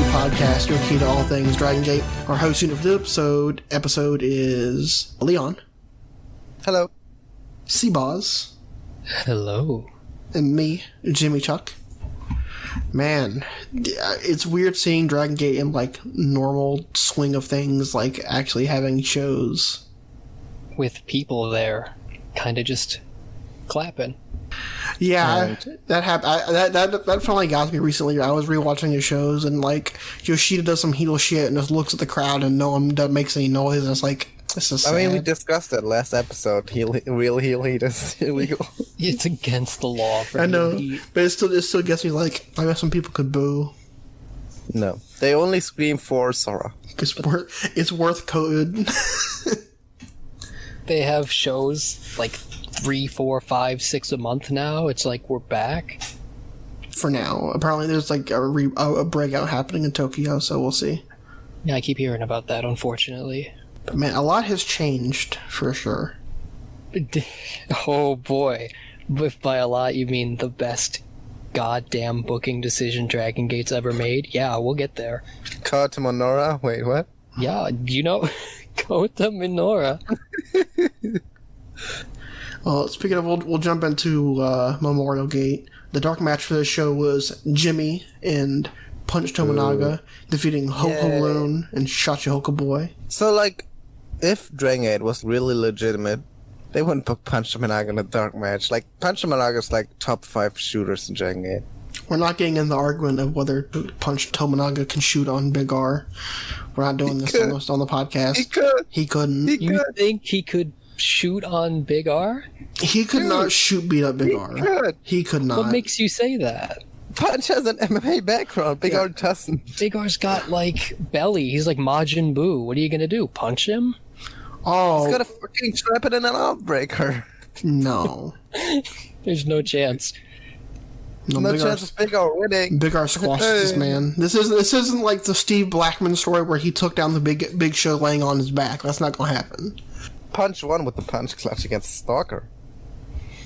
podcast, your key to all things Dragon Gate. Our host for the episode is Leon. Hello. Seaboz. Hello. And me, Jimmy Chuck. Man, it's weird seeing Dragon Gate in like normal swing of things, like actually having shows. With people there, kind of just clapping. Yeah, that happened. That finally got me recently. I was rewatching the shows, and like Yoshida does some heel shit, and just looks at the crowd, and no one makes any noise. And it's like, this is sad. I mean, we discussed that last episode. Real heel heat is illegal. It's against the law. For I know, heat. but it still gets me. Like, I guess some people could boo. No, they only scream for Sora. It's worth code. They have shows like 3, 4, 5, 6 a month now. It's like we're back. For now. Apparently there's like a breakout happening in Tokyo, so we'll see. Yeah, I keep hearing about that, unfortunately. But man, a lot has changed, for sure. Oh boy. If by a lot you mean the best goddamn booking decision Dragon Gate's ever made, yeah, we'll get there. Kota Monora? Wait, what? Yeah, you know, Kota Minora. Well, speaking of, we'll jump into Memorial Gate. The dark match for this show was Jimmy and Punch Tominaga defeating Ho-Ho Loon and Shachihoka Boy. So, like, if Dragon Gate was really legitimate, they wouldn't book Punch Tominaga in a dark match. Like, Punch Tominaga's like top 5 shooters in Dragon Gate. We're not getting in the argument of whether Punch Tominaga can shoot on Big R. We're not doing this on the podcast. He could. He couldn't. You think he could shoot on Big R? He could not beat up Big R. He could not. What makes you say that? Punch has an MMA background. Big R doesn't. Big R's got, like, belly. He's like Majin Buu. What are you gonna do? Punch him? Oh. He's got a fucking trap it in an arm breaker. No. There's no chance. No chance of Big R winning. Big R squashes this man. This isn't like the Steve Blackman story where he took down the Big Show laying on his back. That's not gonna happen. Punch won with the punch clutch against Stalker.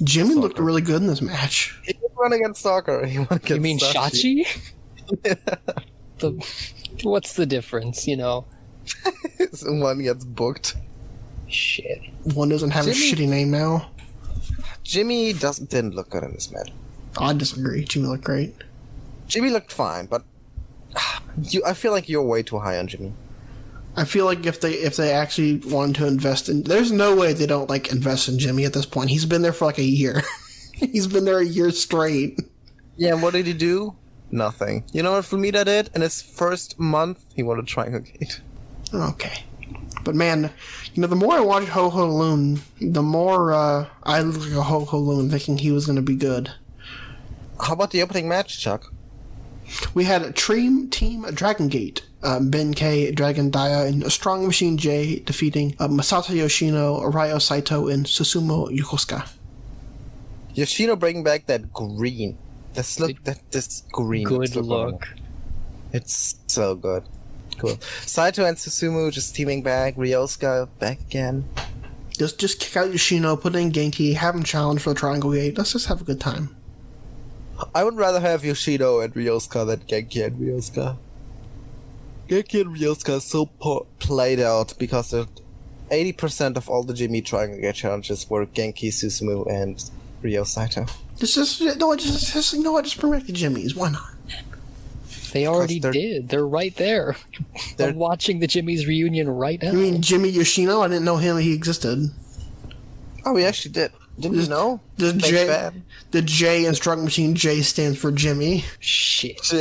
Jimmy looked really good in this match. He didn't won against Stalker. He won against You mean Sachi. Shachi? What's the difference, you know? One gets booked. Shit. One doesn't have a shitty name now. Jimmy didn't look good in this match. I disagree. Jimmy looked great. Jimmy looked fine, but I feel like you're way too high on Jimmy. I feel like if they actually wanted to invest in, there's no way they don't like invest in Jimmy at this point. He's been there for like a year. He's been there a year straight. Yeah, and what did he do? Nothing. You know what Fumita did? In his first month, he won a Triangle Gate. Okay. But man, you know, the more I watch Ho-Ho Loon, the more I look at Ho-Ho Loon thinking he was going to be good. How about the opening match, Chuck? We had a Team Dragon Gate. Ben K, Dragon Dia, and Strong Machine J defeating Masato Yoshino, Ryo Saito, and Susumu Yokosuka. Yoshino bringing back that green. This green. Good look. It's so good. Cool. Saito and Susumu just teaming back. Ryosuka back again. Just kick out Yoshino, put in Genki, have him challenge for the Triangle Gate. Let's just have a good time. I would rather have Yoshino and Ryosuka than Genki and Ryosuka. Genki and Ryosuka are so played out because 80% of all the Jimmy Triangle Gate challenges were Genki, Susumu, and Ryo Saito. Just bring back the Jimmys. Why not? They already did. They're right there. I'm watching the Jimmy's reunion right now. You mean Jimmy Yoshino? I didn't know he existed. Oh, we actually did. Didn't you know? The J in Strong Machine J stands for Jimmy. Shit.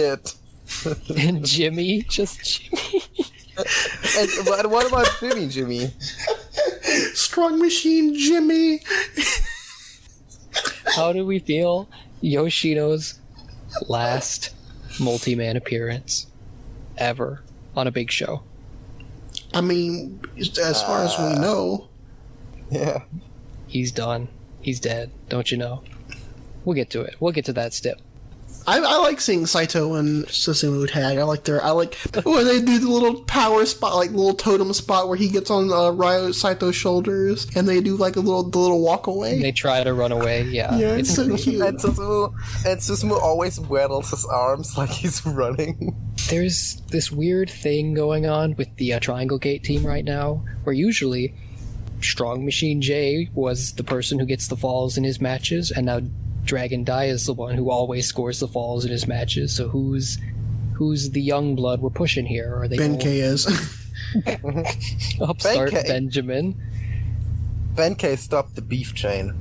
And Jimmy? Just Jimmy? And what about Jimmy? Strong Machine Jimmy. How do we feel Yoshino's last multi-man appearance ever on a big show? I mean, as far as we know. Yeah. He's done. He's dead. Don't you know? We'll get to it. We'll get to that step. I like seeing Saito and Susumu tag. I like when they do the little power spot, like little totem spot where he gets on Ryo Saito's shoulders, and they do like the little walk away. They try to run away. Yeah, yeah, it's so cute. And Susumu always waddles his arms like he's running. there's this weird thing going on with the Triangle Gate team right now, where usually Strong Machine J was the person who gets the falls in his matches, and now Dragon Die is the one who always scores the falls in his matches. So who's the young blood we're pushing here? Are they Ben K is. upstart Ben K. Benjamin? Ben K stopped the beef train.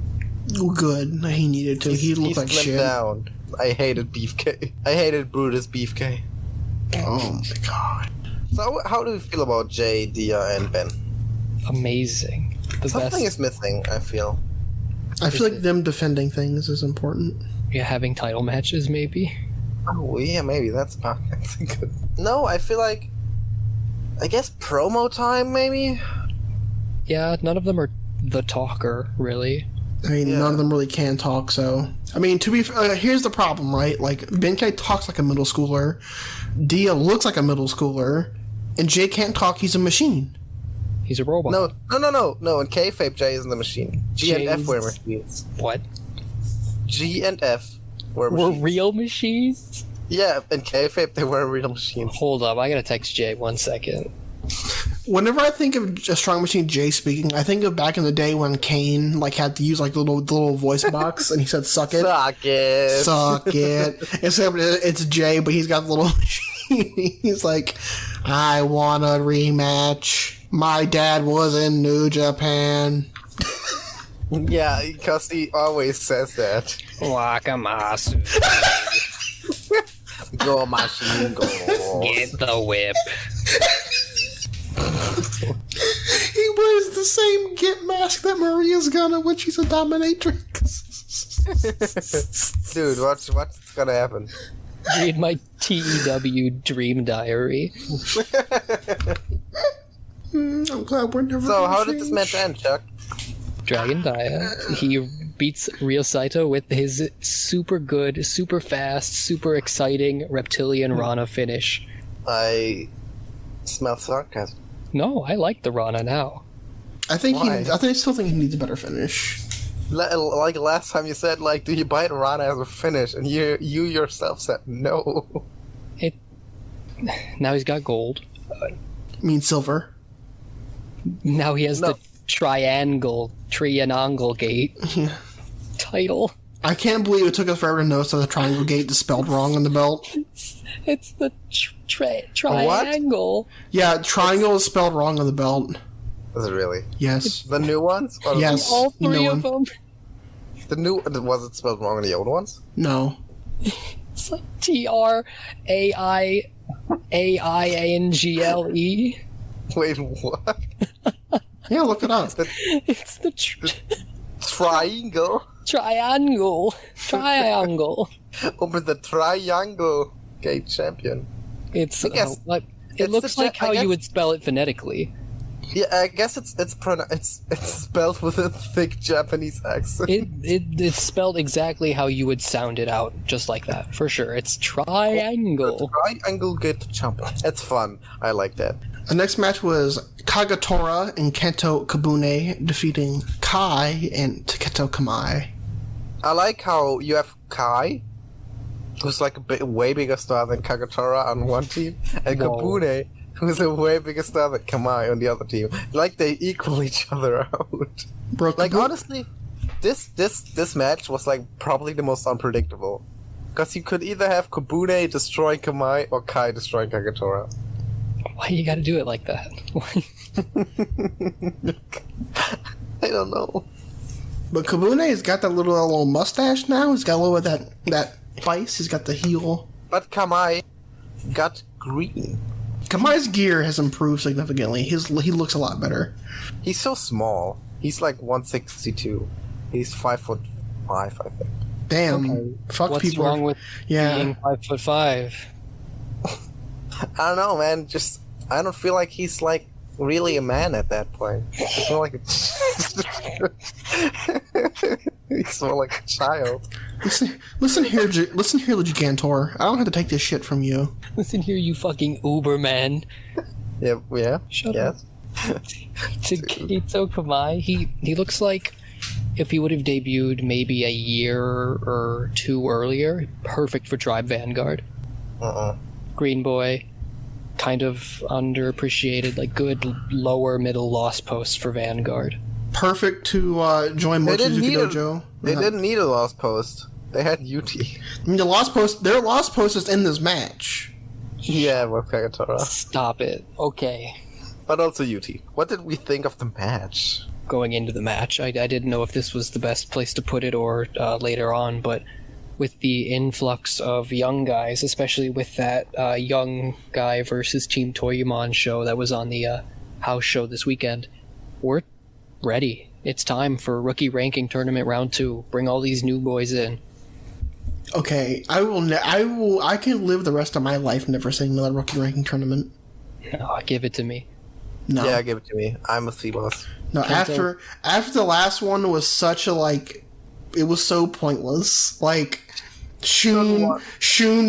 Good. He needed to. He looked like slimmed shit. down. I hated Beef K. I hated Brutus Beef K. Oh my god. So how do you feel about Jay, Dia, and Ben? Amazing. The Something best. is missing, I feel. I feel like them defending things is important. Yeah, having title matches maybe. Oh, yeah, maybe that's good. No, I feel like... I guess promo time, maybe? Yeah, none of them are the talker, really. I mean, Yeah. none of them really can talk, so... I mean, to be here's the problem, right? Like, Ben K talks like a middle schooler, Dia looks like a middle schooler, and Jay can't talk, he's a machine. He's a robot. No, in kayfabe, Jay isn't the machine. G and F were machines. What? G and F were We're machines. real machines? Yeah, in kayfabe, they were real machines. Hold up, I gotta text Jay 1 second. Whenever I think of a Strong Machine Jay speaking, I think of back in the day when Kane, like, had to use, like, the little voice box, and he said, suck it. Suck it. Suck it. Except it's Jay, but he's got the little machine. He's like, I want a rematch. My dad was in New Japan. Yeah, because he always says that. Wakamasu. Go, machine, go. Get the whip. He wears the same Git mask that Maria's gonna when she's a dominatrix. Dude, what's gonna happen? Read my TEW dream diary. I'm glad we're never So, gonna how did this change. match end, Chuck? Dragon Dia. He beats Ryo Saito with his super good, super fast, super exciting reptilian Rana finish. I smell sarcasm. No, I like the Rana now. I think Why? I still think he needs a better finish. Like last time you said, like, do you bite Rana as a finish? And you yourself said no. Now he's got gold. I mean silver. Now he has No. the triangle gate Yeah. title. I can't believe it took us forever to notice that the triangle gate is spelled wrong on the belt. It's the triangle. Yeah, triangle is spelled wrong on the belt. Is it really? Yes. The new ones? Or Yes. All You know three of him. them. The new... Was it spelled wrong in the old ones? No. It's like TRAIANGLE. Wait, what? Yeah, look it up. It's the Triangle? triangle. Triangle. Open the triangle gate champion. It's guess like it it's looks the- like I how guess- you would spell it phonetically. Yeah, I guess it's spelled with a thick Japanese accent. It's spelled exactly how you would sound it out, just like that, for sure. It's triangle. Triangle gate champion. It's fun. I like that. The next match was Kagatora and Kento Kabune defeating Kai and Taketo Kamai. I like how you have Kai, who's like a way bigger star than Kagatora on one team, and Whoa. Kabune, who's a way bigger star than Kamai on the other team. Like they equal each other out. Bro, Like Kabune- honestly, this match was like probably the most unpredictable, because you could either have Kabune destroying Kamai or Kai destroying Kagatora. Why you gotta do it like that? I don't know. But Kabune's got that little mustache now. He's got a little of that spice. He's got the heel. But Kamai got green. Kamai's gear has improved significantly. He looks a lot better. He's so small. He's like 162. He's 5'5", I think. Damn. Okay. Fuck What's people. wrong with Yeah. being 5'5"? I don't know, man. Just I don't feel like he's like really a man at that point. He's more like he's more like a child. Listen here, Gigantor. I don't have to take this shit from you. Listen here, you fucking Uberman. Yeah. Shut Yes. To Keito Kamai, he looks like if he would have debuted maybe a year or two earlier, perfect for Tribe Vanguard. Green Boy, kind of underappreciated, like good lower middle lost post for Vanguard. Perfect to join They Mochizuki didn't need Dojo. They didn't need a lost post. They had UT. I mean, their lost post is in this match. Yeah, with Kagetora. Stop it. Okay. But also UT. What did we think of the match? Going into the match, I didn't know if this was the best place to put it or later on, but with the influx of young guys, especially with that young guy versus Team Toyumon show that was on the house show this weekend, we're ready. It's time for Rookie Ranking Tournament Round 2. Bring all these new boys in. Okay, I can live the rest of my life never seeing another Rookie Ranking Tournament. No, give it to me. No. Yeah, give it to me. I'm a C-boss. No, Kento- after the last one was such a, like, it was so pointless. Like, Shun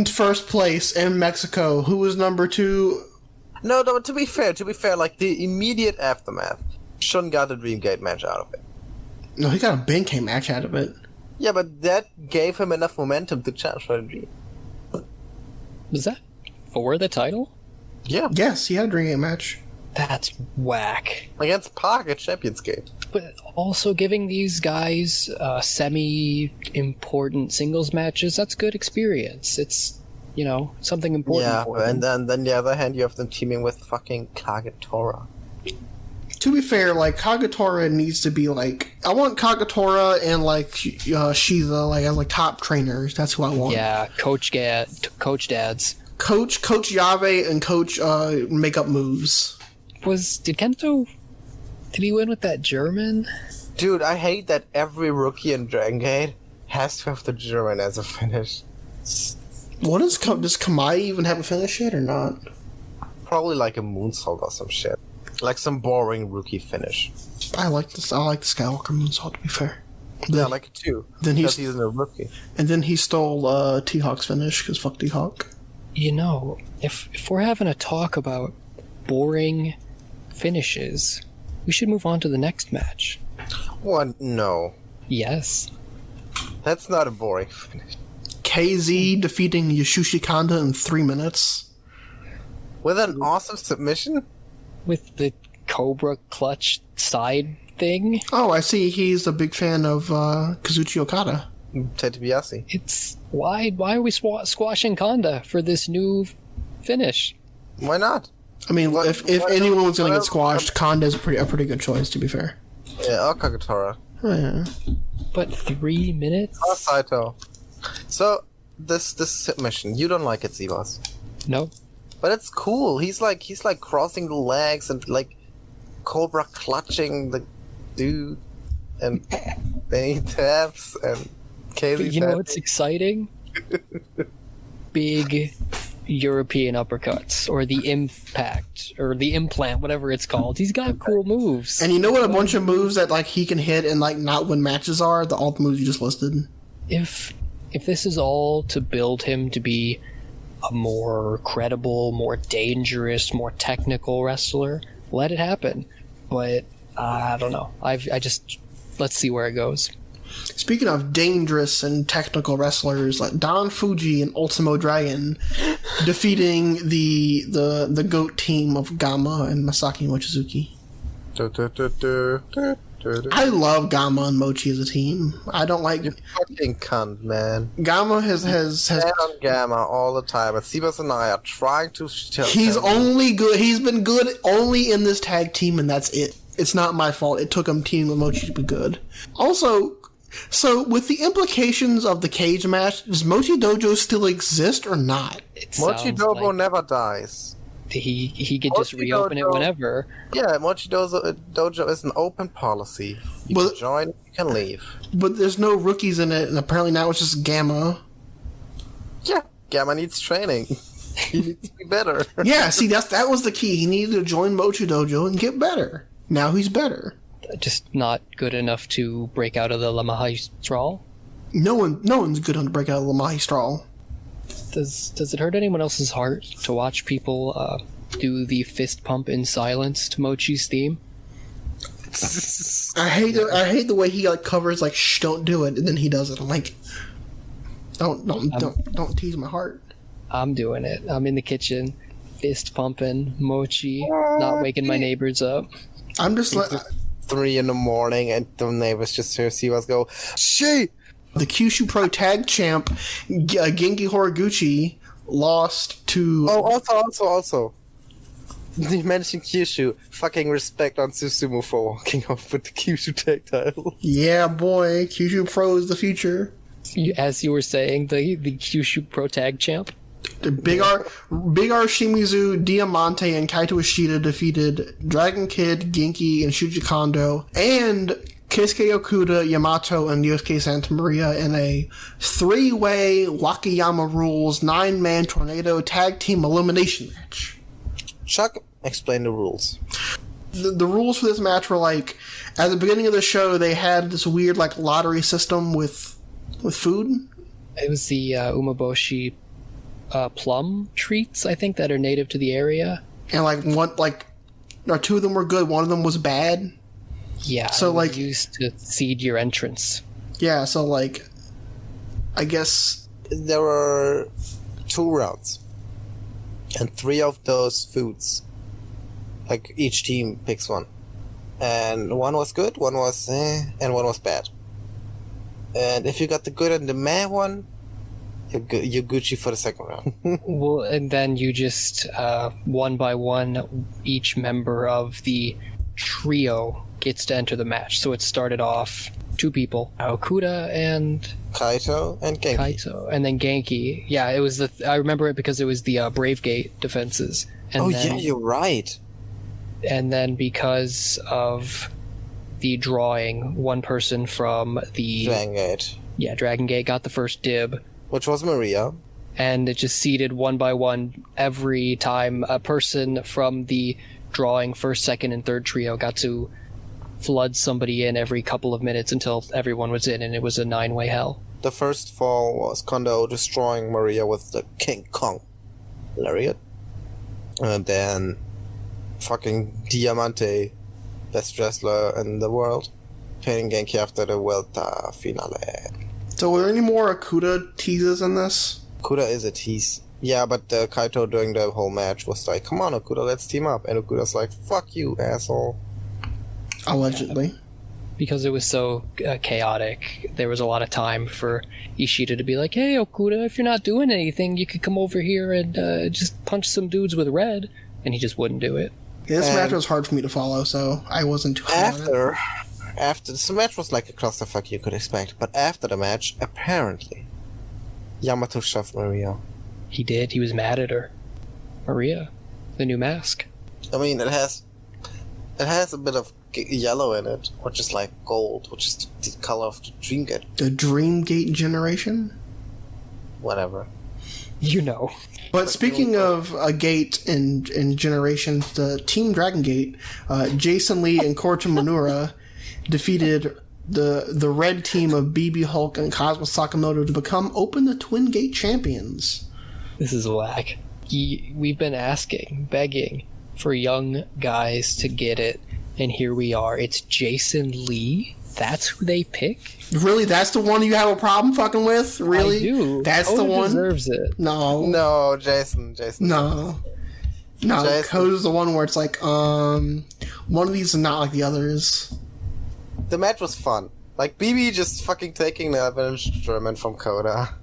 first place in Mexico. Who was number 2? No, to be fair, like, the immediate aftermath, Shun got the Dream Gate match out of it. No, he got a Benkei match out of it. Yeah, but that gave him enough momentum to challenge for the Dream. Was that for the title? Yeah. Yes, he had a Dream Gate match. That's whack. Against Park at Champions Gate. But also giving these guys semi-important singles matches, that's good experience. It's, something important Yeah, for them. and then on the other hand, you have them teaming with fucking Kagetora. To be fair, like, Kagetora needs to be, like... I want Kagetora and, like, Shiza, like, as, like, top trainers. That's who I want. Yeah, Coach Dads. Coach Yave and Coach make up moves. Did he win with that German? Dude, I hate that every rookie in Dragon Gate has to have the German as a finish. What does Kamai even have a finish yet or not? Probably like a moonsault or some shit. Like some boring rookie finish. I like the Skywalker moonsault, to be fair. Yeah, like it too. Then because he's a rookie. And then he stole T-Hawk's finish, because fuck T-Hawk. If we're having a talk about boring finishes, we should move on to the next match. What? No. Yes. That's not a boring finish. KZ defeating Yasushi Kanda in 3 minutes. With an awesome submission? With the Cobra clutch side thing. Oh, I see he's a big fan of Kazuchi Okada. Tetsubiase. It's... Why are we squashing Kanda for this new finish? Why not? I mean, if anyone was going to get squashed, Kanda's a pretty good choice, to be fair. Yeah, or Kagetora. Oh, yeah. But 3 minutes? Or Saito. So, this submission, you don't like it, Zebas. No. But it's cool. He's like crossing the legs and like Cobra clutching the dude, and then he taps and Kaylee. But you know what's exciting? Big European uppercuts, or the impact, or the implant, whatever it's called. He's got cool moves. And you know what a bunch of moves that like he can hit and like not win matches are? All the moves you just listed. If this is all to build him to be a more credible, more dangerous, more technical wrestler, let it happen. But I don't know. Let's see where it goes. Speaking of dangerous and technical wrestlers, like Don Fuji and Ultimo Dragon defeating the GOAT team of Gamma and Masaki Mochizuki. I love Gamma and Mochi as a team. I don't like... You fucking cunt, man. Gamma has Stand on Gamma all the time, and Sebas and I are trying to... He's been good only in this tag team, and that's it. It's not my fault. It took him teaming with Mochi to be good. Also, so with the implications of the cage match, does Mochi Dojo still exist or not? Mochi Dojo never dies. He could just reopen it whenever. Yeah, Mochi Dojo is an open policy. You can join, you can leave. But there's no rookies in it, and apparently now it's just Gamma. Yeah, Gamma needs training. He needs to be better. Yeah, see, that was the key. He needed to join Mochi Dojo and get better. Now he's better. Just not good enough to break out of the Lamahi Strawl? No one's good on to break out of the Lamahi Strawl. Does it hurt anyone else's heart to watch people do the fist pump in silence to Mochi's theme? I hate the way he like covers like shh, don't do it, and then he does it. I'm like, don't tease my heart. I'm doing it. I'm in the kitchen, fist pumping, mochi, not waking my neighbors up. I'm just like 3 in the morning, and the neighbors just hear see us go, "She." the Kyushu Pro Tag Champ Genki Horiguchi lost to. Oh, also. You mentioned Kyushu. Fucking respect on Susumu for walking off with the Kyushu tag title. Yeah, boy, Kyushu Pro is the future. As you were saying, the Kyushu Pro Tag Champ. The Big R Shimizu, Diamante, and Kaito Ishida defeated Dragon Kid, Genki, and Shuji Kondo, and Keisuke Okuda, Yamato, and Yosuke Santa Maria in a 3-way Wakayama Rules 9-man tornado tag team elimination match. Chuck, explain the rules. The rules for this match were like, at the beginning of the show, they had this weird like lottery system with food. It was the Umeboshi plum treats, I think, that are native to the area. And two of them were good, one of them was bad. Yeah, so like used to seed your entrance. Yeah, so like, I guess there were 2 rounds, and 3 of those foods, like each team picks one, and one was good, one was and one was bad. And if you got the good and the meh one, you're Gucci for the second round. Well, and then you just one by one, each member of the trio gets to enter the match. So it started off 2 people, Okuda and Kaito and Genki. And then Genki. Yeah, it was I remember it because it was the Brave Gate defenses. And yeah, you're right. And then because of the drawing, one person from the Dragon Gate. Yeah, Dragon Gate got the first dib, which was Maria. And it just seeded one by one every time a person from the drawing first, second, and third trio got to flood somebody in every couple of minutes until everyone was in, and it was a 9-way hell. The first fall was Kondo destroying Maria with the King Kong lariat. And then fucking Diamante, best wrestler in the world, pinning Genki after the Vuelta finale. So were there any more Okuda teases in this? Okuda is a tease. Yeah, but Kaito during the whole match was like, "Come on, Okuda, let's team up." And Okuda's like, "Fuck you, asshole." Allegedly. Because it was so chaotic, there was a lot of time for Ishida to be like, "Hey, Okuda, if you're not doing anything, you could come over here and just punch some dudes with red." And he just wouldn't do it. Yeah, this match was hard for me to follow, so I wasn't too high on it. After this match was like a clusterfuck you could expect, but after the match, apparently, Yamato shoved Maria. He did. He was mad at her. Maria, the new mask. I mean, it has a bit of yellow in it, or just like gold, which is the color of the Dreamgate. The Dreamgate generation? Whatever. You know. But speaking of a gate and generations, the Team Dragon Gate, Jason Lee and Kota Minoura defeated the red team of BB Hulk and Cosmo Sakamoto to become Open the Twin Gate champions. This is whack. We've been asking, begging for young guys to get it, and here we are. It's Jason Lee. That's who they pick? Really? That's the one you have a problem fucking with? Really? I do. That's Oda the one? Deserves it. No, Jason. No. Coda's the one where it's like, one of these is not like the others. The match was fun. Like, BB just fucking taking the avalanche German from Coda.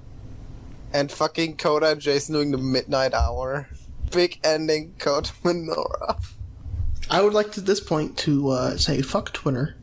And fucking Coda and Jason doing the midnight hour. Big ending, Kota Minoura. I would like to, at this point, to say, fuck Twitter.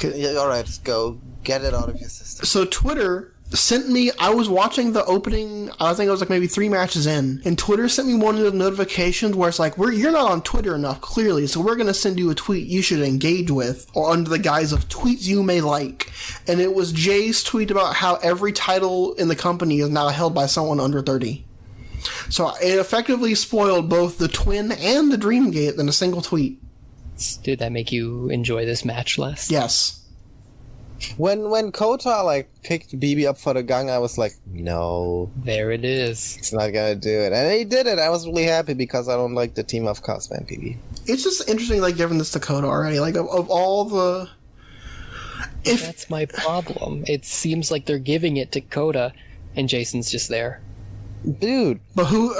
Yeah, alright, go. Get it out of your system. So Twitter sent me, I was watching the opening, I think it was like maybe 3 matches in, and Twitter sent me one of the notifications where it's like, you're not on Twitter enough, clearly, so we're going to send you a tweet you should engage with, or under the guise of tweets you may like. And it was Jay's tweet about how every title in the company is now held by someone under 30. So it effectively spoiled both the Twin and the Dreamgate in a single tweet. Did that make you enjoy this match less? Yes. When Kota picked BB up for the gang, I was like, no. There it is. He's not gonna do it. And he did it. I was really happy because I don't like the team of Cosmo and BB. It's just interesting, giving this to Kota already. Of all the... That's my problem. It seems like they're giving it to Kota, and Jason's just there. Dude, But who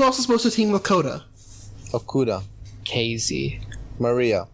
else is supposed to team with Kota? Okuda, KZ. Maria.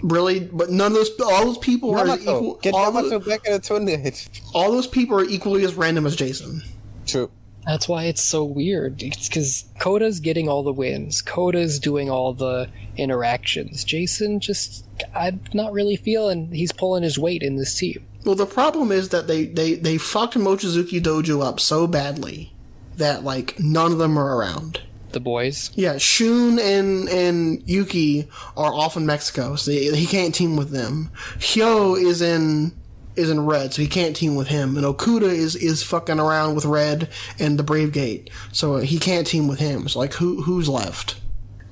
Really? But none of those, all those people are Yamato. equal. Get Yamato back in the tournament. All those people are equally as random as Jason. True. That's why it's so weird. It's because Koda's getting all the wins. Koda's doing all the interactions. Jason just, I'm not really feeling he's pulling his weight in this team. Well, the problem is that they fucked Mochizuki Dojo up so badly that, like, none of them are around. The boys. Yeah, Shun and Yuki are off in Mexico, so he can't team with them. Hyo is in Red, so he can't team with him. And Okuda is fucking around with Red and the Brave Gate, so he can't team with him. So, like, who's left?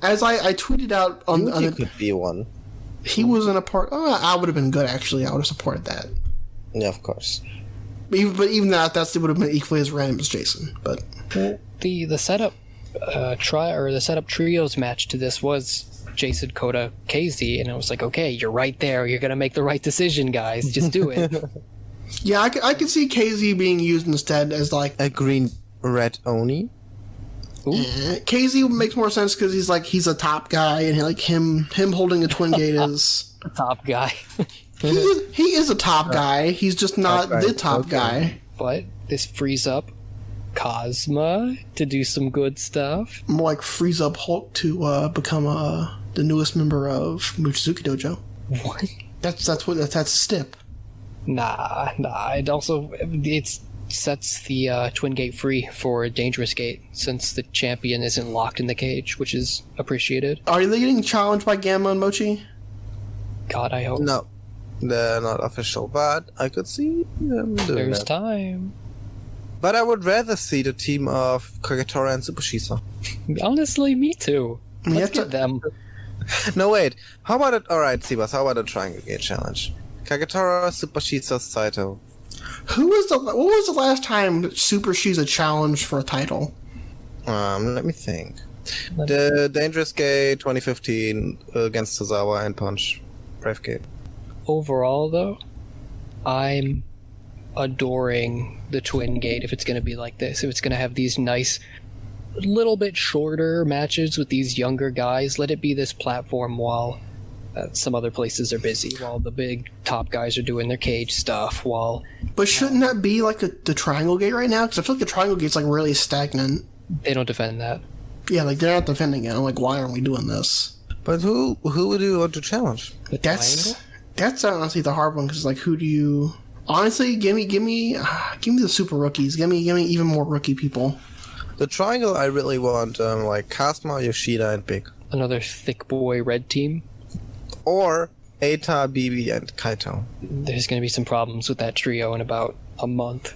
As I tweeted out on Yuki could be one. he wasn't a part. I would have been good, actually. I would have supported that. Yeah, of course. But even that would have been equally as random as Jason. But The setup the setup trios match to this was Jason, Kota, KZ, and I was like, okay, you're right there. You're gonna make the right decision, guys. Just do it. yeah, I could see KZ being used instead as like A green-red Oni? KZ makes more sense because he's a top guy, and like him holding a twin gate is Top guy. he is a top guy. He's just not guy. the top Okay. guy. But this frees up Cosma to do some good stuff. More like frees up Hulk to become the newest member of Mochizuki Dojo. What? That's a step. Nah. It sets the Twin Gate free for Dangerous Gate since the champion isn't locked in the cage, which is appreciated. Are they getting challenged by Gamma and Mochi? God, I hope. No. They're not official, but I could see them doing There's that. time. But I would rather see the team of Kagetora and Super Shisa. Honestly, me too. I mean, Let's get them. No, wait. How about it? Alright, Sebas, how about a Triangle Gate challenge? Kagetora, Super Shisa, Saito. What was the last time Super Shiza challenged for a title? Let me think. The Dangerous Gate 2015 against Tozawa and Punch. Brave Gate. Overall, though, I'm adoring the Twin Gate if it's going to be like this. If it's going to have these nice, little bit shorter matches with these younger guys, let it be this platform while some other places are busy, while the big top guys are doing their cage stuff, while... But shouldn't that be like the Triangle Gate right now? Because I feel like the Triangle Gate's like really stagnant. They don't defend that. Yeah, like they're not defending it. I'm like, why aren't we doing this? But who would you want to challenge? The That's triangle? that's honestly the hard one because like, who do you? Honestly, give me the super rookies. Give me even more rookie people. The Triangle I really want, like Kazuma, Yoshida, and Big. Another thick boy red team. Or Eita, Bibi, and Kaito. There's going to be some problems with that trio in about a month.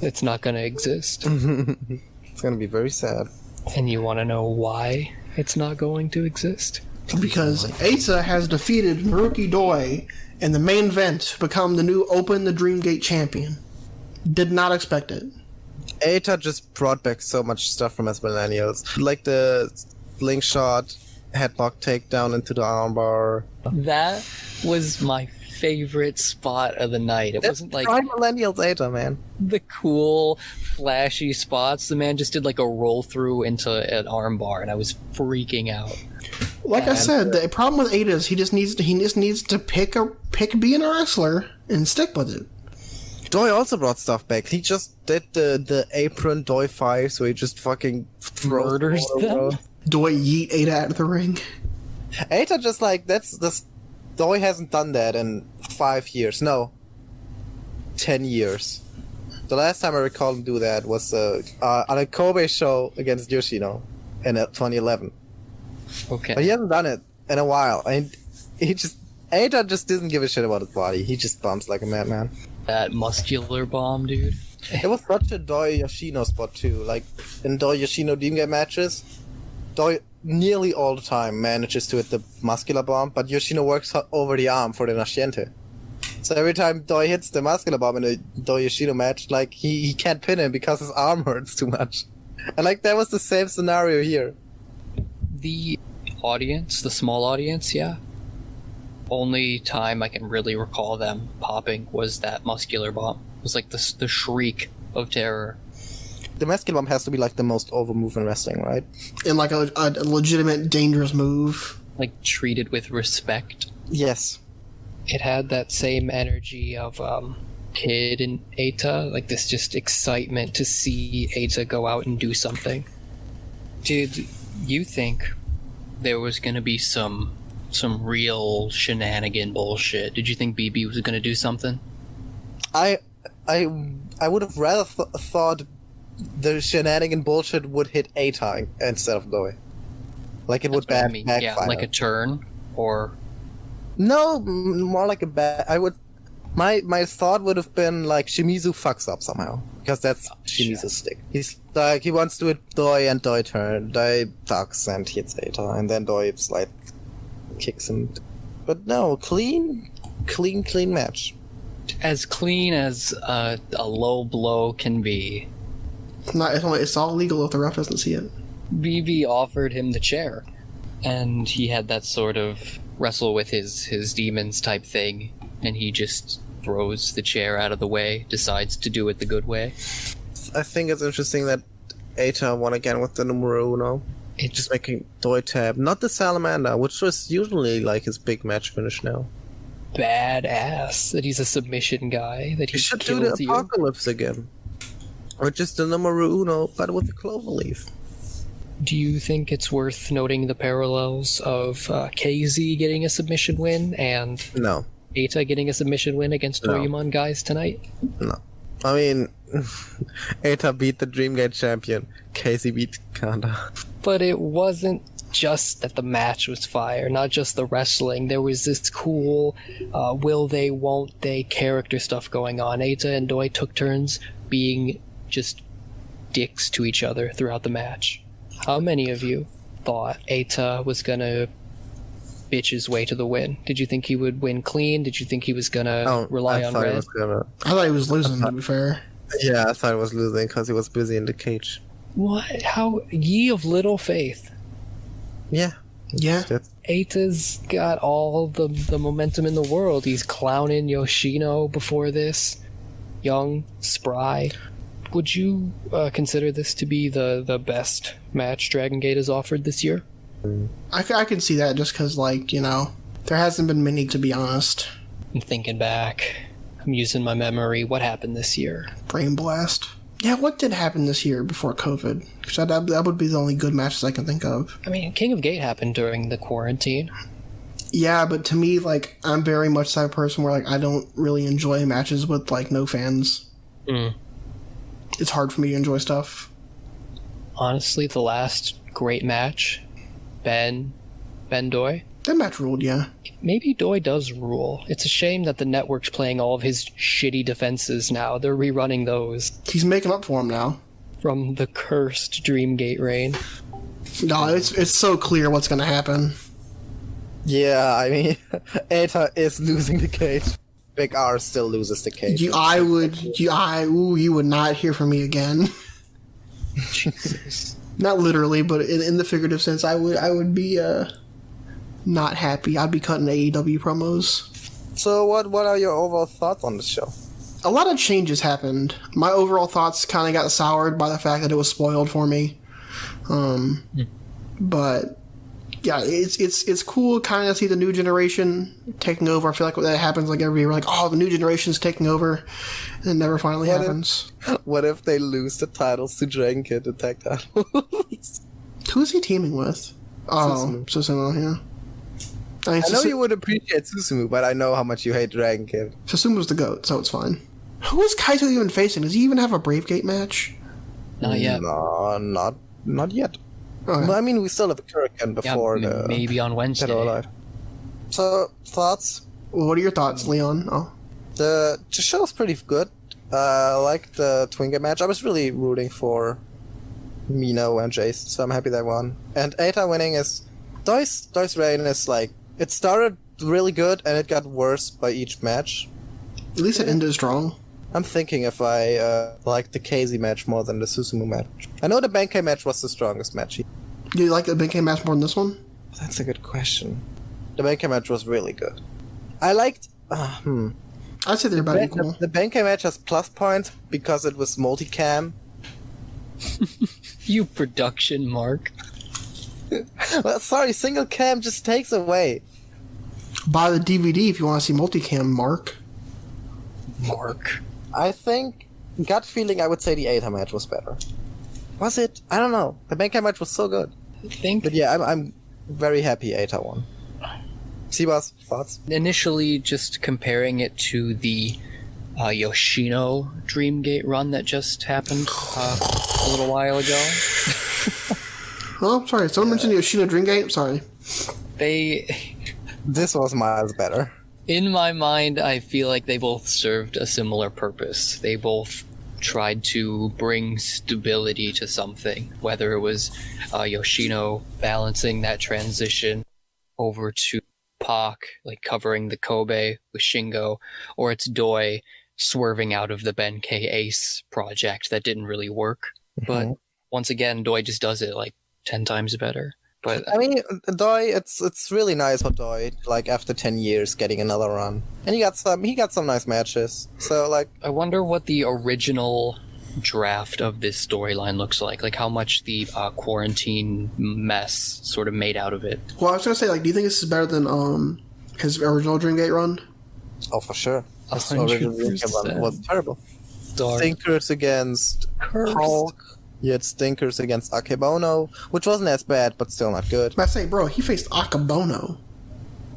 It's not going to exist. It's gonna be very sad. And you want to know why it's not going to exist? Because Eita has defeated Naruki Doi in the main event to become the new Open the Dream Gate champion. Did not expect it. Eita just brought back so much stuff from us millennials. Like the slingshot, headlock takedown into the armbar. That was my favorite spot of the night. It wasn't like prime millennials Eita, man. the cool, flashy spots. The man just did like a roll through into an armbar, and I was freaking out. Like I said, the problem with Eita is he just needs to pick being a wrestler and stick with it. Doi also brought stuff back. He just did the apron Doi 5, so he just fucking Murders them? Doi yeet Eita out of the ring. Eita just like that's Doi hasn't done that in 5 years. No, 10 years. The last time I recall him do that was on a Kobe show against Yoshino in 2011. Okay. But he hasn't done it in a while, and Eita just doesn't give a shit about his body. He just bumps like a madman. That muscular bomb, dude. It was such a Doi Yoshino spot too. Like in Doi Yoshino Dream Game matches, Doi nearly all the time manages to hit the muscular bomb, but Yoshino works over the arm for the Nasciente. So every time Doi hits the muscular bomb in a Doi Yoshino match, like he can't pin him because his arm hurts too much. And like that was the same scenario here. The audience, the small audience, yeah. Only time I can really recall them popping was that muscular bomb. It was like the shriek of terror. The masculine bomb has to be like the most over move in wrestling, right? And like a legitimate dangerous move. Like, treated with respect. Yes. It had that same energy of Kid and Eita, like this just excitement to see Eita go out and do something. Did you think there was going to be some real shenanigan bullshit? Did you think BB was going to do something? I would have rather thought the shenanigan bullshit would hit Eita instead of Doi. Like it would backfire. Yeah, like a turn, or... No, more like a bad... I would... My thought would have been like Shimizu fucks up somehow. Because that's Shimizu's stick. He's like, he wants to do it Doi and Doi turn. Doi ducks and hits Eita. And then Doi like kicks him. But no, clean match. As clean as a low blow can be. It's all legal if the ref doesn't see it. BB offered him the chair, and he had that sort of wrestle with his demons type thing, and he just throws the chair out of the way, decides to do it the good way. I think it's interesting that Eita won again with the numero uno. It's Just making Doi tab, not the salamander, which was usually like his big match finish now. badass that he's a submission guy, that he You should do the kills you. apocalypse again. Or just the numero uno, but with the clover leaf. Do you think it's worth noting the parallels of KZ getting a submission win and No. Eita getting a submission win against No. Toryumon guys tonight? No. I mean, Eita beat the Dreamgate champion. Casey beat Kanda. But it wasn't just that the match was fire, not just the wrestling. There was this cool will they, won't they character stuff going on. Eita and Doi took turns being just dicks to each other throughout the match. How many of you thought Eita was gonna bitch his way to the win? Did you think he would win clean? Did you think he was gonna rely on red? I thought he was losing, to be fair. Yeah, I thought he was losing because he was busy in the cage. What? How? Ye of little faith. Yeah. Yeah. That's- Eita's got all the momentum in the world. He's clowning Yoshino before this. Young, spry. Would you consider this to be the best match Dragon Gate has offered this year? I can see that just because, like, you know, there hasn't been many, to be honest. I'm thinking back. I'm using my memory. What happened this year? Brain Blast. Yeah, what did happen this year before COVID? Because that would be the only good matches I can think of. I mean, King of Gate happened during the quarantine. Yeah, but to me, like, I'm very much that person where, like, I don't really enjoy matches with, like, no fans. Mm. It's hard for me to enjoy stuff. Honestly, the last great match, Ben Doi. That match ruled, yeah. Maybe Doi does rule. It's a shame that the network's playing all of his shitty defenses now. They're rerunning those He's making up for him now. from the cursed Dreamgate reign. No, it's so clear what's going to happen. Yeah, I mean, Eita is losing the cage. Big R still loses the cage. You would not hear from me again. Not literally, but in the figurative sense, I would be not happy. I'd be cutting AEW promos. So what are your overall thoughts on the show? A lot of changes happened. My overall thoughts kind of got soured by the fact that it was spoiled for me. But yeah, it's cool kind of see the new generation taking over. I feel like that happens like every year. Like, oh, the new generation's taking over, and it never finally happens. What if they lose the titles to Dragon Kid the tag titles? Who's he teaming with? Oh, Susumu, yeah. I I know you would appreciate Susumu, but I know how much you hate Dragon Kid. Susumu's the GOAT, so it's fine. Who is Kaito even facing? Does he even have a Brave Gate match? Not yet. No, not yet. Okay. But I mean, we still have a Kurikan before the maybe on Dead or Wednesday. Alive. So, thoughts? Well, what are your thoughts, Leon? Oh. The show's pretty good. I like the Twinga match. I was really rooting for Mino and Jace, so I'm happy they won. And Eita winning is... Doi's reign is like... It started really good, and it got worse by each match. At least it ended strong. I'm thinking if I like the KZ match more than the Susumu match. I know the Benkei match was the strongest match. Do you like the Benkei match more than this one? That's a good question. The Benkei match was really good. I liked... I'd say they're about equal. The Benkei match has plus points because it was multicam. You production mark. Well, sorry, single cam just takes away. Buy the DVD if you want to see multicam, Mark. Mark. I think, gut feeling, I would say the Eita match was better. Was it? I don't know. The Benkei match was so good. I think But yeah, I'm very happy Eita won. Sivas, thoughts? initially just comparing it to the Yoshino Dreamgate run that just happened a little while ago. Oh, sorry. Someone mentioned Yoshino Dreamgate? Sorry. This was miles better. In my mind, I feel like they both served a similar purpose. They both tried to bring stability to something, whether it was Yoshino balancing that transition over to Pac, like covering the Kobe with Shingo, or it's Doi swerving out of the Benkei Ace project that didn't really work. But once again, Doi just does it like 10 times better. But I mean, Doi, it's really nice for Doi, like after 10 years getting another run. And he got some nice matches. So like I wonder what the original draft of this storyline looks like how much the quarantine mess sort of made out of it. Well, I was going to say, like, do you think this is better than his original Dreamgate run? oh for sure. His 100%. original Dreamgate run was terrible. Dark. Stinkers against Cursed. Hulk. You had stinkers against Akebono, which wasn't as bad, but still not good. I say, bro, he faced Akabono.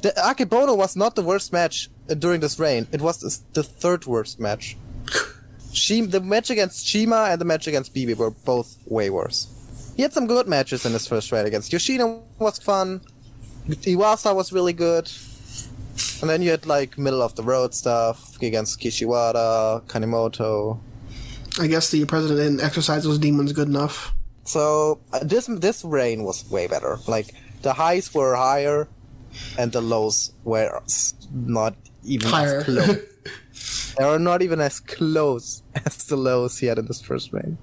The Akebono was not the worst match during this reign. It was the third worst match. The match against Shima and the match against Bibi were both way worse. He had some good matches in his first reign against Yoshino was fun. Iwasa was really good. And then you had like middle of the road stuff against Kishiwada, Kanemoto. I guess the president didn't exercise those demons good enough. So this reign was way better. Like the highs were higher, and the lows were not even Higher. as close. They were not even as close as the lows he had in this first reign.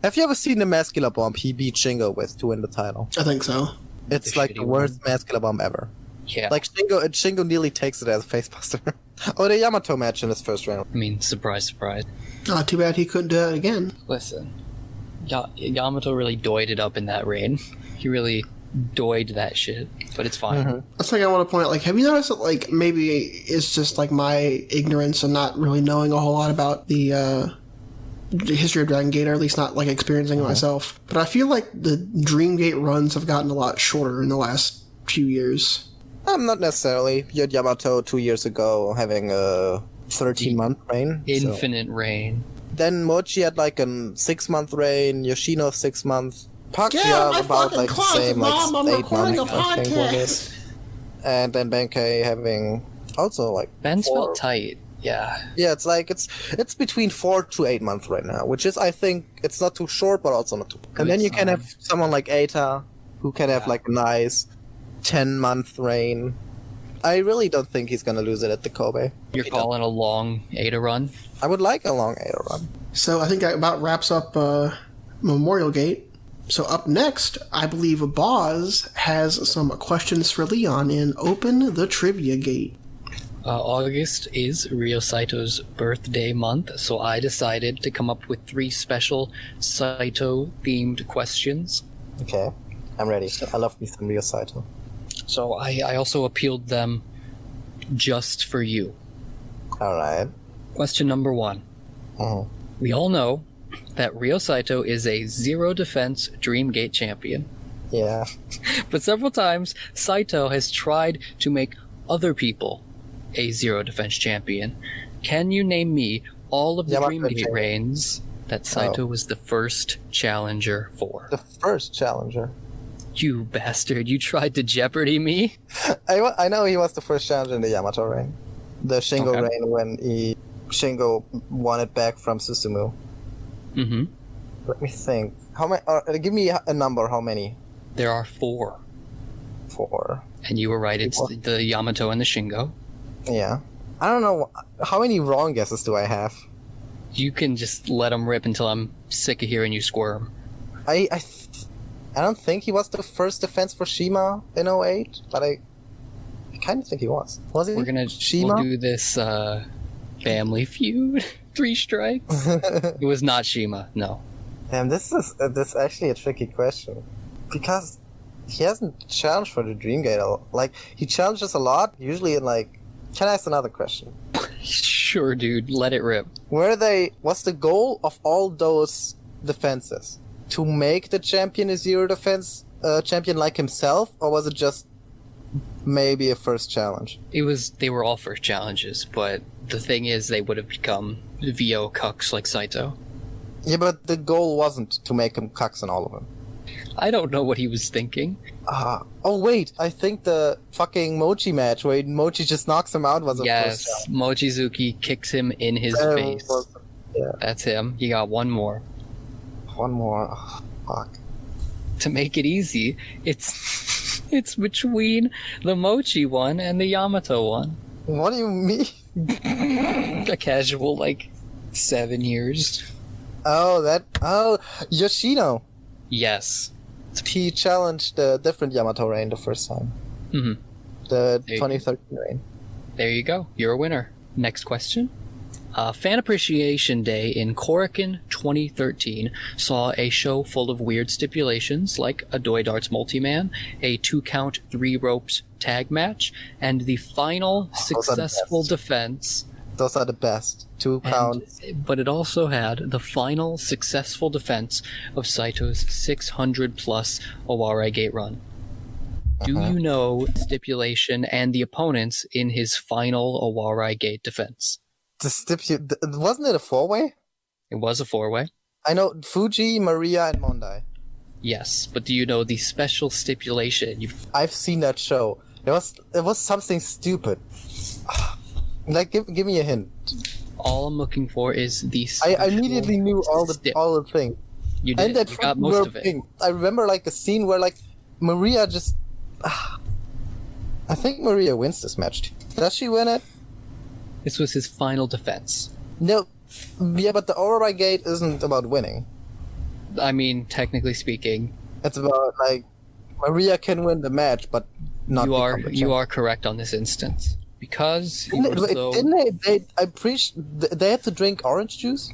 Have you ever seen the Masculine Bomb he beat Shingo with to win the title? I think so. It's The like shitty the worst Masculine Bomb ever. Yeah. Like Shingo nearly takes it as a facebuster. Oh, the Yamato match in his first round. I mean, surprise, surprise. Not too bad he couldn't do it again. Listen, Yamato really doyed it up in that reign. He really doyed that shit, but it's fine. That's like I want to point out, like, have you noticed that, like, maybe it's just, like, my ignorance and not really knowing a whole lot about the history of Dragon Gate, or at least not, like, experiencing it myself. But I feel like the Dreamgate runs have gotten a lot shorter in the last few years. Not necessarily. You had Yamato 2 years ago having a 13-month reign. so- Infinite reign. Then Mochi had like a 6-month reign, Yoshino 6 months. Pac Yeah, my about fucking like the closet, same, Mom, I'm like 8 recording months, a I think was podcast. it. And then Benkei having also like Ben's 4. felt tight. Yeah. Yeah, it's like it's between 4 to 8 months right now, which is I think it's not too short, but also not too. And then you can have someone like Eita, who can have like a nice 10-month reign. I really don't think he's gonna lose it at the Kobe. You're calling a long Ada run? I would like a long Eita run. So I think that about wraps up Memorial Gate. So up next, I believe Boz has some questions for Leon in Open the Trivia Gate. August is Ryo Saito's birthday month, so I decided to come up with 3 special Saito-themed questions. Okay, I'm ready. I love me some Ryo Saito. So I also appealed them just for you. Alright. Question number 1. Mhm. We all know that Ryo Saito is a zero-defense Dreamgate champion. Yeah. But several times, Saito has tried to make other people a zero-defense champion. Can you name me all of the Yamato Dreamgate champion. reigns that Saito was the first challenger for? The first challenger. You bastard, you tried to Jeopardy me? I know he was the first challenger in the Yamato reign. The Shingo Okay. reign when Shingo won it back from Susumu. Mm-hmm. Let me think. How many? Give me a number. How many? There are 4. 4. And you were right, it's the Yamato and the Shingo. Yeah. I don't know. How many wrong guesses do I have? You can just let them rip until I'm sick of hearing you squirm. I don't think he was the first defense for Shima in 08, but I kind of think he was. Was he? We'll Shima? do this Family Feud. 3 strikes. It was not Shima. No. And this is actually a tricky question because he hasn't challenged for the Dreamgate. Like he challenges a lot, usually in like. Can I ask another question? Sure, dude. Let it rip. What's the goal of all those defenses? To make the champion a zero defense champion like himself, or was it just maybe a first challenge? They were all first challenges, but the thing is they would have become VO cucks like Saito. Yeah, but the goal wasn't to make him cucks in all of them. I don't know what he was thinking. Oh wait, I think the fucking Mochi match where Mochi just knocks him out was a first challenge. Yes, Mochizuki kicks him in his face. Yeah. That's him. He got one more. One more. Oh, fuck. To make it easy, it's between the Mochi one and the Yamato one. What do you mean? A casual, 7 years. Oh, Yoshino. Yes. He challenged the different Yamato reign the first time. Mm-hmm. The 2013 reign. There you go. You're a winner. Next question. Fan Appreciation Day in Korakuen 2013 saw a show full of weird stipulations like a Doi Darts multi-man, a 2-count 3 ropes tag match, and the final successful defense. Those are the best. 2 counts. But it also had the final successful defense of Saito's 600-plus Oware Gate run. Do you know stipulation and the opponents in his final Oware Gate defense? Wasn't it a 4-way? It was a 4-way. I know Fuji, Maria, and Mondai. Yes, but do you know the special stipulation? I've seen that show. It was something stupid. Give me a hint. All I'm looking for is the. I immediately knew all the thing. You did. And that you got most of it. Thing. I remember a scene where Maria just. I think Maria wins this match. Does she win it? This was his final defense. No, yeah, but the Oware Gate isn't about winning. I mean, technically speaking, it's about Maria can win the match, but not. You are correct on this instance. Because didn't they had to drink orange juice?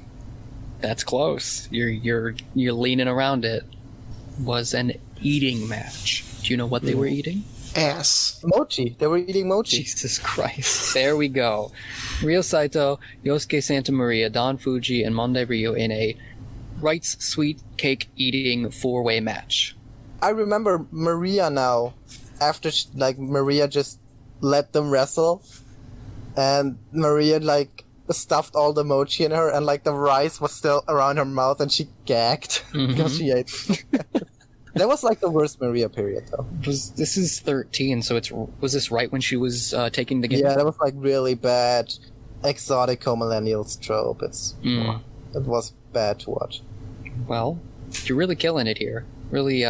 That's close. You're leaning around it. Was an eating match. Do you know what they were eating? Ass. Mochi. They were eating mochi. Jesus Christ. There we go. Ryo Saito, Yosuke Santa Maria, Don Fuji, and Mondai Ryu in a Wright's Sweet Cake eating 4-way match. I remember Maria now. After Maria just let them wrestle, and Maria stuffed all the mochi in her, and the rice was still around her mouth, and she gagged because she ate. That was the worst Maria period, though. This is 13, so was this right when she was taking the game? Yeah, that was really bad, exotico millennials trope. It was bad to watch. Well, you're really killing it here. Really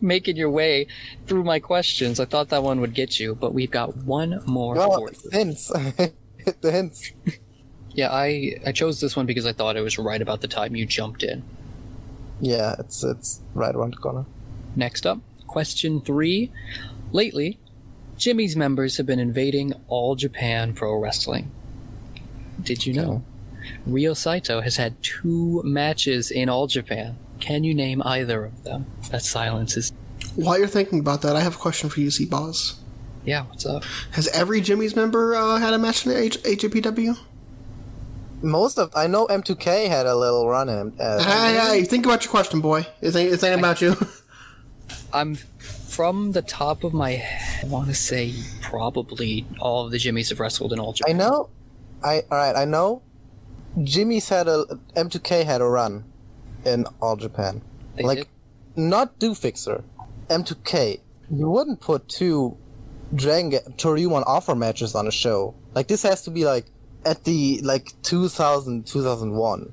making your way through my questions. I thought that one would get you, but we've got one more for you. Hints. The hints. Yeah, I chose this one because I thought it was right about the time you jumped in. Yeah, it's right around the corner. Next up, question 3. Lately, Jimmy's members have been invading All Japan Pro Wrestling. Did you know? Ryo Saito has had 2 matches in All Japan. Can you name either of them? That silence is... While you're thinking about that, I have a question for you, Z-Boss. Yeah, what's up? Has every Jimmy's member had a match in the HJPW? I know M2K had a little run in. Hey, think about your question, boy. It's ain't about you. I'm from the top of my head, I want to say probably all of the Jimmys have wrestled in All Japan. I know. Jimmy's M2K had a run in All Japan. They did? Not Do-Fixer. M2K. You wouldn't put 2 Dragon Toryumon offer matches on a show. This has to be at the 2001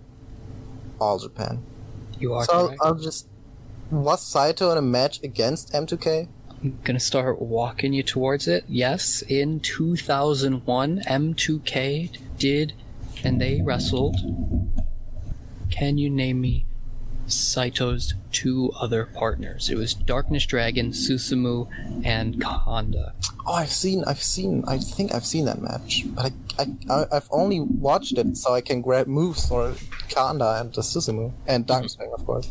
All Japan. You are so correct. Was Saito in a match against M2K? I'm gonna start walking you towards it. Yes, in 2001, M2K did, and they wrestled. Can you name me Saito's two other partners. It was Darkness Dragon, Susumu, and Kanda. Oh, I think I've seen that match, but I've only watched it so I can grab moves for Kanda and the Susumu and Darkness Dragon, of course.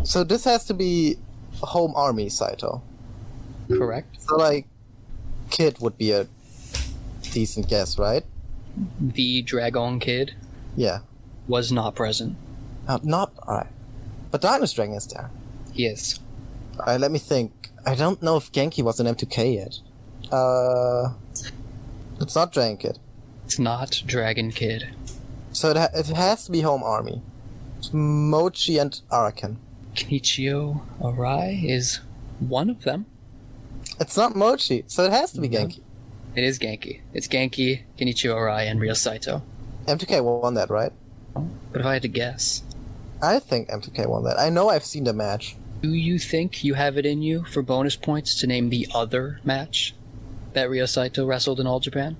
So this has to be home army Saito. Correct. So like, Kid would be a decent guess, right? The Dragon Kid Yeah. was not present. Not alright, but Darkness Dragon is there. Yes. Alright, let me think. I don't know if Genki was an M2K yet. It's not Dragon Kid. It's not Dragon Kid. So it has to be home army. It's Mochi and Araken. Kenichio Arai is one of them. It's not Mochi, so it has to be Genki. It is Genki. It's Genki, Kenichio Arai, and Ryo Saito. M2K won that, right? But if I had to guess, I think M2K won that. I know I've seen the match. do you think you have it in you for bonus points to name the other match that Ryo Saito wrestled in All Japan?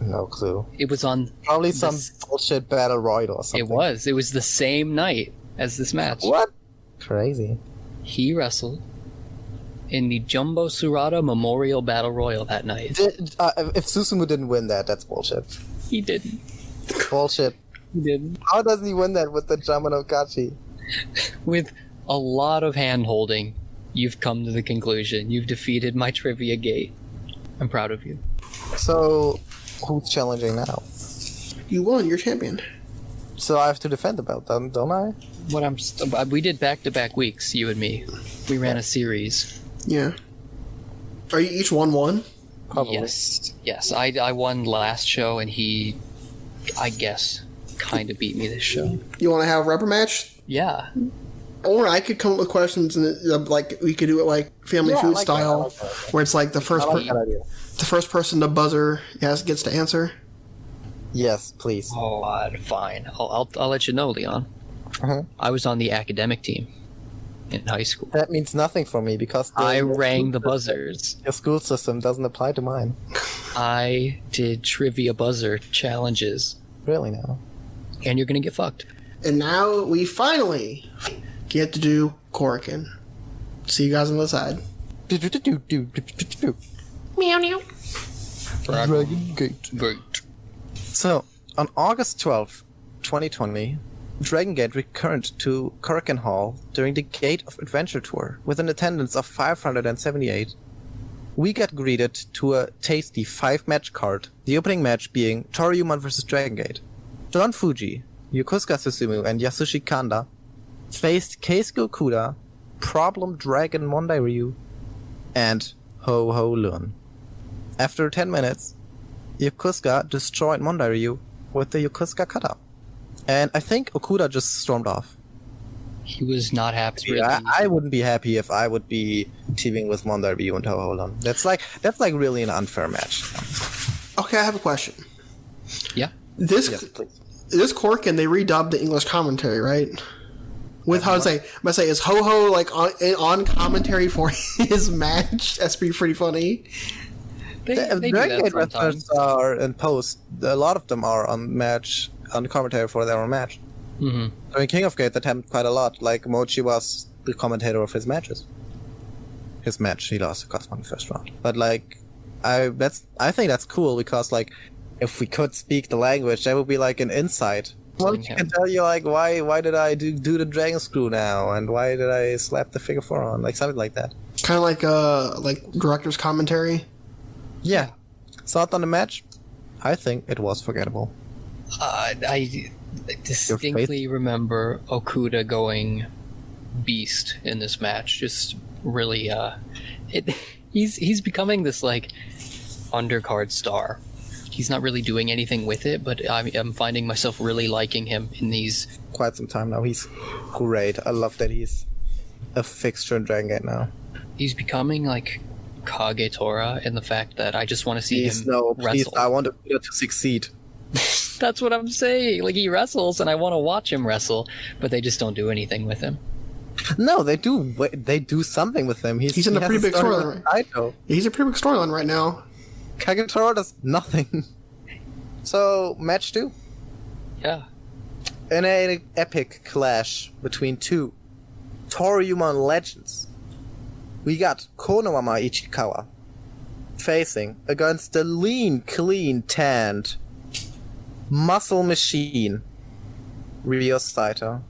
No clue. It was on... Probably some bullshit battle royal or something. It was. It was the same night as this match. What? Crazy. He wrestled in the Jumbo Surata Memorial Battle Royal that night. If Susumu didn't win that, that's bullshit. He didn't. Bullshit. He didn't. How doesn't he win that with the Jamanokachi? With a lot of hand-holding, you've come to the conclusion. You've defeated my trivia gate. I'm proud of you. So, who's challenging now? You won. You're champion. So I have to defend the belt, don't I? We did back-to-back weeks, you and me. We ran a series. Yeah. Are you each 1-1? Probably. Yes. I won last show, and he, I guess, kind of beat me this show. You want to have a rubber match? Yeah. Or I could come up with questions and like we could do it like Family Yeah, I Food like style, that. where it's like the first I like that idea. the first person to buzzer gets to answer. Yes, please. Oh, fine. I'll let you know, Leon. Uh-huh. I was on the academic team in high school. That means nothing for me because I rang the buzzers. Your school system doesn't apply to mine. I did trivia buzzer challenges, Really now. and you're gonna get fucked. And now we finally get to do Korakuen. See you guys on the side. Meow meow. Dragon Gate. Great. So, on August 12th, 2020, Dragon Gate returned to Korakuen Hall during the Gate of Adventure tour with an attendance of 578. We got greeted to a tasty 5-match card, the opening match being Toryuman vs. Dragon Gate. Don Fuji, Yokosuka Susumu, and Yasushi Kanda faced Keisuke Okuda, Problem Dragon Mondai Ryu, and Ho Ho Lun. After 10 minutes, Yokosuka destroyed Mondai Ryu with the Yokosuka Kata. And I think Okuda just stormed off. He was not happy. Yeah, I wouldn't be happy if I would be teaming with Mondai Ryu and Ho Ho Lun. That's like really an unfair match. Okay, I have a question. Yeah. This Yes, please. this Korakuen, they redubbed the English commentary, right? With how to say, is Ho Ho like on commentary for his match? That's pretty funny. They do Dragon that Gate sometimes. wrestlers are in post. A lot of them are on commentary for their own match. Mm-hmm. I mean, King of Gate, that happened quite a lot. Like, Mochi was the commentator of his matches. His match, he lost to Cosmo in the first round. But, like, I think that's cool because, like, if we could speak the language, that would be, like, an insight. Mochi can tell you, like, why did I do the Dragon Screw now? And why did I slap the figure 4 on? Like, something like that. Kind of like director's commentary. Yeah. Thought on the match? I think it was forgettable. I distinctly remember Okuda going beast in this match. Just really, he's becoming this like undercard star. He's not really doing anything with it, but I'm finding myself really liking him in these. Quite some time now. He's great. I love that he's a fixture in Dragon Gate now. He's becoming like Kagetora in the fact that I just want to see him Please, wrestle. I want Okuda to succeed. That's what I'm saying. Like, he wrestles, and I want to watch him wrestle, but they just don't do anything with him. No, they do. They do something with him. He's in a pretty big storyline. He's a pretty big storyline right now. Kagetora does nothing. So, match 2. Yeah. In an epic clash between two Toryumon legends, we got Konohama Ichikawa facing against the lean, clean, tanned muscle machine Ryo Saito,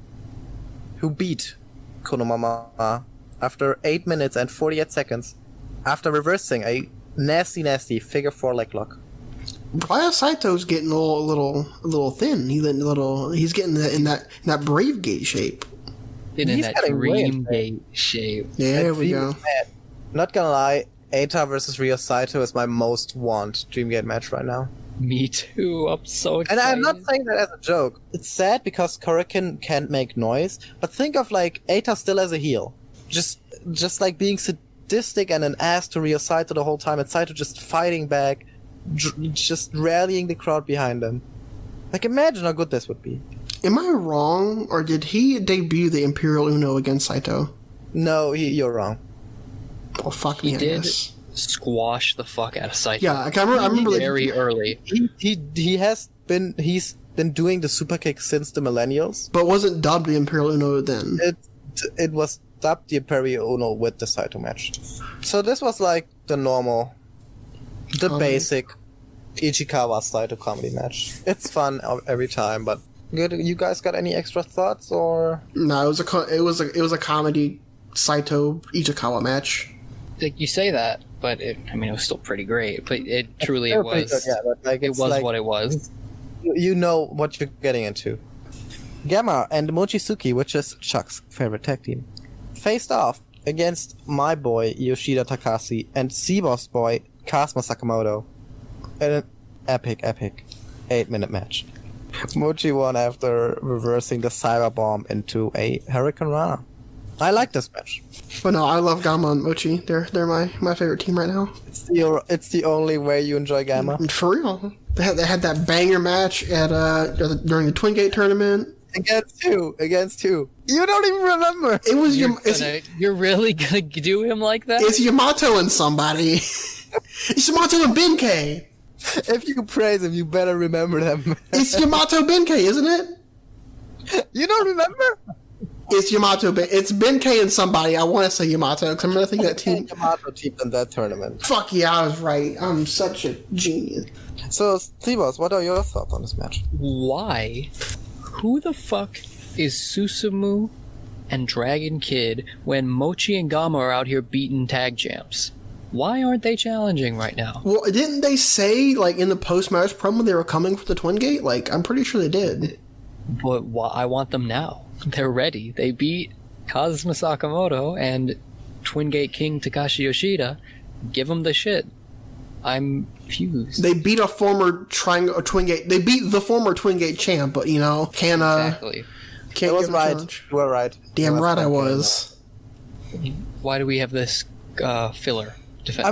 who beat Konohama after 8 minutes and 48 seconds after reversing a nasty figure 4 leg lock. Ryo Saito's getting a little thin. He's getting in that Brave Gate shape. In He's that getting Dream weird, Gate shape. Yeah, there we go. Not gonna lie, Eita versus Ryo Saito is my most want Dreamgate match right now. Me too. I'm so And excited. I'm not saying that as a joke. It's sad because Kurikan can't make noise, but think of like Eita still as a heel. Just like being sadistic and an ass to Ryo Saito the whole time, and Saito just fighting back, just rallying the crowd behind him. Like, imagine how good this would be. Am I wrong, or did he debut the Imperial Uno against Saito? No, you're wrong. Well, fuck He me, I did guess. squash the fuck out of Saito. Yeah, I remember very early. He's been doing the super kick since the millennials. but wasn't dubbed the Imperial Uno then. It was dubbed the Imperial Uno with the Saito match. So this was like the normal, the Okay. basic Ichikawa Saito comedy match. It's fun every time, but good. You guys got any extra thoughts or? No, it was a comedy Saito Ichikawa match. Like, you say that, but it was still pretty great. But it truly They're it pretty was. good, yeah, but like It it's was like, what it was. you know what you're getting into. Gamma and Mochizuki, which is Chuck's favorite tag team, faced off against my boy Yoshida Takashi and C-Boss boy Kazuma Sakamoto in an epic 8-minute match. Mochi won after reversing the Cyber Bomb into a Hurricane Rana. I like this match. But no, I love Gamma and Mochi. They're my favorite team right now. It's the only way you enjoy Gamma. And for real, they had that banger match at during the Twin Gate tournament. Against who? You don't even remember. It was You're really gonna do him like that? it's Yamato and somebody. It's Yamato and Benkei. If you praise him, you better remember them. It's Yamato Benkei, isn't it? You don't remember? It's It's Benkei and somebody. I want to say Yamato because I'm gonna think that team. Yamato team in that tournament. Fuck yeah, I was right. I'm such a genius. So, T-Boss, what are your thoughts on this match? Why? Who the fuck is Susumu and Dragon Kid when Mochi and Gamma are out here beating tag champs? Why aren't they challenging right now? Well, didn't they say like in the post-match promo they were coming for the Twin Gate? Like, I'm pretty sure they did. But I want them now. They're ready. They beat Kazuma Sakamoto and Twin Gate King Takashi Yoshida. Give them the shit. I'm fused. They beat a former Twin Gate. They beat the former Twin Gate champ, but can't Exactly. can't It was give a right. challenge. You were right. Damn It right I okay. was. Why do we have this filler defense?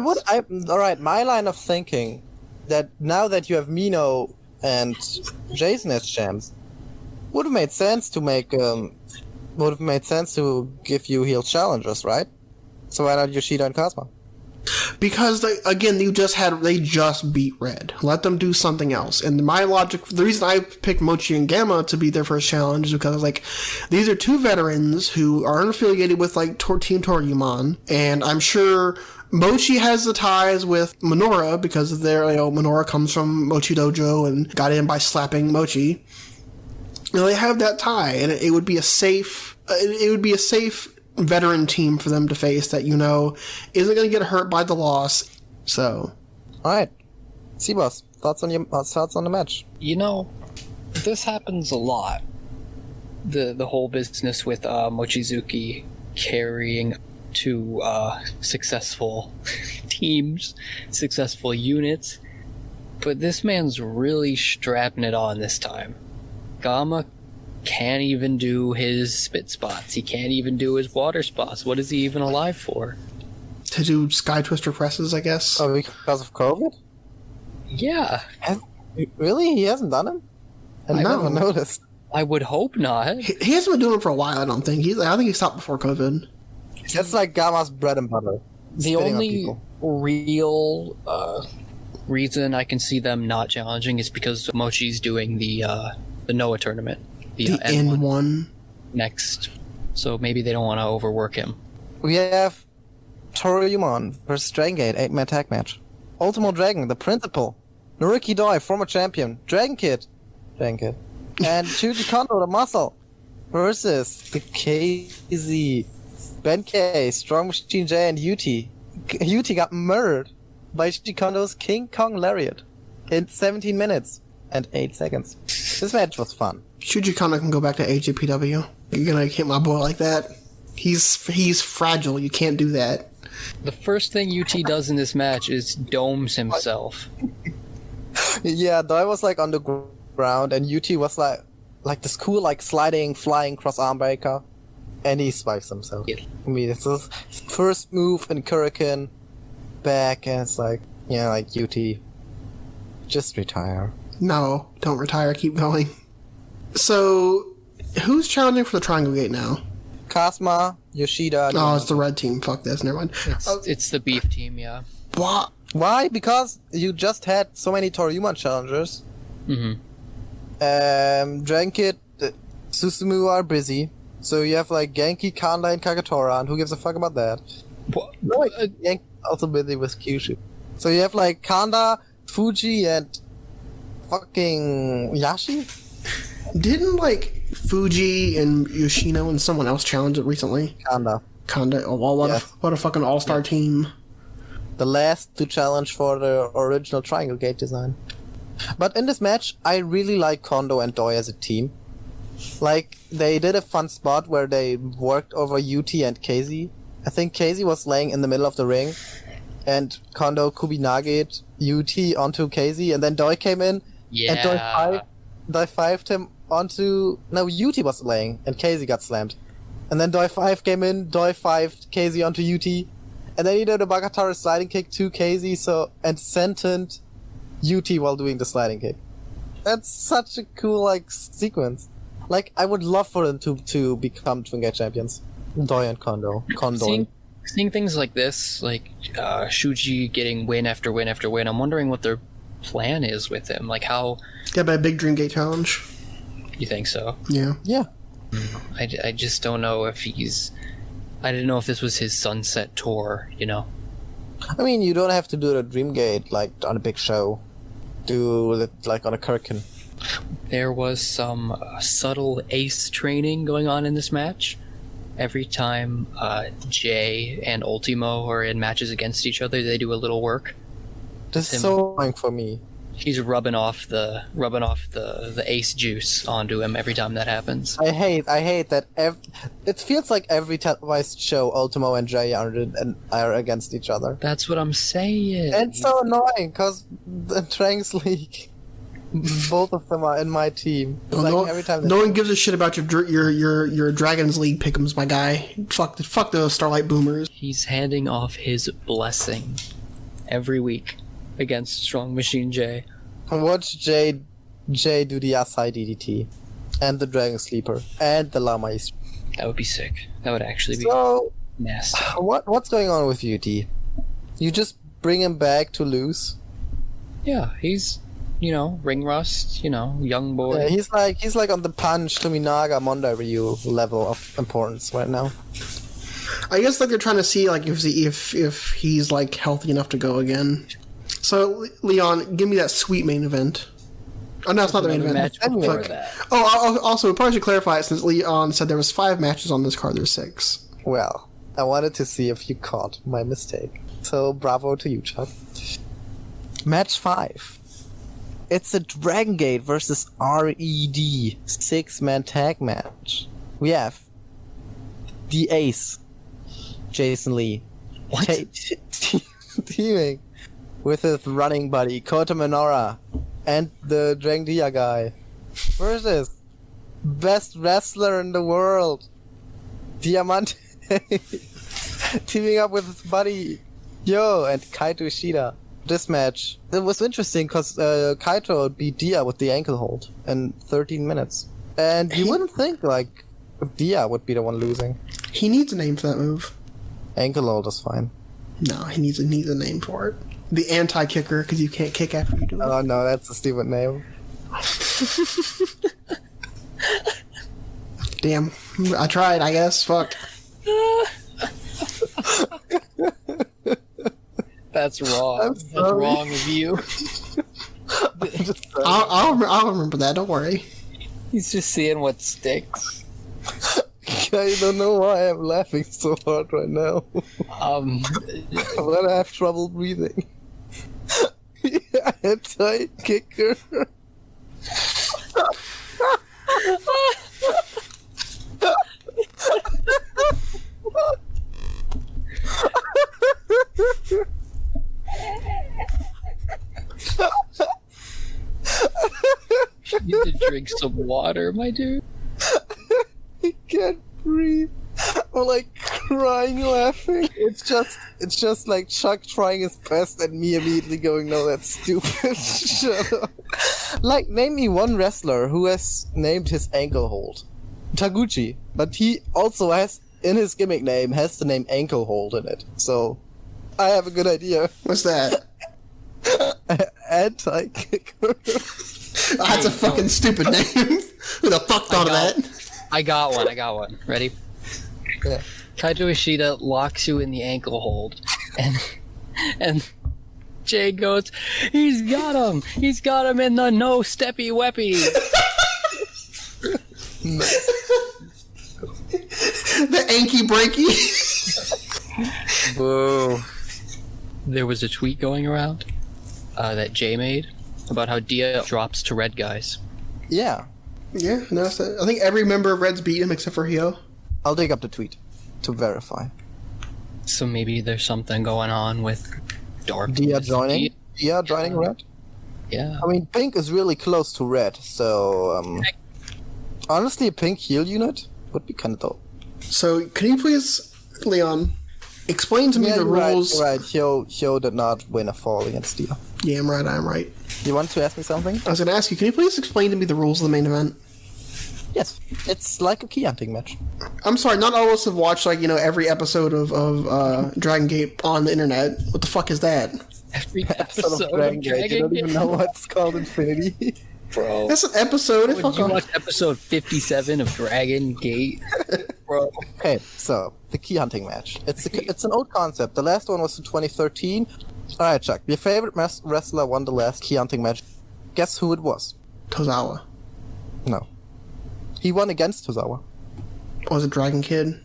All right. My line of thinking that now that you have Mino and Jason as champs, would have made sense to give you heel challengers, right? So why not Yoshida and Kazuma? Because they just beat Red. Let them do something else. And my logic, the reason I picked Mochi and Gamma to be their first challenge is because like these are two veterans who are unaffiliated with like Team Toryumon, and I'm sure Mochi has the ties with Minoura because of their Minoura comes from Mochi Dojo and got in by slapping Mochi. They have that tie, and it would be a safe veteran team for them to face that isn't going to get hurt by the loss. So, All right, C-Boss, thoughts on the match? This happens a lot. The whole business with Mochizuki carrying two successful teams, successful units, but this man's really strapping it on this time. Gamma can't even do his spit spots. He can't even do his water spots. What is he even alive for? to do Sky Twister presses, I guess. Oh, because of COVID? Yeah, Really? He hasn't done them? I No. never noticed. I would hope not. He hasn't been doing it for a while, I don't think. I think he stopped before COVID. That's like Gamma's bread and butter. The Spitting on only people. real reason I can see them not challenging is because Mochi's doing the Noah tournament. the, The N1. next. So maybe they don't want to overwork him. We have Toryumon versus Dragon Gate 8-man tag match. Ultimo Dragon, the principal. Naruki Doi, former champion. Dragon Kid. And Shuji Kondo, the muscle. Versus the KZ. Benkei, Strong Machine J, and Yuti. Yuti got murdered by Shuji Kondo's King Kong Lariat in 17 minutes and 8 seconds. This match was fun. Shuji Kondo can go back to AJPW. You're gonna hit my boy like that? He's fragile. You can't do that. The first thing UT does in this match is domes himself. Yeah, Doi was like on the ground, and UT was like this cool like sliding, flying cross arm breaker, and he spikes himself. Yeah. I mean, it's his first move in Kurikan back, and it's like, yeah, like UT, just retire. No, don't retire. Keep going. So, who's challenging for the Triangle Gate now? Kazma, Yoshida. Oh, it's the red team. Fuck this. Never mind. It's the beef team, yeah. What? Why? Because you just had so many Toryumon challengers. Mm-hmm. Dragon Kid, Susumu are busy, so you have like Genki, Kanda, and Kagatora, and who gives a fuck about that? What? Genki also busy with Kyushu. So you have like Kanda, Fuji, and fucking Yashi? Didn't like Fuji and Yoshino and someone else challenge it recently? Kanda. Oh, well, Yes. what a fucking all-star team. The last to challenge for the original Triangle Gate design. But in this match, I really like Kondo and Doi as a team. Like, they did a fun spot where they worked over UT and KZ. I think KZ was laying in the middle of the ring, and Kondo Kubinage'd UT onto KZ, and then Doi came in, Yeah. and Doi fived him onto... No, UT was laying, and KZ got slammed. And then Doi 5 came in, Doi 5'd KZ onto UT, and then he did a Bagatara sliding kick to KZ, and sentenced UT while doing the sliding kick. That's such a cool, like, sequence. Like, I would love for them to become Twin Gate champions. Doi and Kondo. Seeing things like this, like Shuji getting win after win after win, I'm wondering what their plan is with him. Like, how... Yeah, by a big Dream Gate challenge. You think so? Yeah. Yeah. I just don't know if he's... I didn't know if this was his sunset tour, you know? I mean, you don't have to do the Dreamgate, like, on a big show. Do it, like, on a Kirkin. There was some subtle ace training going on in this match. Every time Jay and Ultimo are in matches against each other, they do a little work. This is so annoying for me. He's rubbing off the ace juice onto him every time that happens. I hate that. It feels like every televised show, Ultimo and Jay are against each other. That's what I'm saying. And it's so annoying because the Tranks League, both of them are in my team. It's Well, like every time no one gives a shit about your Dragons League pick'ems, my guy. Fuck the Starlight Boomers. He's handing off his blessing every week against Strong Machine J. watch Jay do the Yasai DDT and the Dragon Sleeper and the Lama East. That would be sick. That would actually be So nasty. what's going on with UT? You just bring him back to lose? Yeah, he's, ring rust, young boy. Yeah, he's like on the Punch Tominaga Monday Ryu level of importance right now. I guess like they're trying to see like if he's like healthy enough to go again. So Leon, give me that sweet main event. Oh no, it's not the main event. Match before Fuck. that. Oh, also we probably should clarify it since Leon said there was 5 matches on this card. There's 6. Well, I wanted to see if you caught my mistake. So bravo to you, Chuck. Match 5. It's a Dragon Gate versus RED 6-man tag match. We have the Ace, Jason Lee, What? teaming with his running buddy Kota Minoura and the Dragon Dia guy versus best wrestler in the world, Diamante, teaming up with his buddy Yo and Kaito Ishida. This match, it was interesting because Kaito beat Dia with the ankle hold in 13 minutes. And you wouldn't think like Dia would be the one losing. He needs a name for that move. Ankle hold is fine. No, he needs a name for it. The anti-kicker, because you can't kick after you do it. Oh no, that's a stupid name. Damn. I tried, I guess. Fuck. That's wrong. I'm That's sorry. wrong of you. I'll remember that. Don't worry. He's just seeing what sticks. I don't know why I'm laughing so hard right now. Um, But I have trouble breathing. Anti-kicker. you need to drink some water, my dude. I can't breathe. I'm like crying, laughing. It's just like Chuck trying his best and me immediately going, no, that's stupid. Shut up. Like, name me one wrestler who has named his ankle hold. Taguchi. But he also has, in his gimmick name, has the name ankle hold in it. So, I have a good idea. What's that? Anti-kicker. That's a fucking stupid name. Who the fuck thought of that? I got one. Ready? Yeah. Kaito Ishida locks you in the ankle hold, and Jay goes, "He's got him in the no steppy weppy." The Anky Breaky. Boo. There was a tweet going around that Jay made about how Dia drops to red guys. Yeah. Yeah, no, I think every member of Reds beat him except for Hio. I'll dig up the tweet to verify. So maybe there's something going on with dark. Dia joining red? Yeah. I mean, pink is really close to red, so honestly, a pink heal unit would be kind of dope. So, can you please, Leon, explain to me the you're rules? Right. Hyo did not win a fall against Dia. Yeah, I'm right. You want to ask me something? I was going to ask you, can you please explain to me the rules of the main event? Yes. It's like a key hunting match. I'm sorry, not all of us have watched, every episode of Dragon Gate on the internet. What the fuck is that? Every Episode of Dragon Gate. You don't even know what's called Infinity. Bro. That's an episode. Would you watch episode 57 of Dragon Gate? Bro. Okay, so the key hunting match. It's an old concept. The last one was in 2013. Alright, Chuck. Your favorite wrestler won the last key hunting match. Guess who it was? Tozawa. No. He won against Tozawa. Was it Dragon Kid?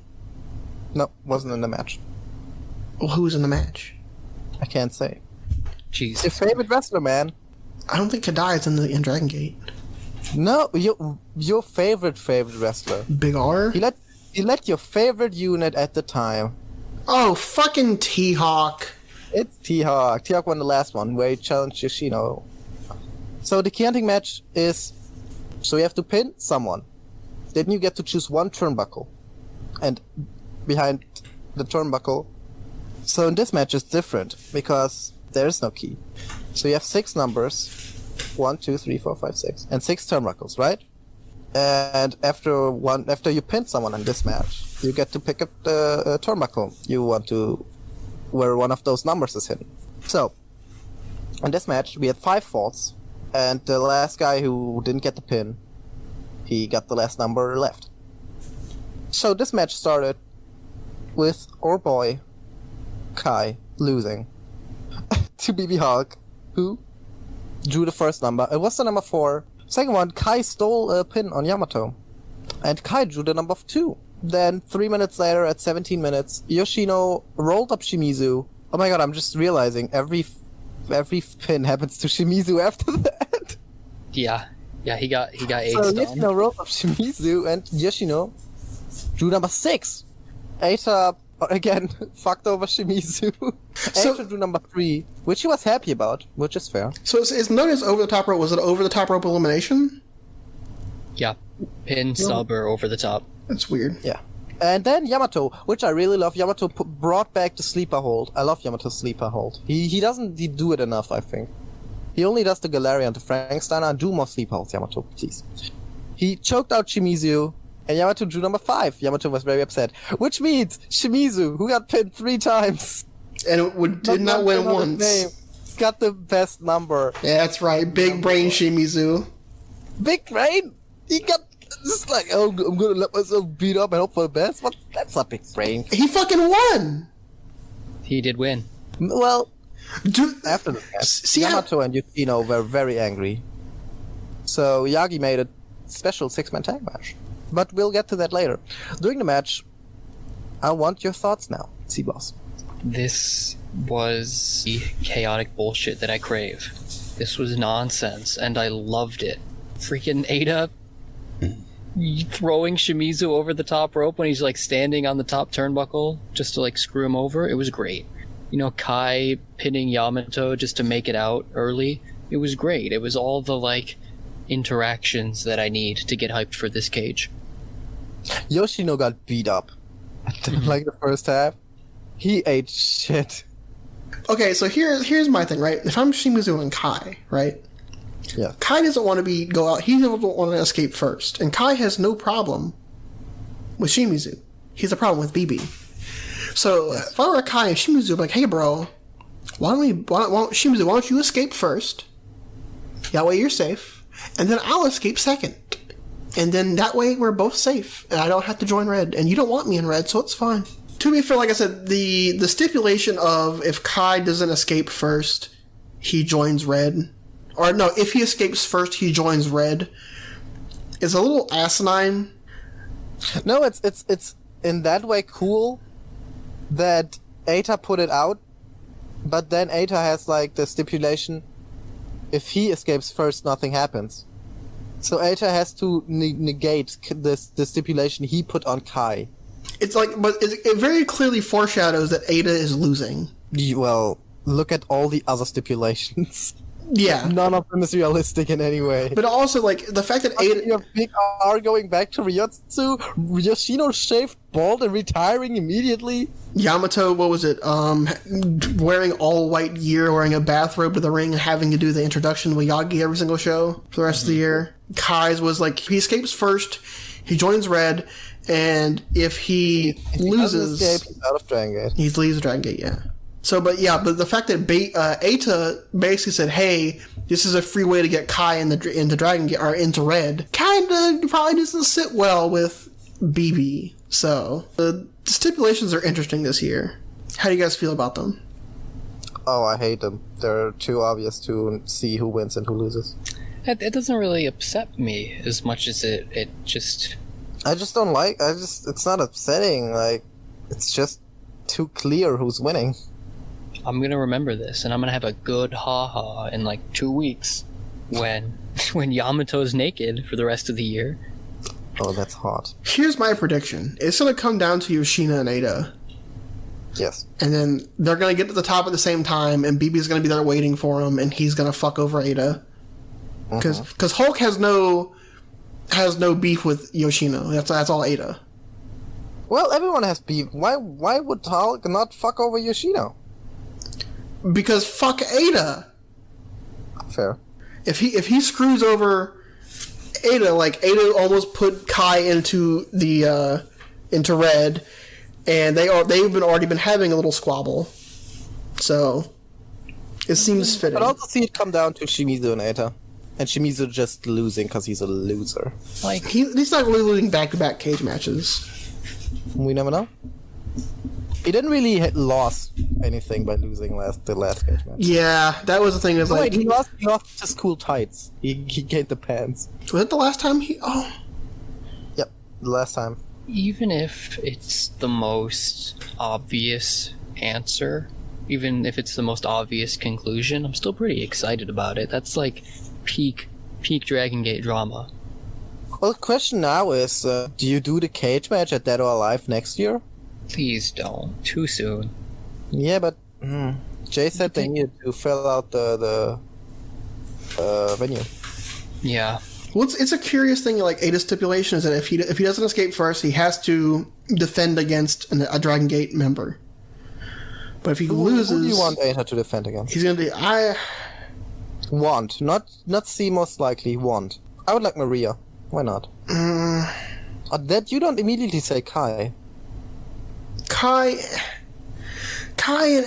No, wasn't in the match. Well, who was in the match? I can't say. Jesus. Your favorite wrestler, man. I don't think Kadai is in Dragon Gate. No, your favorite wrestler. Big R? He let your favorite unit at the time. Oh, fucking T-Hawk. It's T-Hawk. T-Hawk won the last one where he challenged Yoshino. So the key hunting match is, so you have to pin someone. Then you get to choose one turnbuckle. And behind the turnbuckle. So in this match it's different because there is no key. So you have 6 numbers. 1, 2, 3, 4, 5, 6. And 6 turnbuckles, right? And after you pin someone in this match, you get to pick up the turnbuckle you want to, where one of those numbers is hidden. So, in this match, we had 5 falls, and the last guy who didn't get the pin, he got the last number left. So this match started with our boy, Kai, losing to BB Hawk, who drew the first number. It was the number 4. Second one, Kai stole a pin on Yamato, and Kai drew the number 2. Then 3 minutes later, at 17 minutes, Yoshino rolled up Shimizu. Oh my god, I'm just realizing every pin happens to Shimizu after that. Yeah, he got 8 So stone. Yoshino rolled up Shimizu, and Yoshino drew number 6. Eita, again, fucked over Shimizu. So- Eita drew number 3, which he was happy about, which is fair. So it's known as over the top rope. Was it over the top rope elimination? Yeah, pin, sub, or over the top. That's weird. Yeah. And then Yamato, which I really love. Yamato brought back the sleeper hold. I love Yamato's sleeper hold. He doesn't do it enough, I think. He only does the Galarian to Franksteiner. Do more sleeper holds, Yamato, please. He choked out Shimizu, and Yamato drew number 5. Yamato was very upset. Which means Shimizu, who got pinned 3 times, And it did not win another once. name, got the best number. Yeah, that's right. Big brain Shimizu. Big brain! He got just like, oh, I'm gonna let myself beat up and hope for the best. What? That's a big brain. He fucking won. He did win. Well, Dude, after the match, see, Yamato and Yoshino were very angry. So Yagi made a special 6-man tag match. But we'll get to that later. During the match, I want your thoughts now, C-Boss. This was the chaotic bullshit that I crave. This was nonsense, and I loved it. Freaking Ada throwing Shimizu over the top rope when he's like standing on the top turnbuckle just to like screw him over. It was great. You know, Kai pinning Yamato just to make it out early. It was great. It was all the like interactions that I need to get hyped for this cage. Yoshino got beat up. Like the first half. He ate shit. okay, so here's my thing, right? If I'm Shimizu and Kai, right? Yeah. Kai doesn't want to go out. He doesn't want to escape first, and Kai has no problem with Shimizu. He has a problem with BB. So if I were Kai and Shimizu, I'm like, hey, bro, Shimizu, why don't you escape first? That way you're safe, and then I'll escape second. And then that way we're both safe, and I don't have to join Red, and you don't want me in Red, so it's fine. To be fair, like I said, the stipulation of if Kai doesn't escape first, he joins Red, or no, if he escapes first, he joins Red, is a little asinine. No, it's in that way cool that Eita put it out, but then Eita has like the stipulation, if he escapes first, nothing happens. So Eita has to negate the stipulation he put on Kai. It's like, but it very clearly foreshadows that Ada is losing. Well, look at all the other stipulations. Yeah. None of them is realistic in any way. But also, like, the fact that You Ada... have Big R going back to Ryotsu, Yoshino shaved bald and retiring immediately. Yamato, what was it? Wearing all white gear, wearing a bathrobe to the ring, and having to do the introduction with Yagi every single show for the rest of the year. Kai's was like, he escapes first, he joins Red, and if he loses... Doesn't escape, he's out of Dragon Gate. He leaves Dragon Gate, yeah. So, but the fact that Eita basically said, "Hey, this is a free way to get Kai into Dragon Gate or into Red," kinda probably doesn't sit well with BB. So the stipulations are interesting this year. How do you guys feel about them? Oh, I hate them. They're too obvious to see who wins and who loses. It doesn't really upset me as much as it just... I just don't like. It's not upsetting. Like, it's just too clear who's winning. I'm gonna remember this, and I'm gonna have a good ha-ha in like 2 weeks when Yamato's naked for the rest of the year. Oh, that's hot. Here's my prediction: it's gonna come down to Yoshina and Ada, Yes. and then they're gonna get to the top at the same time, and BB's gonna be there waiting for him, and he's gonna fuck over Ada because Hulk has no beef with Yoshino. That's all Ada. Well, everyone has beef. Why would Hulk not fuck over Yoshino? Because fuck Ada. Fair. If he screws over Ada, like Ada almost put Kai into Red, and they've already been having a little squabble, so it seems fitting. But also see it come down to Shimizu and Eita, and Shimizu just losing because he's a loser. Like He's not really losing back-to-back cage matches. We never know. He didn't really lost anything by losing the last cage match. Yeah, that was the thing. Is like Wait, he lost his cool tights. He gained the pants. was it the last time he? Oh, Yep, the last time. even if it's the most obvious answer, even if it's the most obvious conclusion, I'm still pretty excited about it. That's like peak Dragon Gate drama. Well, the question now is, do you do the cage match at Dead or Alive next year? Please don't. Too soon. Yeah, but Jay said they needed to fill out the venue. Yeah. well, it's a curious thing. Like Ada's stipulation is that if he doesn't escape first, he has to defend against a Dragon Gate member. But if he loses, Who do you want Eita to defend against? he's gonna do. Want, not see most likely. Want. I would like Maria. Why not? That you don't immediately say Kai. Kai and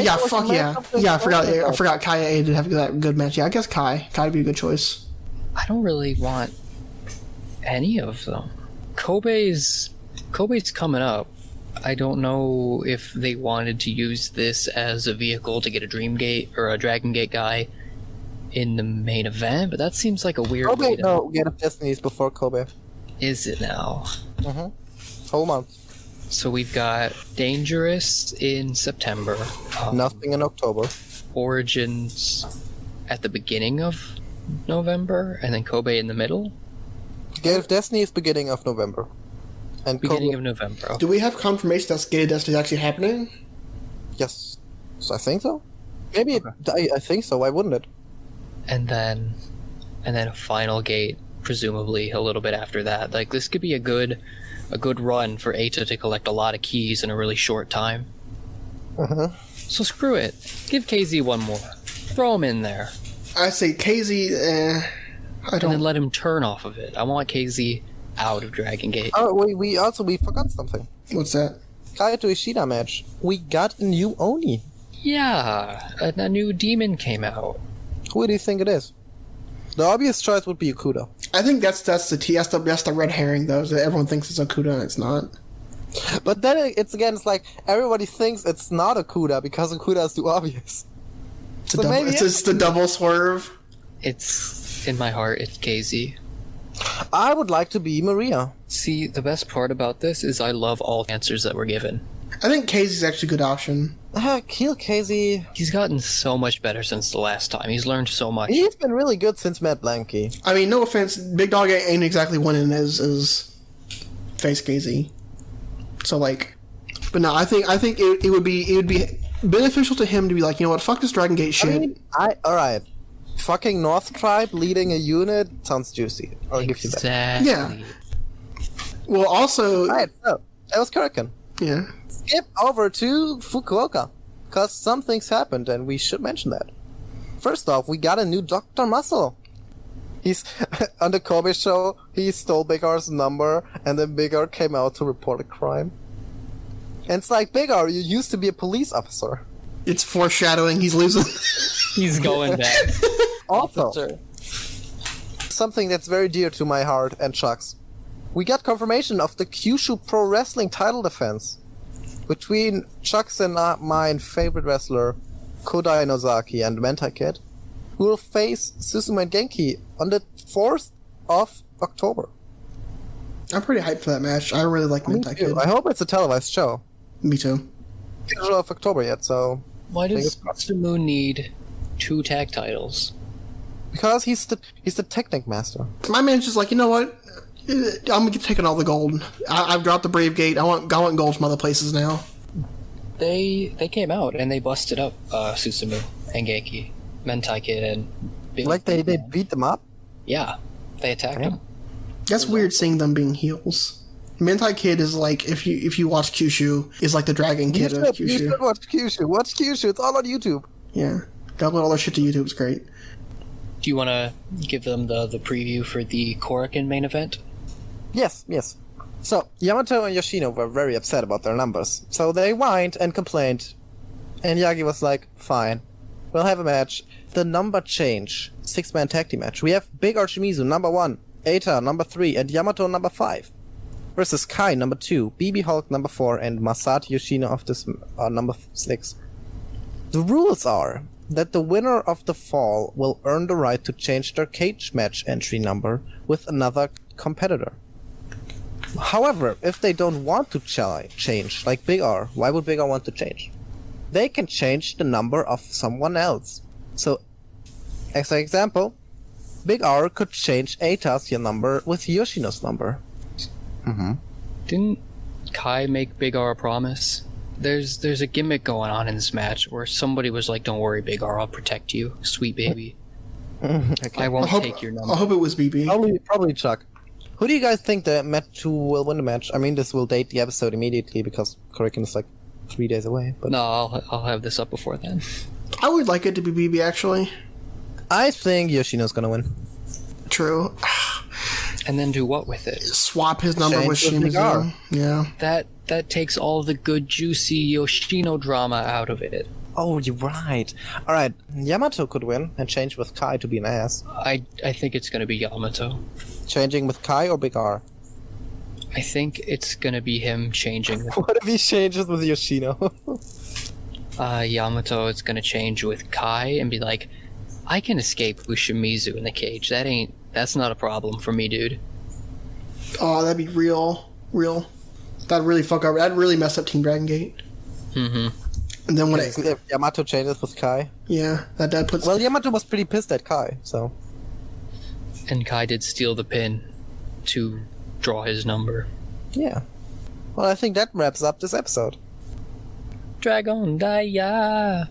yeah, fuck yeah, I forgot Kai and Ada did have that good match. Yeah, I guess Kai would be a good choice. I don't really want any of them. Kobe's coming up. I don't know if they wanted to use this as a vehicle to get a Dream Gate or a Dragon Gate guy in the main event, but that seems like a weird way Kobe, to... no, Gate of Destiny is before Kobe. Is it now? Whole month. So we've got Dangerous in September. Nothing in October. Origins at the beginning of November, and then Kobe in the middle? Gate of Destiny is beginning of November. And Beginning Kobe, of November. Do we have confirmation that Gate of Destiny is actually happening? yes. So I think so. Maybe I think so. Why wouldn't it? And then a final gate, presumably a little bit after that. Like, this could be a good run for Eita to collect a lot of keys in a really short time. So screw it. Give KZ one more. Throw him in there. I say KZ, I And then don't... let him turn off of it. I want KZ out of Dragon Gate. Oh, we forgot something. What's that? Kaito Ishida match. We got a new Oni. Yeah, a new demon came out. Who do you think it is? The obvious choice would be Okuda. I think that's the red herring, though, that everyone thinks it's Okuda and it's not. But then it's like everybody thinks it's not Okuda because Okuda is too obvious. It's just the double swerve. It's, in my heart, it's KZ. I would like to be Maria. See, the best part about this is I love all answers that were given. I think KZ's actually a good option. Kill KZ. He's gotten so much better since the last time. He's learned so much. He's been really good since Matt Blanky. I mean, no offense, Big Dog ain't exactly winning as face KZ. So like, but no, I think it would be beneficial to him to be like, you know what, fuck this Dragon Gate shit. Alright. Fucking North Tribe leading a unit sounds juicy. I'll give you that. Exactly. Yeah. Well, also, Alright, so that was Kurikan. yeah. Skip over to Fukuoka, because some things happened and we should mention that. First off, we got a new Dr. Muscle. He's on the Kobe show, he stole Big R's number, and then Big R came out to report a crime. And it's like, Big R, you used to be a police officer. It's foreshadowing. He's losing. He's going back. Also, something that's very dear to my heart and Chuck's. We got confirmation of the Kyushu Pro Wrestling title defense between Chuck's and my favorite wrestler, Kodai Nozaki and Mentai Kid, who will face Susumu and Genki on the 4th of October. I'm pretty hyped for that match. I really like Me Mentai too. Kid. I hope it's a televised show. Me too. It's not of October yet, so... Why does Fingers Susumu need 2 tag titles? Because he's the Technic Master. My man's just like, you know what? I'm gonna get taking all the gold. I've dropped the Brave Gate. I want gold from other places now. They came out and they busted up Susumu and Genki, Mentai Kid, and Big Like they beat them up? Yeah, they attacked him. That's weird seeing them being heels. Mentai Kid is like, if you watch Kyushu, is like the Dragon Kid of You Kyushu. should watch Kyushu. Watch Kyushu. It's all on YouTube. Yeah. Download all their shit to YouTube. It's great. Do you want to give them the preview for the Korakuen main event? Yes. So, Yamato and Yoshino were very upset about their numbers. So they whined and complained. And Yagi was like, fine. We'll have a match. The number change. 6-man tag team match. We have Big Archimizu, number 1. Eita, number 3. And Yamato, number 5. Versus Kai, number 2. BB Hulk, number 4. And Masato Yoshino of this number 6. The rules are that the winner of the fall will earn the right to change their cage match entry number with another competitor. However, if they don't want to change, like Big R, why would Big R want to change? They can change the number of someone else. So, as an example, Big R could change Eita's number with Yoshino's number. Didn't Kai make Big R a promise? There's a gimmick going on in this match where somebody was like, "Don't worry, Big R, I'll protect you, sweet baby. I won't take your number." I hope it was BB. Probably Chuck. Who do you guys think the match who will win the match? I mean, this will date the episode immediately because Kurikan is like 3 days away. But No, I'll have this up before then. I would like it to be BB, actually. I think Yoshino's gonna win. True. And then do what with it? Swap his number Change with with Big R. Shimizu. Yeah. That takes all the good juicy Yoshino drama out of it. Oh, you're right. Alright, Yamato could win and change with Kai to be an ass. I think it's gonna be Yamato. Changing with Kai or Big R? I think it's gonna be him changing. What if he changes with Yoshino? Yamato is gonna change with Kai and be like, I can escape with Shimizu in the cage. That's not a problem for me, dude. Oh, that'd be real. That'd really fuck up. That'd really mess up Team Dragon Gate. Mm-hmm. And then when If Yamato changes with Kai? yeah, that puts. Well, Yamato was pretty pissed at Kai, so... And Kai did steal the pin to draw his number. Yeah. Well, I think that wraps up this episode. Dragon Daya.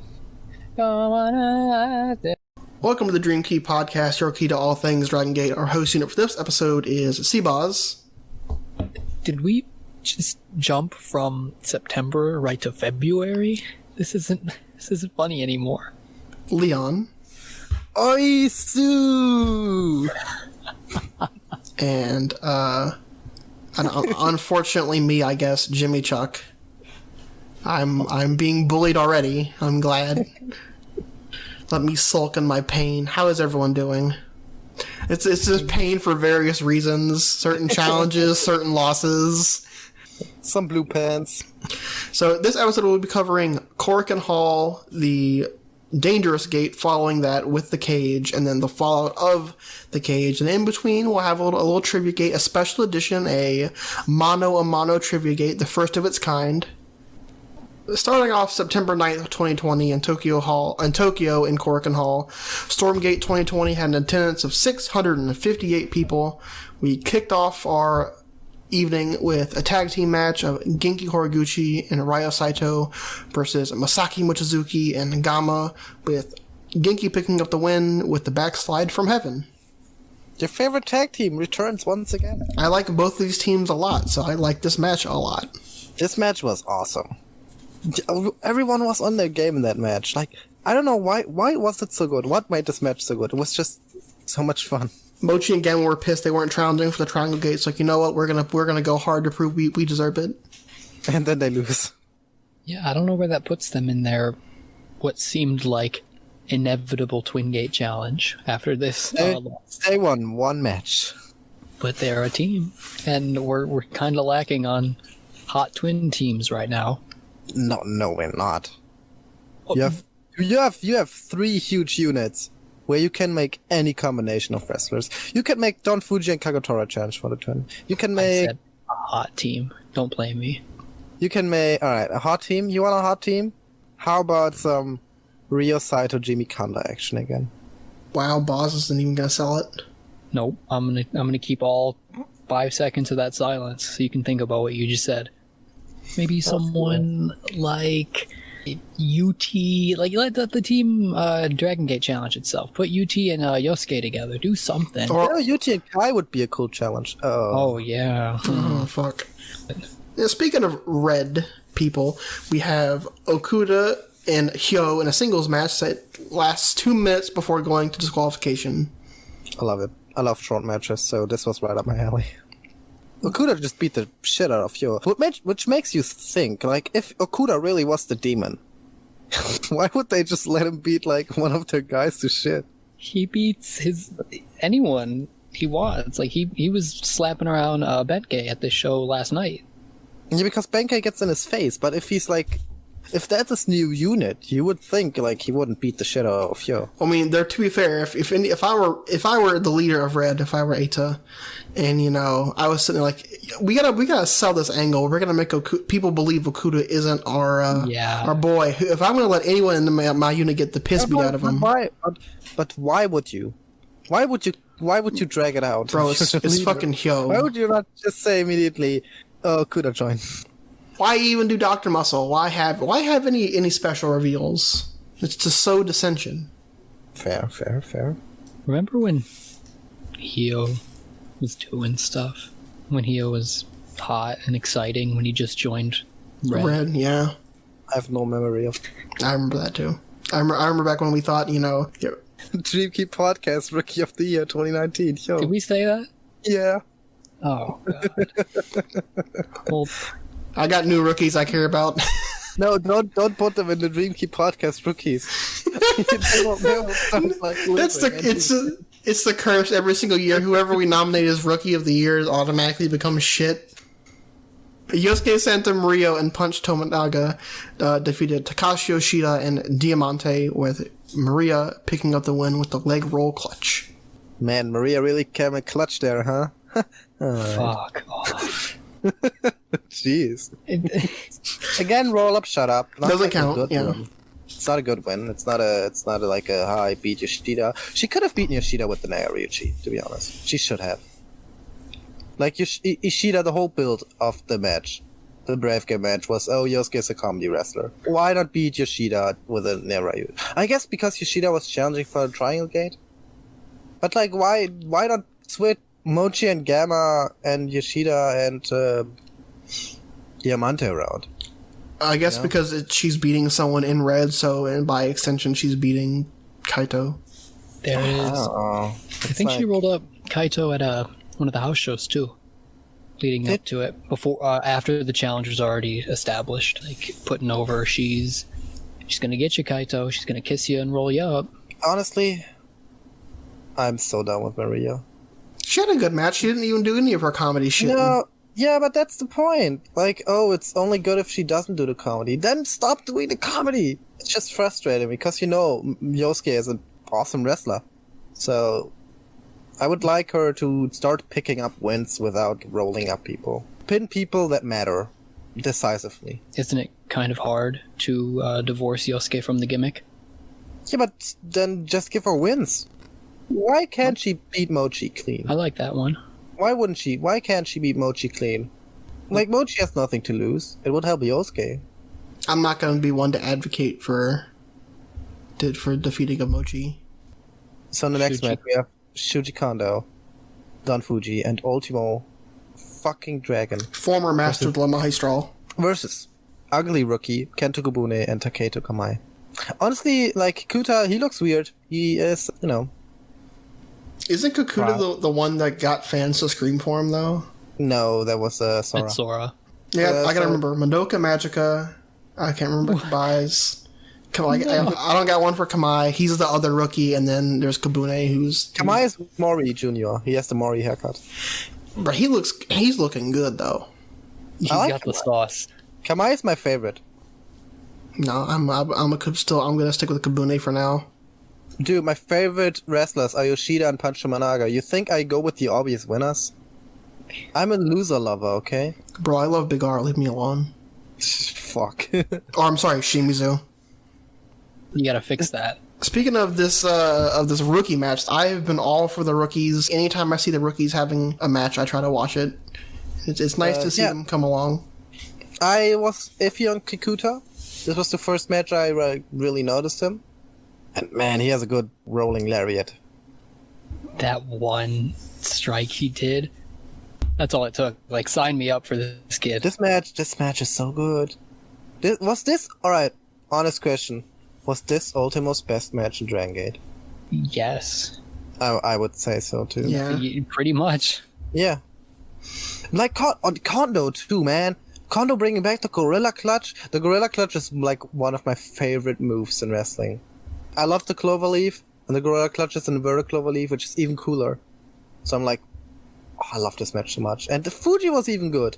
Welcome to the Dream Key Podcast, your key to all things Dragon Gate. Our host unit for this episode is Seaboz. Did we just jump from September right to February? This isn't funny anymore. Leon. Oisu! And, unfortunately me, I guess, Jimmy Chuck. I'm being bullied already. I'm glad. Let me sulk in my pain. How is everyone doing? It's just pain for various reasons. Certain challenges, certain losses. Some blue pants. So this episode will be covering Cork and Hall, the Dangerous Gate following that with the cage, and then the fallout of the cage. And in between, we'll have a little trivia gate, a special edition, a mono trivia gate, the first of its kind. Starting off September 9th, 2020 in Tokyo in Cork and Hall, Stormgate 2020 had an attendance of 658 people. We kicked off our evening with a tag team match of Genki Horiguchi and Ryo Saito versus Masaki Mochizuki and Gama, with Genki picking up the win with the backslide from heaven. Your favorite tag team returns once again. I like both of these teams a lot, so I like this match a lot. This match was awesome. Everyone was on their game in that match. Like, I don't know why was it so good? What made this match so good? It was just so much fun. Mochi and Gama were pissed they weren't challenging for the Triangle Gate. It's like, you know what? We're gonna go hard to prove we deserve it. And then they lose. Yeah, I don't know where that puts them in their what seemed like inevitable Twin Gate challenge after this loss. They won one match. But they're a team, and we're kind of lacking on hot twin teams right now. No, we're not. You have three huge units where you can make any combination of wrestlers. You can make Don Fuji and Kagetora challenge for the twin. You can make I said a hot team. Don't blame me. You can make a hot team. You want a hot team? How about some Ryo Saito Jimmy Kanda action again? Wow, Boz isn't even gonna sell it. Nope. I'm gonna keep all 5 seconds of that silence so you can think about what you just said. Maybe someone like UT, like let the team Dragon Gate challenge itself. Put UT and Yosuke together. Do something. Or UT and Kai would be a cool challenge. Oh yeah. Oh, fuck. Now, speaking of red people, we have Okuda and Hyo in a singles match that lasts 2 minutes before going to disqualification. I love it. I love short matches, so this was right up my alley. Okuda just beat the shit out of Hyo, which makes you think, like, if Okuda really was the demon, why would they just let him beat, like, one of their guys to shit? He beats anyone he wants. Like, he was slapping around Benkei at this show last night. Yeah, because Benkei gets in his face, but if he's, like, if that's his new unit, you would think, like, he wouldn't beat the shit out of Hyo. I mean, to be fair, if I were the leader of Red, if I were Eita, and I was sitting there like, we gotta sell this angle. We're gonna make people believe Okuda isn't our boy. If I'm gonna let anyone in my unit get the piss beat out of him, but why would you? Why would you drag it out, bro? It's fucking Hyo. Why would you not just say immediately, Okuda join? Why even do Dr. Muscle? Why have any special reveals? It's to sow dissension. Fair. Remember when Hyo was doing stuff? When Hyo was hot and exciting when he just joined Red? Yeah. I have no memory of. I remember that too. I remember back when we thought, Dreamkey Podcast Rookie of the Year 2019. Yo. Did we say that? Yeah. Oh, God. Well, I got new rookies I care about. No, don't put them in the Dreamkey podcast rookies. They won't start, like, That's it's the curse every single year. Whoever we nominate as Rookie of the Year automatically becomes shit. Yosuke Santa Maria and Punch Tominaga defeated Takashi Yoshida and Diamante, with Maria picking up the win with the leg roll clutch. Man, Maria really came and clutch there, huh? Fuck off. Jeez. Again, roll up, shut up. Not Doesn't like a count, good yeah. win. It's not a good win. It's not like a I beat Yoshida. She could have beaten Yoshida with the Naryuchi, to be honest. She should have. Like Ishida, the whole build of the match, the Brave Game match was, oh, Yosuke is a comedy wrestler. Why not beat Yoshida with a Naryuchi? I guess because Yoshida was challenging for a Triangle Gate. But like, why not switch Mochi and Gamma and Yoshida and Diamante around? I guess because she's beating someone in red, so and by extension she's beating Kaito. There it is. Oh, I think she rolled up Kaito at one of the house shows too, leading up to it. Before, after the challenger's already established, like putting over, she's gonna get you, Kaito. She's gonna kiss you and roll you up. honestly, I'm so done with Maria. She had a good match. She didn't even do any of her comedy shit. No, yeah, but that's the point. Like, oh, it's only good if she doesn't do the comedy. Then stop doing the comedy. It's just frustrating because Yosuke is an awesome wrestler. So, I would like her to start picking up wins without rolling up people. Pin people that matter decisively. Isn't it kind of hard to divorce Yosuke from the gimmick? Yeah, but then just give her wins. Why can't she beat Mochi clean? I like that one. Why wouldn't she? Why can't she beat Mochi clean? Like, Mochi has nothing to lose. It would help Yosuke. I'm not going to be one to advocate for defeating a Mochi. So in the next Shuji. match, we have Shuji Kondo, Don Fuji, and Ultimo fucking Dragon Former Master of the Magistral. versus Ugly Rookie, Kento Kobune, and Taketo Kamai. Honestly, like, Kuta, he looks weird. He is, Isn't Kakuta the one that got fans to scream for him, though? No, that was Sora. It's Sora. Yeah, I gotta remember. Madoka Magica. I can't remember Kamai's. I don't got one for Kamai. He's the other rookie, and then there's Kabune, who's... Kamai is Mori Jr. He has the Mori haircut. But he's looking good, though. He's I like got the Kamai. sauce. Kamai is my favorite. No, I'm gonna stick with Kabune for now. Dude, my favorite wrestlers are Yoshida and Pancho Managa. You think I go with the obvious winners? I'm a loser lover, okay? Bro, I love Big R. Leave me alone. Fuck. Or I'm sorry, Shimizu. You gotta fix that. Speaking of this rookie match, I have been all for the rookies. Anytime I see the rookies having a match, I try to watch it. It's nice to see them come along. I was iffy on Kikuta. This was the first match I really noticed him. And man, he has a good rolling lariat. That one strike he did. That's all it took. Like, sign me up for this kid. This match is so good. Alright, honest question. Was this Ultimo's best match in Dragon Gate? Yes. I would say so too. Yeah. Pretty much. Yeah. Like Kondo too, man. Kondo bringing back the Gorilla Clutch. The Gorilla Clutch is like one of my favorite moves in wrestling. I love the Cloverleaf, and the Gorilla Clutch is an inverted Cloverleaf, which is even cooler. So I'm like, oh, I love this match so much. And the Fuji was even good.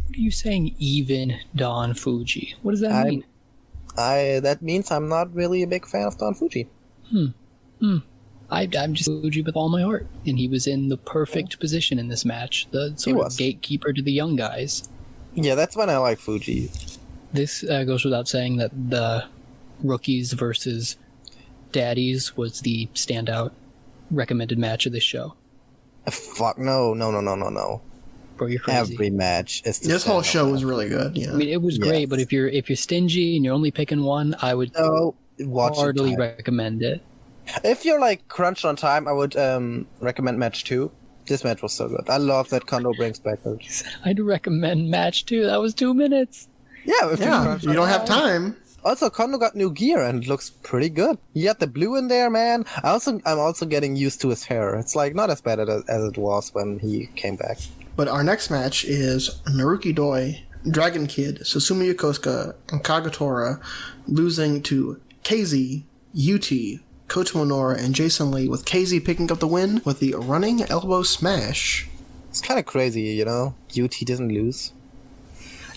What are you saying, even Don Fuji? What does that mean? That means I'm not really a big fan of Don Fuji. I'm just Fuji with all my heart. And he was in the perfect position in this match. The sort of gatekeeper to the young guys. Yeah, that's when I like Fuji. This goes without saying that the rookies versus daddies was the standout recommended match of this show. Fuck, no. Bro, you're crazy. Every match is the This whole standout show match. was really good. Yeah. I mean, it was great, but if you're stingy and you're only picking one, I would Watch heartily it. recommend it. If you're like crunched on time, I would recommend match 2. This match was so good. I love that Kondo brings back her. I'd recommend match 2. That was 2 minutes. Yeah, if you're Yeah, crunched you on don't have time. time. Also, Kondo got new gear and it looks pretty good. You got the blue in there, man. I'm also getting used to his hair. It's like not as bad as it was when he came back. But our next match is Naruki Doi Dragon Kid, Susumu Yokosuka, and Kagetora losing to KZ, UT, Kota Minoura, and Jason Lee, with KZ picking up the win with the running elbow smash. It's kind of crazy, you know? UT doesn't lose.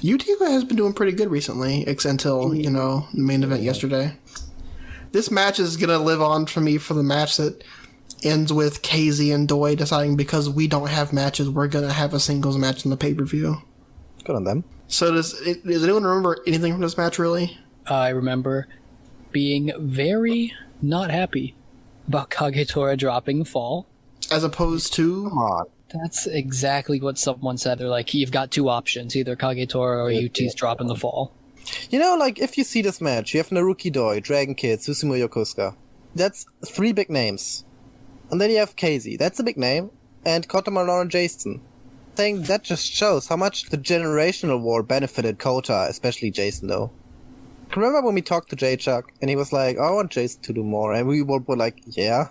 UT has been doing pretty good recently, until, the main event yesterday. This match is going to live on for me for the match that ends with KZ and Doi deciding because we don't have matches, we're going to have a singles match in the pay-per-view. Good on them. So does anyone remember anything from this match, really? I remember being very not happy about Kagetora dropping the fall. As opposed to... Come on. That's exactly what someone said. They're like, you've got two options, either Kagetora or UT's dropping the fall. You know, like, if you see this match, you have Naruki Doi, Dragon Kid, Susumu Yokosuka. That's 3 big names. And then you have KZ, that's a big name, and Kota Minoura and Jason. I think that just shows how much the generational war benefited Kota, especially Jason, though. Remember when we talked to J-Chuck, and he was like, I want Jason to do more, and we were like, yeah?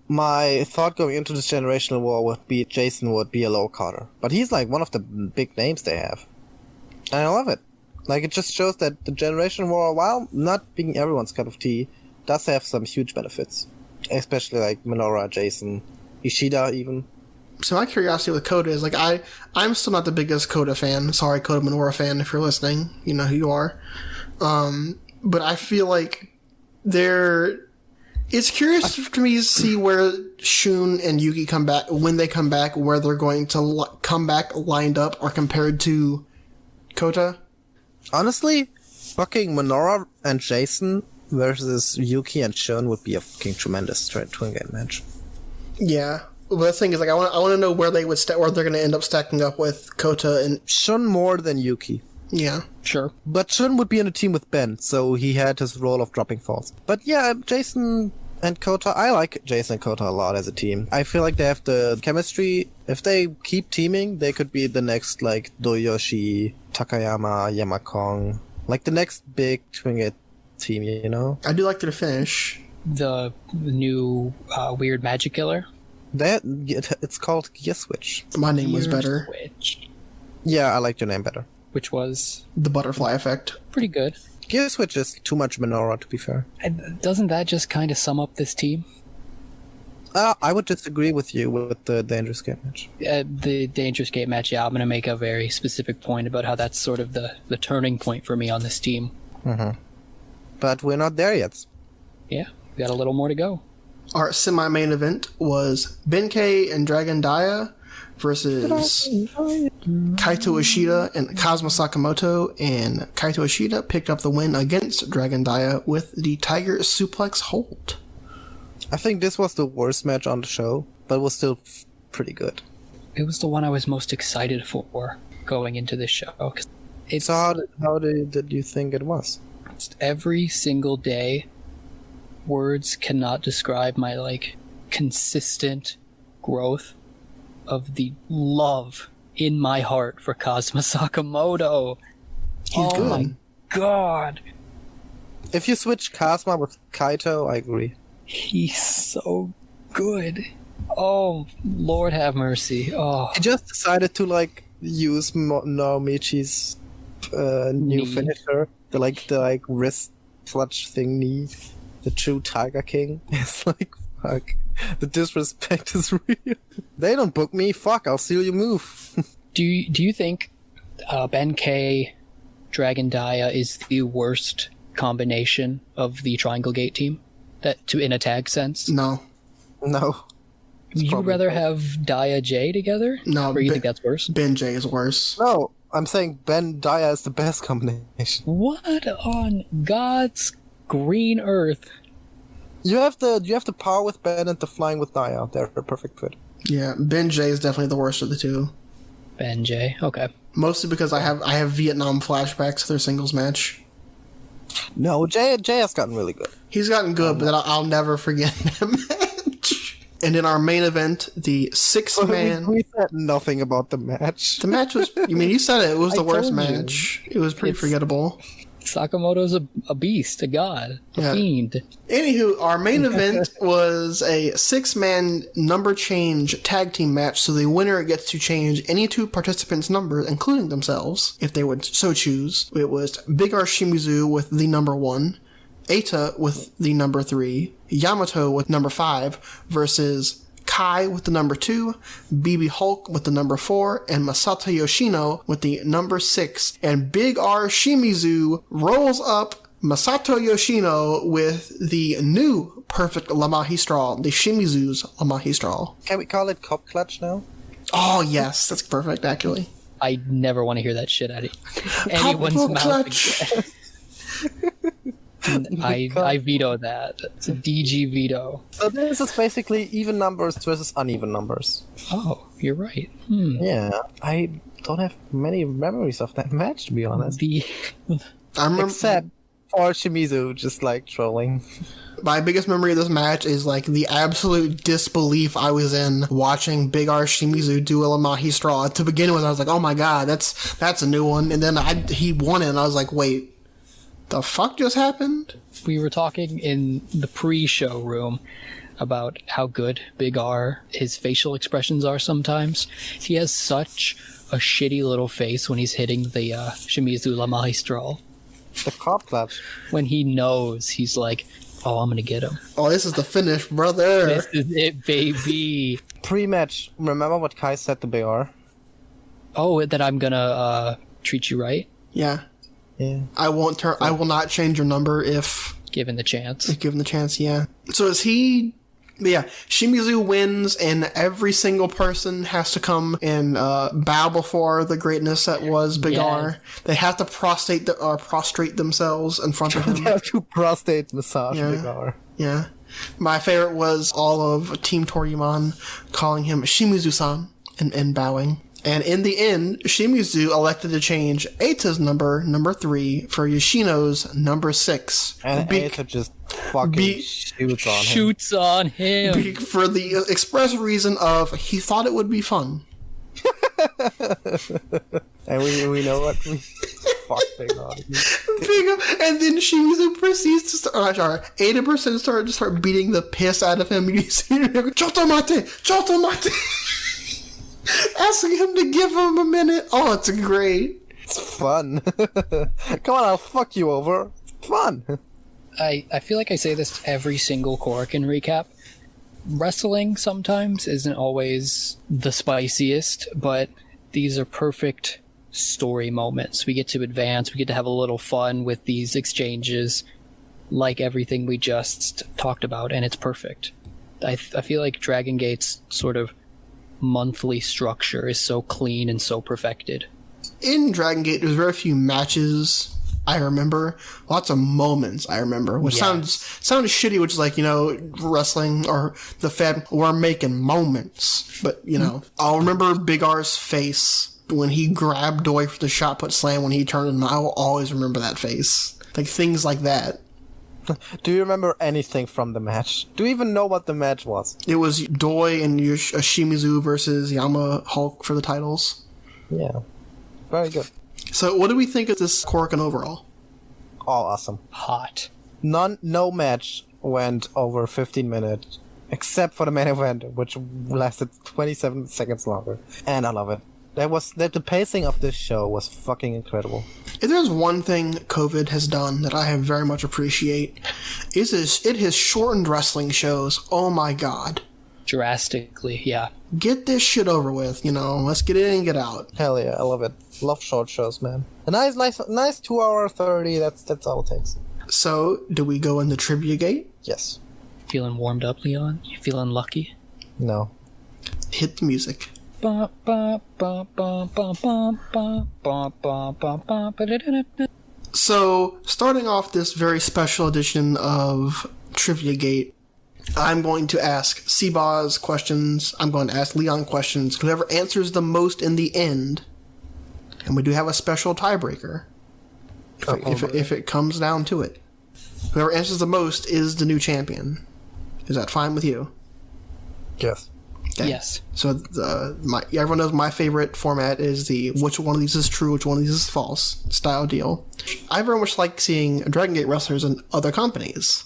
My thought going into this generational war would be Jason would be a low Carter. But he's like one of the big names they have. And I love it. Like, it just shows that the generation war, while not being everyone's cup of tea, does have some huge benefits. Especially like Minoura, Jason, Ishida even. So my curiosity with Kota is, like, I'm still not the biggest Kota fan. Sorry, Kota Minoura fan, if you're listening. You know who you are. But I feel like it's curious to me to see where Shun and Yuki come back, when they come back, where they're going to come back lined up or compared to Kota. Honestly, fucking Minoura and Jason versus Yuki and Shun would be a fucking tremendous twin game match. Yeah. But the thing is, like, I want to know where they would where they're going to end up stacking up with Kota and Shun more than Yuki. Yeah. Sure. But Shun would be in a team with Ben, so he had his role of dropping falls. But yeah, Jason and Kota, I like Jason and Kota a lot as a team. I feel like they have the chemistry. If they keep teaming, they could be the next, like, Doyoshi, Takayama, Yamakong. Like, the next big twin team, you know? I do like their finish. The new weird magic killer. It's called Gear Switch. My name was Gear better. Switch, Yeah, I like your name better. which was The butterfly effect. pretty good. Gear Switch is too much Minoura, to be fair. And doesn't that just kind of sum up this team? I would disagree with you with the Dangerous Game match. The Dangerous Gate match, yeah, I'm going to make a very specific point about how that's sort of the turning point for me on this team. But we're not there yet. Yeah, we got a little more to go. Our semi-main event was Benkei and Dragon Dia versus Kaito Ishida and Kazuma Sakamoto, and Kaito Ishida picked up the win against Dragon Dia with the Tiger Suplex hold. I think this was the worst match on the show, but it was still pretty good. It was the one I was most excited for going into this show. 'Cause it's So how did you think it was? every single day, words cannot describe my, like, consistent growth of the love in my heart for Kazuma Sakamoto. He's good. My God. If you switch Kazuma with Kaito, I agree. He's so good. Oh, Lord have mercy. Oh, I just decided to, like, use Naomichi's new Knee. finisher. The wrist clutch thingy. The true Tiger King. It's like, fuck. The disrespect is real. They don't book me. Fuck, I'll steal your move. do you think Benkei Dragon Dia is the worst combination of the Triangle Gate team? In a tag sense? No. No. Would you probably rather not. have Dia J together? No, Or you think that's worse? Ben J is worse. No, I'm saying Ben Dia is the best combination. What on God's green earth? You have the power with Ben and the flying with Dia. They're a perfect fit. Yeah, Ben J is definitely the worst of the two. Ben J. Okay. Mostly because I have Vietnam flashbacks to their singles match. No, Jay has gotten really good. He's gotten good, but I'll never forget that match. And in our main event, the six-man... We said nothing about the match. The match was... You said it. It was the I worst told you. match. It was pretty It's- forgettable. Sakamoto's a beast, a god, a fiend. Anywho, our main event was a 6-man number change tag team match, so the winner gets to change any 2 participants' numbers, including themselves, if they would so choose. It was Big R Shimizu with the number 1, Eita with the number 3, Yamato with number 5, versus Kai with the number 2, BB Hulk with the number 4, and Masato Yoshino with the number 6. And Big R Shimizu rolls up Masato Yoshino with the new perfect La Magistral, the Shimizu's La Magistral. Can we call it Cop Clutch now? Oh, yes, that's perfect, actually. I never want to hear that shit out of anyone's Pop mouth Clutch. again. I veto that. It's a DG veto. So this is basically even numbers versus uneven numbers. Oh, you're right. Yeah, I don't have many memories of that match, to be honest. I remember Except for Shimizu just like trolling. my biggest memory of this match is like the absolute disbelief I was in watching Big R Shimizu do a La Magistral. To begin with, I was like, "Oh my god, that's a new one." And then he won it, and I was like, "Wait, the fuck just happened?" We were talking in the pre-show room about how good Big R, his facial expressions are sometimes. He has such a shitty little face when he's hitting the Shimizu La Magistral. The Cop Clutch. When he knows, he's like, oh, I'm gonna get him. Oh, this is the finish, brother. This is it, baby. Pre-match, remember what Kai said to BR? Oh, that I'm gonna treat you right, Yeah. Yeah. I will not change your number if given the chance. given the chance, yeah. So is he... Yeah, Shimizu wins, and every single person has to come and bow before the greatness that was Big R. They have to prostrate themselves in front of him. They have to prostate massage Yeah. BR. Yeah. My favorite was all of Team Toryumon calling him Shimizu-san and bowing. And in the end, Shimizu elected to change Eita's number 3 for Yoshino's number 6. And Eita just fucking shoots on him. For the express reason of he thought it would be fun. And we know what we fuck Big R. And then Shimizu proceeds to start, 80% to start beating the piss out of him. And you see him go, Choto mate! Asking him to give him a minute. Oh, it's great. It's fun. Come on, I'll fuck you over. It's fun. I feel like I say this every single Korakuen recap. Wrestling sometimes isn't always the spiciest, but these are perfect story moments. We get to advance, we get to have a little fun with these exchanges, like everything we just talked about, and it's perfect. I feel like Dragon Gate's sort of monthly structure is so clean and so perfected. In Dragon Gate, there's very few matches I remember. Lots of moments I remember, which sounds shitty, which is like, wrestling or the Fed, we're making moments. But, I'll remember Big R's face when he grabbed Doi for the shot put slam when he turned him. I will always remember that face. Like, things like that. Do you remember anything from the match? Do you even know what the match was? It was Doi and Shimizu versus Yama Hulk for the titles. Yeah. Very good. So what do we think of this Korakuen overall? All awesome. Hot. No match went over 15 minutes, except for the main event, which lasted 27 seconds longer. And I love it. The pacing of this show was fucking incredible. If there's one thing COVID has done that I have very much appreciate, it has shortened wrestling shows. Oh my god. Drastically, yeah. Get this shit over with, let's get in and get out. Hell yeah, I love it. Love short shows, man. A nice 2 hour 30, that's all it takes. So, do we go into Trivia Gate? Yes. Feeling warmed up, Leon? You feeling lucky? No. Hit the music. So, starting off this very special edition of Trivia Gate, I'm going to ask Seaba's questions. I'm going to ask Leon questions. Whoever answers the most in the end, and we do have a special tiebreaker, if it comes down to it. Whoever answers the most is the new champion. Is that fine with you? Yes. Okay. Yes. So everyone knows my favorite format is the which one of these is true, which one of these is false style deal. I very much like seeing Dragon Gate wrestlers in other companies.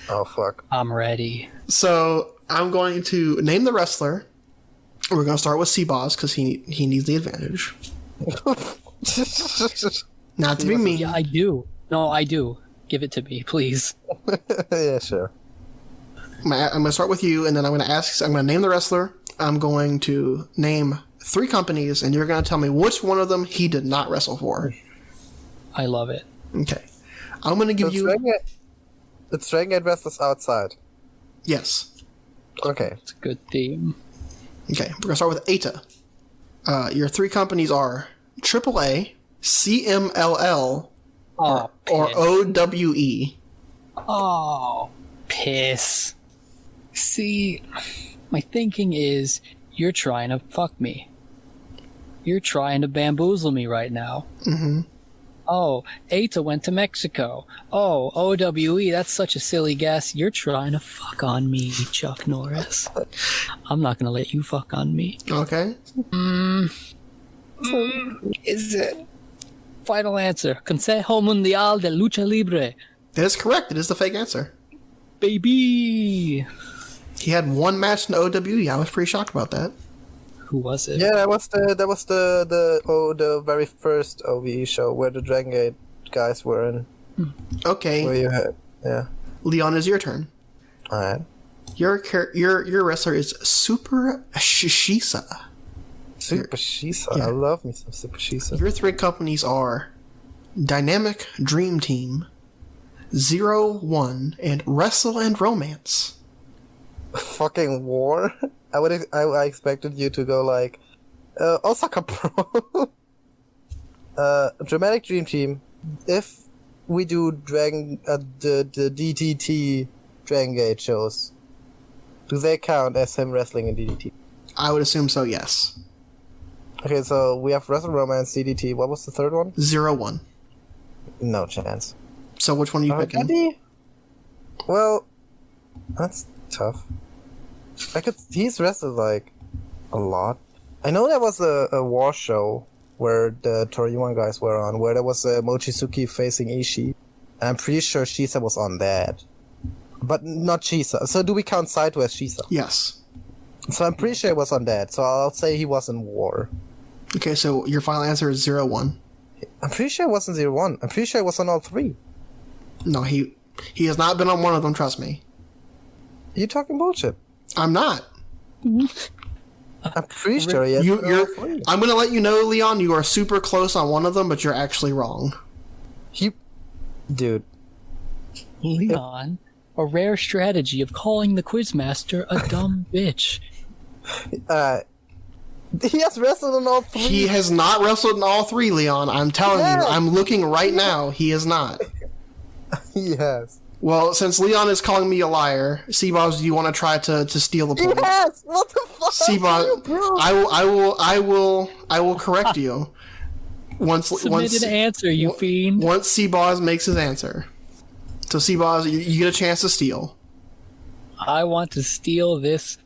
Oh fuck. I'm ready. So I'm going to name the wrestler. We're going to start with C-Boss because he needs the advantage. Not to be mean. Yeah, I do. No, I do. Give it to me, please. Yeah, sure. I'm going to start with you, and then I'm going to name the wrestler. I'm going to name 3 companies, and you're going to tell me which one of them he did not wrestle for. I love it. Okay. I'm going to give you... The Dragon Gate wrestlers outside. Yes. Okay. It's a good theme. Okay, we're going to start with Ata. Your 3 companies are AAA, CMLL, Oh, or piss. OWE. Oh, piss. See, my thinking is you're trying to fuck me. You're trying to bamboozle me right now. Mm-hmm. Oh, Ata went to Mexico. Oh, OWE, that's such a silly guess. You're trying to fuck on me, Chuck Norris. I'm not going to let you fuck on me. Okay. Is it? Final answer. Consejo Mundial de Lucha Libre. That is correct. It is the fake answer. Baby! He had 1 match in the OWE. I was pretty shocked about that. Who was it? Yeah, that was the very first OVE show where the Dragon Gate guys were in. Okay. Where you had, yeah. Leon, is your turn. All right. Your wrestler is Super Shisa. Super Shisa. Yeah. I love me some Super Shisa. Your 3 companies are Dynamic Dream Team, 01, and Wrestle and Romance. Fucking war. I expected you to go like Osaka Pro. Dramatic Dream Team. If we do the DDT Dragon Gate shows, do they count as him wrestling in DDT? I would assume so, yes. Okay, so we have Wrestle Romance, DDT. What was the third one? 01. No chance. So which one are you picking? Daddy? Well, that's tough. He's wrestled like a lot. I know there was a war show where the Toriuan guys were on, where there was Mochizuki facing Ishii. And I'm pretty sure Shisa was on that. But not Shisa. So do we count Sideways Shisa? Yes. So I'm pretty sure it was on that. So I'll say he was in war. Okay, so your final answer is 01. I'm pretty sure it wasn't 01. I'm pretty sure it was on all 3. No, he has not been on one of them, trust me. You talking bullshit? I'm not. I'm pretty sure he has been on all 3. I'm going to let you know, Leon, you are super close on one of them, but you're actually wrong. Dude. Leon, a rare strategy of calling the quizmaster a dumb bitch. He has wrestled in all 3. He has not wrestled in all 3, Leon. I'm telling you. I'm looking right now. He has not. He has. Well, since Leon is calling me a liar, Seaboss, do you want to try to steal the point? Yes! What the fuck? Seaboss, I will correct you. Submit an answer, you fiend. Once Seaboss makes his answer. So Seaboss, you get a chance to steal. I want to steal this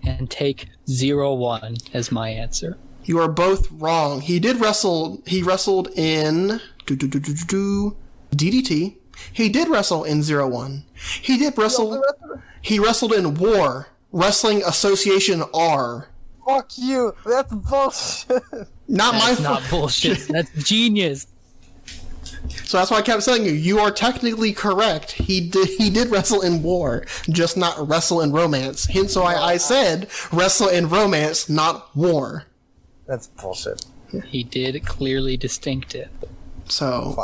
and take 01 as my answer. You are both wrong. He did wrestle. He wrestled in DDT. He did wrestle in 01. He did wrestle. He wrestled in War Wrestling Association R. Fuck you! That's bullshit! That's not bullshit. That's genius. So that's why I kept telling you, you are technically correct. He did wrestle in War, just not wrestle in Romance. Hence why I said wrestle in Romance, not War. That's bullshit. He did clearly distinct it. So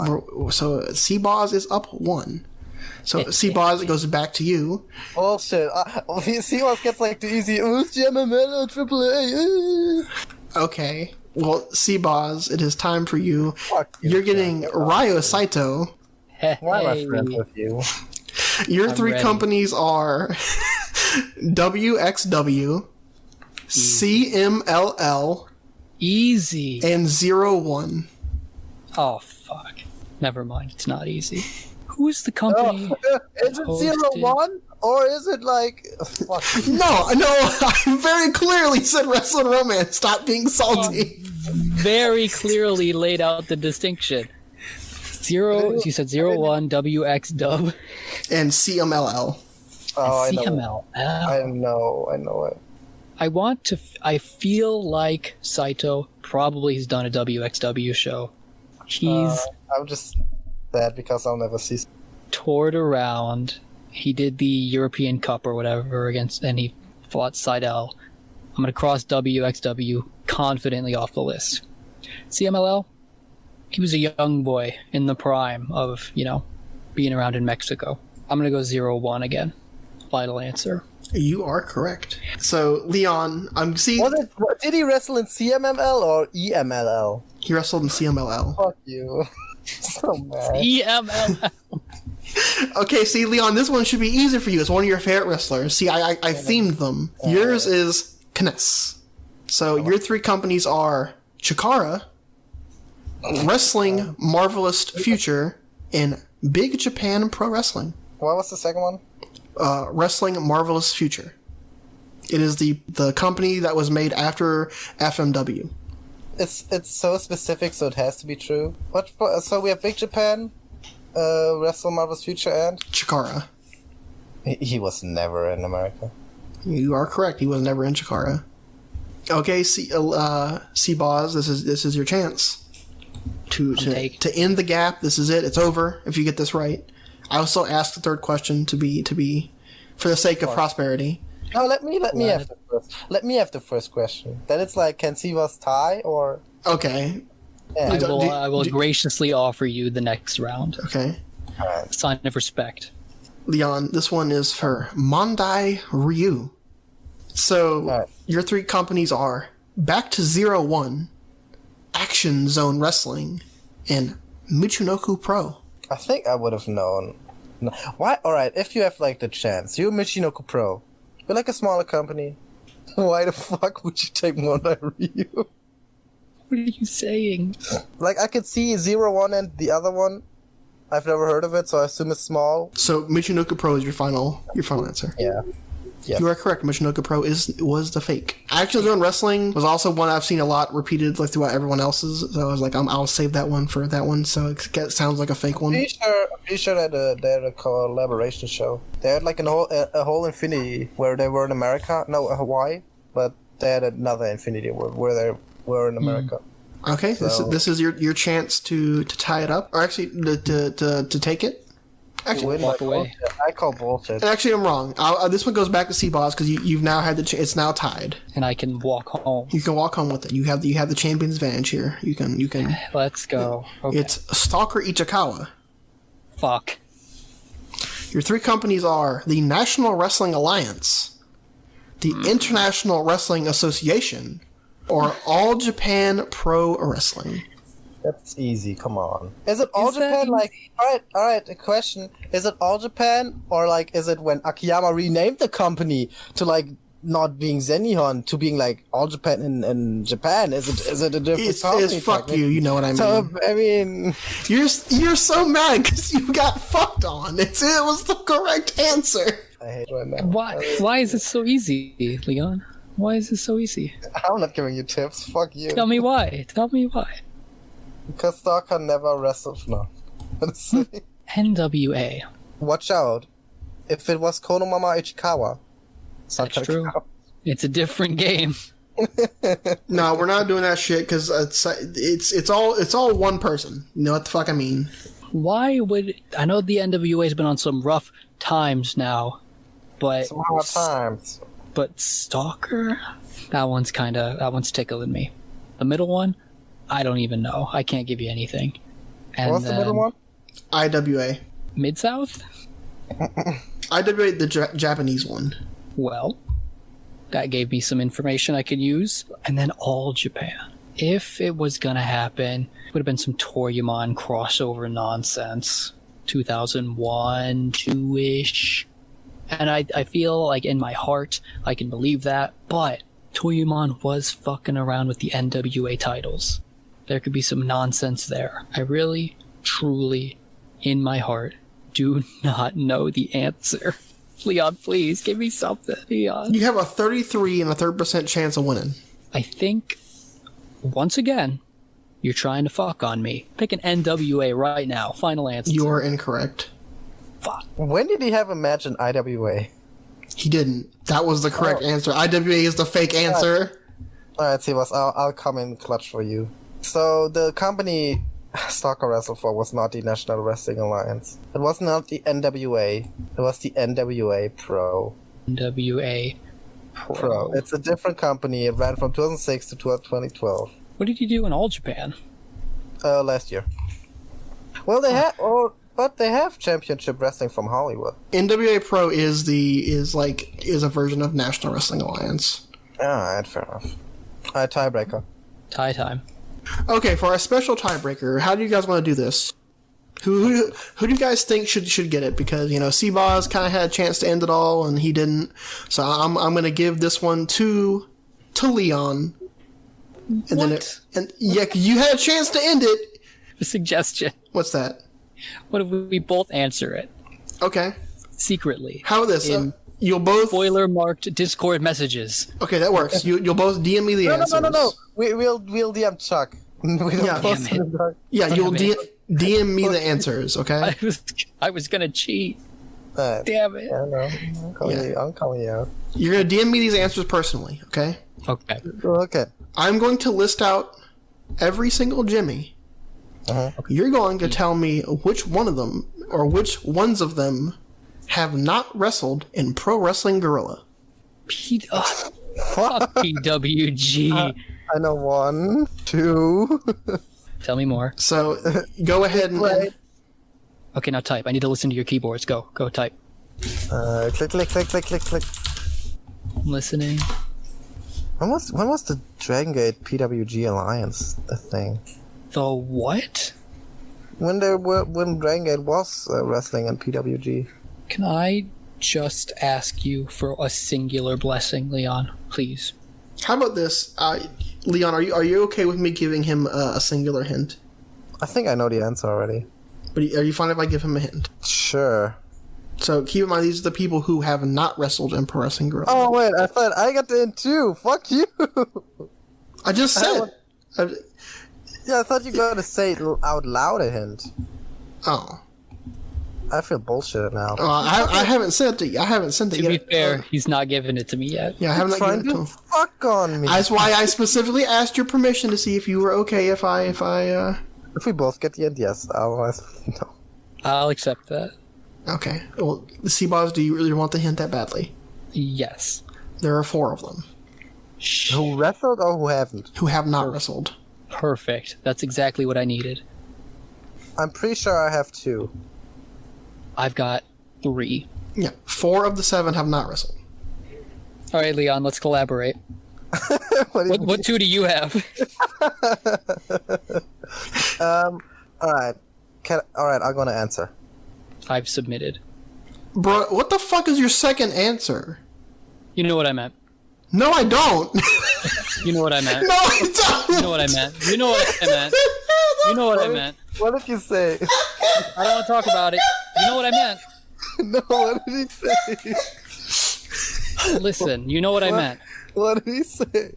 Seaboss is up 1. So Seaboss, it goes back to you. Bullshit. Seaboss gets like the easy MML AAA. Okay. Well, Seaboss, it is time for you. Fuck you. You're getting Ryo Saito. Why am I friends with you? Your I'm 3 ready. companies are WXW, CMLL, Easy. and 01. Oh, fuck. Never mind. It's not easy. Who is the company? Is it hosted- 01? Or is it like... Fuck. No, I very clearly said Wrestling Romance. Stop being salty. Very clearly laid out the distinction. You said 01 WX dub. And CMLL. Oh, I know. CML. I know it. I feel like Saito probably has done a WXW show. He's I'm just sad because I'll never see... toured around. He did the European Cup or whatever and he fought Seidel. I'm going to cross WXW confidently off the list. CMLL, he was a young boy in the prime of, being around in Mexico. I'm going to go 0-1 again. Final answer. You are correct. So, Leon, Did he wrestle in CMML or EMLL? he wrestled in CMLL. Fuck you. So mad. EML. Okay, see, Leon, this one should be easy for you. It's one of your favorite wrestlers. See, I themed them. Yours is Kness. So, your three companies are Chikara, Wrestling Marvelous Future, and Big Japan Pro Wrestling. What was the second one? Wrestling Marvelous Future. It is the company that was made after FMW. It's so specific, so it has to be true. So we have Big Japan, Wrestle Marvel's Future, and Chikara. he was never in America. You are correct. He was never in Chikara. Okay, C-Boz, this is your chance to end the gap. This is it. It's over if you get this right. I also asked the third question to be for the sake of prosperity. No, let me have the first. Let me have the first question. Then it's like, can Sivas tie or? Okay. Yeah. I will graciously offer you the next round. Okay. Sign of respect. Leon, this one is for Mondai Ryu. So, your three companies are Back to 01, Action Zone Wrestling, and Michinoku Pro. I think I would have known. Why? All right, if you have like the chance, you're Michinoku Pro. You're like a smaller company. Why the fuck would you take Mondai Ryu? What are you saying? Like, I could see 01 and the other one. I've never heard of it, so I assume it's small. So Michinoku Pro is your final answer. Yeah. Yes. You are correct. Michinoku Pro was the fake. Action Zone Wrestling was also one I've seen a lot repeated like throughout everyone else's. So I was like, I'll save that one for that one. So it sounds like a fake one. I'm pretty sure they had a collaboration show. They had like a whole Infinity where they were in America. No, Hawaii. But they had another Infinity where they were in America. Okay, So- this is your chance to tie it up, or actually to take it. Actually, Walk away. I call bullshit. actually, I'm wrong. This one goes back to C-Boss because you've now had it's now tied. And I can walk home. You can walk home with it. You have the champion's advantage here. You can. Let's go. Okay. It's Stalker Ichikawa. Fuck. Your three companies are the National Wrestling Alliance, the International Wrestling Association, or All Japan Pro Wrestling. That's easy. Come on. Is it all Is that Japan? Like, all right. A question: is it all Japan, or like, is it when Akiyama renamed the company to like not being Zenihon to being like all Japan in Japan? Is it a different company? It's fuck you. You know what I mean. So I mean, You're so mad because you got fucked on. It was the correct answer. I hate right now. Why is it so easy, Leon? Why is it so easy? I'm not giving you tips. Fuck you. Tell me why. Tell me why. Because Stalker never wrestled. No. NWA. Watch out. If it was Konomama Ichikawa. That's true. It's a different game. No, we're not doing that shit because it's all one person. You know what the fuck I mean? Why would I know the NWA's been on some rough times now, but Some hard times. but Stalker, that one's tickling me. The middle one, I don't even know. I can't give you anything. And What's the middle one? IWA. Mid South? IWA, the Japanese one. Well, that gave me some information I could use. And then All Japan. If it was gonna happen, it would have been some Toryumon crossover nonsense. 2001, 2-ish. And I feel like in my heart I can believe that, but Toryumon was fucking around with the NWA titles. There could be some nonsense there. I really, truly, in my heart, do not know the answer. Leon, please give me something. Leon. You have a 33 and a 3% chance of winning. I think, once again, you're trying to fuck on me. Pick an NWA right now. Final answer. You are incorrect. Fuck. When did he have a match in IWA? He didn't. That was the correct answer. IWA is the fake answer. Alright, Sebas, I'll come in clutch for you. So, the company Stalker wrestled for was not the National Wrestling Alliance. It was not the NWA. It was the NWA Pro. NWA Pro. It's a different company. It ran from 2006 to 2012. What did you do in All Japan? Last year. Well, they but they have championship wrestling from Hollywood. NWA Pro is a version of National Wrestling Alliance. Alright, fair enough. Alright, tiebreaker. Tie time. Okay, for our special tiebreaker, how do you guys want to do this? Who do you guys think should get it? Because Seaboss kind of had a chance to end it all and he didn't. So I'm gonna give this one to Leon. And What? You had a chance to end it. A suggestion. What's that? What if we both answer it Okay. secretly? How about this? In You'll both. spoiler marked Discord messages. Okay, that works. You'll both DM me the answers. No. We'll DM Chuck. We don't Yeah. post Damn it in the- Yeah, you'll Damn it. DM me the answers. Okay. I was gonna cheat. Alright. Damn it. I know. I'm calling you out. You're gonna DM me these answers personally. Okay. Okay. Okay. I'm going to list out every single Jimmy. Uh-huh. You're going to tell me which one of them, or which ones of them, have not wrestled in Pro Wrestling Guerrilla. Fuck PWG. I know 1, 2. Tell me more. So go ahead and. Right. Okay, now type. I need to listen to your keyboards. Go type. Click. I'm listening. When was the Dragon Gate PWG Alliance a thing? The what? When Dragon Gate was wrestling in PWG. Can I just ask you for a singular blessing, Leon? Please. How about this, Leon? Are you okay with me giving him a singular hint? I think I know the answer already. But are you fine if I give him a hint? Sure. So keep in mind, these are the people who have not wrestled in Pro Wrestling Guerrilla. Oh wait, I thought I got the hint too. Fuck you. I just said. Yeah, I thought you were gonna say it out loud a hint. Oh. I feel bullshit now. I haven't sent it. I haven't sent it To be yet. fair, he's not giving it to me yet. Yeah, I haven't Trying given it to to him. fuck on me. That's why I specifically asked your permission to see if you were okay if I If we both get the hint, yes. Otherwise, no. I'll accept that. Okay. Well, Seaboss, do you really want the hint that badly? Yes. There are 4 of them Who wrestled or who haven't? who have not wrestled. Perfect. That's exactly what I needed. I'm pretty sure I have 2. I've got 3. Yeah, 4 of the 7 have not wrestled. All right, Leon, let's collaborate. What 2 do you have? Alright. Alright, I'm gonna answer. I've submitted. Bro, what the fuck is your second answer? You know what I meant. No, I don't. You know what I meant. No, I don't. You know what I meant. You know what I meant. You know what I meant. What did you say? I don't want to talk about it. You know what I meant. No, what did he say? Listen, you know what I meant. What did he say?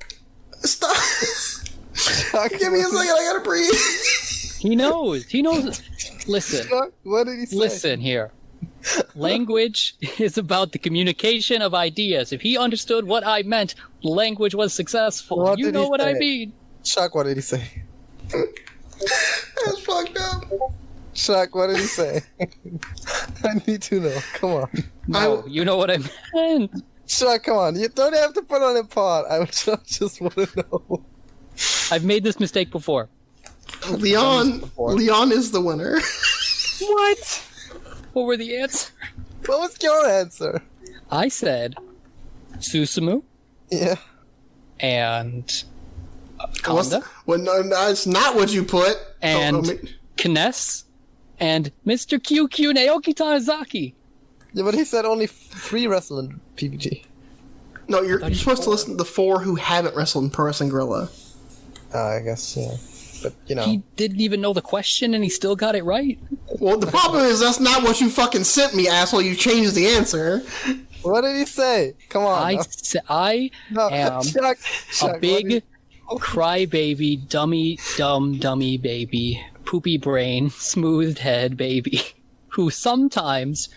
Stop. Give me a second. I gotta breathe. He knows. He knows. Listen. What did he say? Listen here. Language is about the communication of ideas. If he understood what I meant, language was successful. What You did know he what I say? mean. Chuck, what did he say? That's fucked up. Chuck, what did he say? I need to know. Come on. No, you know what I meant. Chuck, come on. You don't have to put on a pod. I just want to know. I've made this mistake before. Leon is the winner. What? What were the answers? What was your answer? I said Susumu Yeah. and What's- Kanda Well, no, that's not what you put. and Oh, I mean- Kness and Mr. QQ Naoki Tanizaki. Yeah, but he said only 3 wrestle in PPG. no, you're supposed to listen to the 4 who haven't wrestled in Pro Wrestling Guerrilla. I guess, yeah. but you know. He didn't even know the question and he still got it right. Well, the problem is that's not what you fucking sent me, asshole. You changed the answer. What did he say? Come on. I am Chuck, a big crybaby, dummy baby, poopy brain, smooth head baby, who sometimes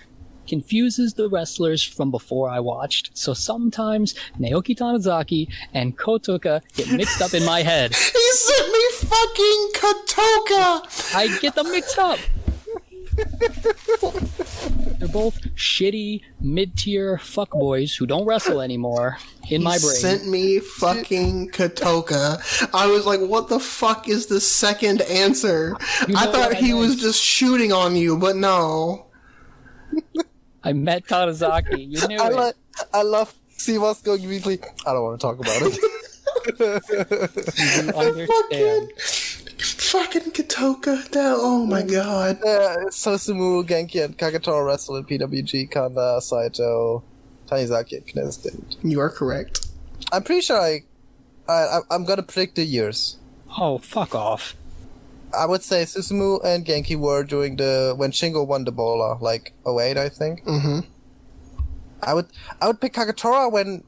confuses the wrestlers from before I watched. So sometimes Naoki Tanizaki and Kotoka get mixed up in my head. He sent me fucking Kotoka! I get them mixed up. They're both shitty, mid-tier fuckboys who don't wrestle anymore in my brain. He sent me fucking Kotoka. I was like, what the fuck is the second answer? I thought he was just shooting on you, but no. I met Tanizaki. You knew it. I love Siva's going immediately. I don't want to talk about it. You understand. Fucking Kotoka. Oh my god. Susumu, Genki, and Kagatora wrestle in PWG. Kanda, Saito, Tanizaki, and Knez didn't. You are correct. I'm pretty sure I'm gonna predict the years. Oh, fuck off. I would say Susumu and Genki were during when Shingo won the Bola, like 08, I think. Mm-hmm. I would pick Kagatora when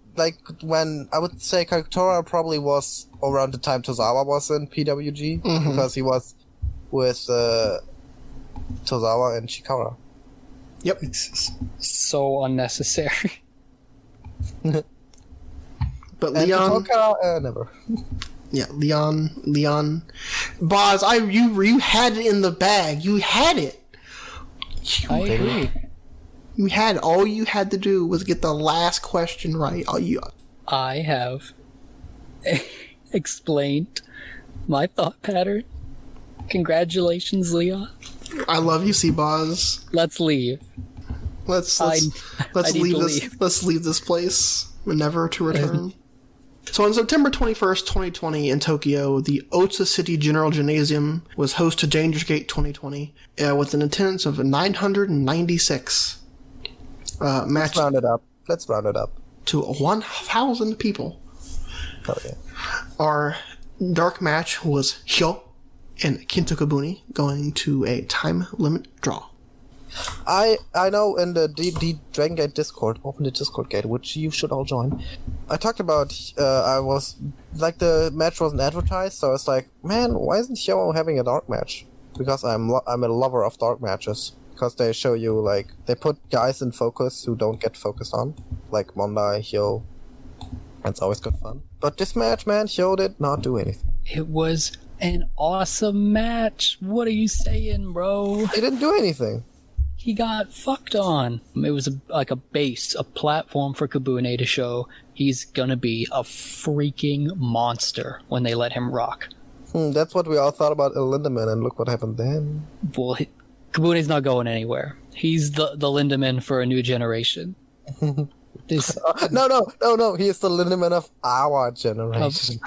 I would say Kagatora probably was around the time Tozawa was in PWG, because he was with Tozawa and Shikara. Yep. It's so unnecessary. But And Leon... Kotoka, never. Yeah, Leon... Boz, you had it in the bag. You had it. I agree. You had all you had to do was get the last question right. I have explained my thought pattern. Congratulations, Leon. I love you, C-Boz. Let's leave. Let's I leave need this. to leave. Let's leave this place, never to return. So on September 21st, 2020, in Tokyo, the Ota City General Gymnasium was host to Dangerous Gate 2020 with an attendance of 996. Match Let's round it up. to 1,000 people. Oh yeah. Our dark match was Hyo and Kinto Kabuni going to a time limit draw. I know in the Dragon Gate Discord, open the Discord gate, which you should all join. I talked about I was like the match wasn't advertised, so it's like, man, why isn't Hyo having a dark match? Because I'm a lover of dark matches. Because they show you, like, they put guys in focus who don't get focused on, like Mondai, Hyo. It's always good fun. But this match, man, Hyo did not do anything. It was an awesome match. What are you saying, bro? He didn't do anything. He got fucked on. It was like a base, a platform for Kabune to show he's gonna be a freaking monster when they let him rock. That's what we all thought about El Lindemann, and look what happened then. Well, Kabune's not going anywhere. He's the Lindemann for a new generation. This No. He is the Lindemann of our generation.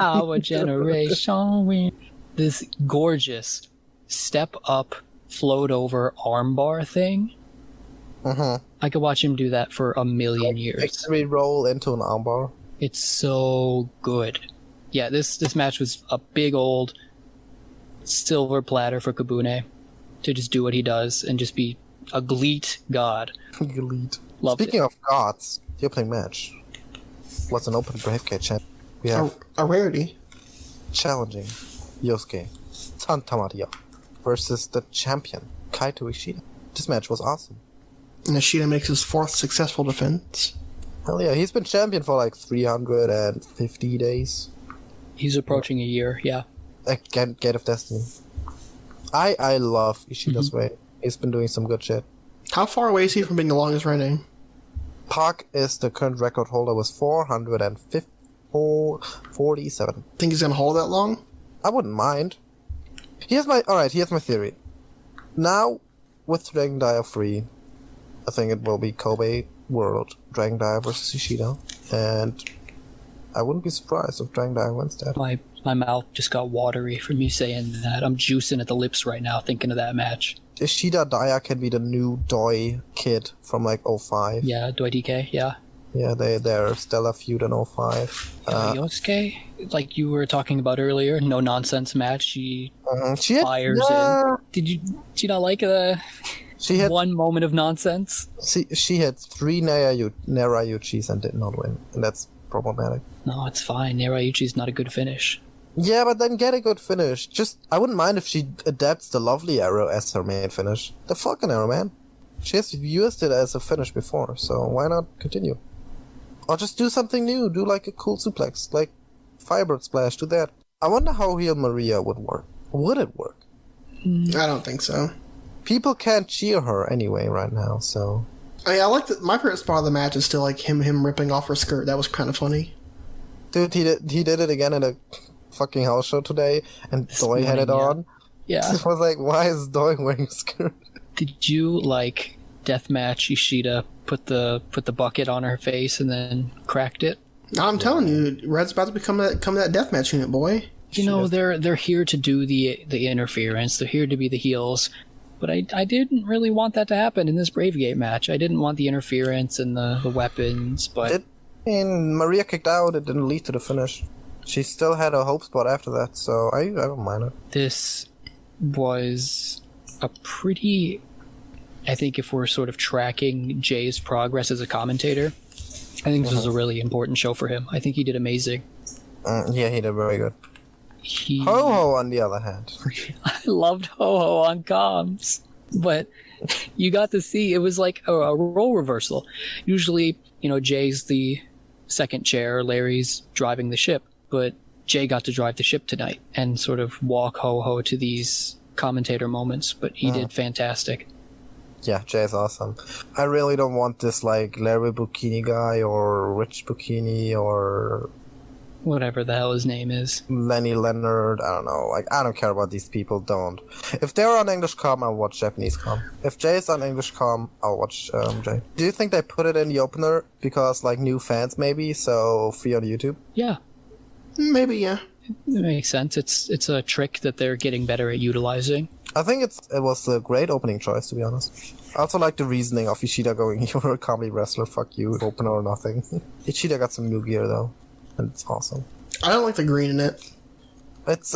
This gorgeous step up, float over armbar thing. I could watch him do that for a million years. Victory roll into an armbar. It's so good. Yeah, this match was a big old silver platter for Kabune to just do what he does and just be a GLEAT god. Elite. Loved Speaking it. of gods, the opening match was an open Bravecade champ. We have A rarity. challenging Yosuke Santamaria versus the champion Kaito Ishida. This match was awesome. And Ishida makes his 4th successful defense. Hell yeah, he's been champion for like 350 days. He's approaching a year, yeah. Gate of Destiny. I love Ishida's way. He's been doing some good shit. How far away is he from being the longest reigning? Park is the current record holder with 447. Think he's gonna hold that long? I wouldn't mind. Here's my theory. Now, with Dragon Dia free, I think it will be Kobe World, Dragon Dia versus Ishida, and I wouldn't be surprised if Dragon Dia wins that. My mouth just got watery from you saying that. I'm juicing at the lips right now thinking of that match. Ishida Dia can be the new Doi kid from like 05. Yeah, Doi DK, yeah. Yeah, they're Stellar Feud in 05. Yosuke, like you were talking about earlier, no nonsense match. He She had, fires in. Did you not like the she had one moment of nonsense? she had 3 Nerayuchis and did not win, and that's problematic. No, it's fine. Nerayuchi's not a good finish. Yeah, but then get a good finish. I wouldn't mind if she adapts the lovely arrow as her main finish. The fucking arrow, man. She has used it as a finish before, so why not continue? Or just do something new. Do like a cool suplex, like Firebird Splash. Do that. I wonder how Heel Maria would work. Would it work? I don't think so. People can't cheer her anyway right now, so... I mean, I like my favorite spot of the match is still like him ripping off her skirt. That was kind of funny. Dude, he did it again at a fucking house show today, and Doi had it on. Yeah. I was like, why is Doi wearing a skirt? Did you like Deathmatch Ishida put the bucket on her face and then cracked it? I'm telling you, Red's about to become that deathmatch unit, boy. You know, they're here to do the interference. They're here to be the heels. But I didn't really want that to happen in this Bravegate match. I didn't want the interference and the weapons, but... Maria kicked out, it didn't lead to the finish. She still had a hope spot after that, so I don't mind it. This was a pretty... I think if we're sort of tracking Jay's progress as a commentator, I think this was a really important show for him. I think he did amazing. Yeah, he did very good. Ho-Ho, on the other hand. I loved Ho-Ho on comms. But you got to see, it was like a role reversal. Usually, Jay's the second chair, Larry's driving the ship, but Jay got to drive the ship tonight and sort of walk Ho-Ho to these commentator moments, but he did fantastic. Yeah, Jay's awesome. I really don't want this, like, Larry Bukini guy or Rich Bukini or... whatever the hell his name is. Lenny Leonard, I don't know. Like, I don't care about these people, don't. If they're on English comm, I'll watch Japanese comm. If Jay's on English comm, I'll watch Jay. Do you think they put it in the opener because, like, new fans maybe, so free on YouTube? Yeah. Maybe, yeah. It makes sense. It's a trick that they're getting better at utilizing. I think it was a great opening choice, to be honest. I also like the reasoning of Ishida going, you're a comedy wrestler, fuck you, opener or nothing. Ishida got some new gear, though, and it's awesome. I don't like the green in it. It's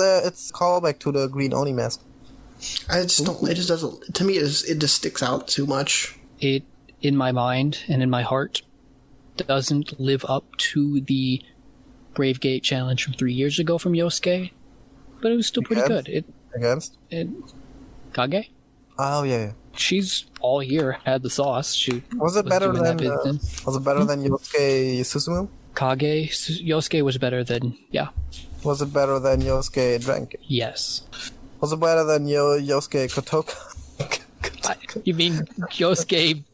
callback to the green Oni mask. I just don't. It just doesn't. To me, it just sticks out too much. It, in my mind and in my heart, doesn't live up to the Bravegate challenge from 3 years ago from Yosuke, but it was still pretty good. Against? Kage? Oh yeah. She's all year had the sauce. She was better than Yosuke Susumu? Kage Yosuke was better than Was it better than Yosuke Drank? Yes. Was it better than Yosuke Kotoka? You mean Yosuke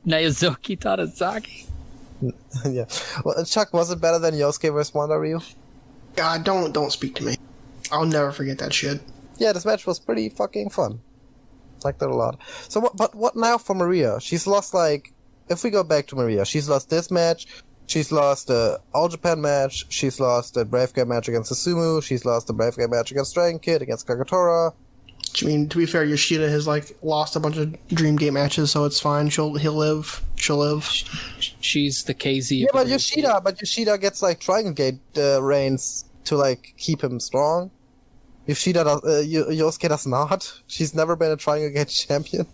Naozuki Tadazaki? Yeah. Well, Chuck, was it better than Yosuke vs. Wanda Ryu? God, don't speak to me. I'll never forget that shit. Yeah, this match was pretty fucking fun. Liked it a lot. So, what now for Maria? She's lost, like, if we go back to Maria, she's lost this match, she's lost the All Japan match, she's lost the Brave Guy match against Susumu, she's lost the Brave Guy match against Dragon Kid, against Kagatora. I mean, to be fair, Yoshida has, like, lost a bunch of Dream Gate matches, so it's fine. He'll live. She'll live. She's the KZ. Yeah, but Yoshida gets, like, Triangle Gate reigns to, like, keep him strong. Yosuke does not. She's never been a Triangle Gate champion.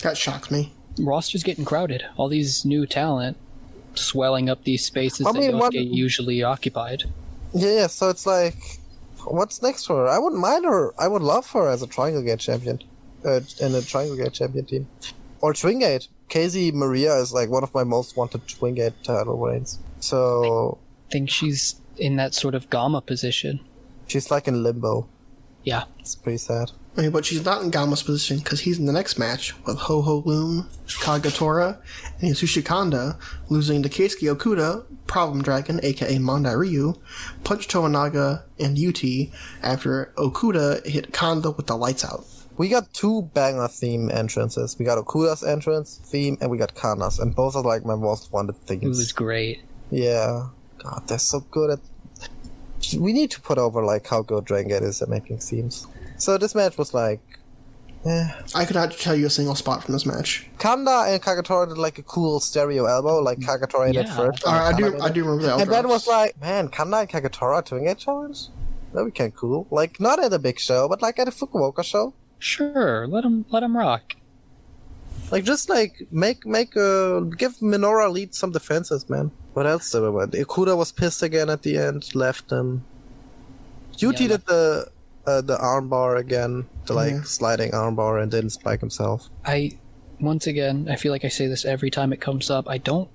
That shocks me. Roster's getting crowded. All these new talent swelling up these spaces that Yosuke usually occupied. Yeah, so it's like, what's next for her? I wouldn't mind her. I would love her as a Triangle Gate champion. In a Triangle Gate champion team. Or Twin Gate. KZ Maria is like one of my most wanted Twin Gate title reigns. So... I think she's in that sort of Gamma position. She's like in limbo. Yeah. It's pretty sad. I mean, but she's not in Gamma's position because he's in the next match with Ho-Ho Loom, Kagatora, and Yasushi Kanda, losing to Keisuke Okuda, Problem Dragon, aka Mondai Ryu, Punch Tominaga, and UT after Okuda hit Kanda with the lights out. We got 2 banger theme entrances. We got Okuda's entrance theme, and we got Kanda's, and both are like my most wanted themes. It was great. Yeah. God, they're so good at... We need to put over, like, how good Dragon Gate is at making themes. So this match was like... I could not tell you a single spot from this match. Kanda and Kagatora did, like, a cool stereo elbow, like Kagatora hit it first. I do remember that. And then was like, man, Kanda and Kagatora Twin Gate challenge? That'd be kind of cool. Like, not at a big show, but like at a Fukuoka show. Sure, let him rock. Like, just like give Minoru Elite some defenses, man. What else did we want? Ikuda was pissed again at the end, left him. Yuti did the armbar again, the sliding armbar, and didn't spike himself. Once again, I feel like I say this every time it comes up. I don't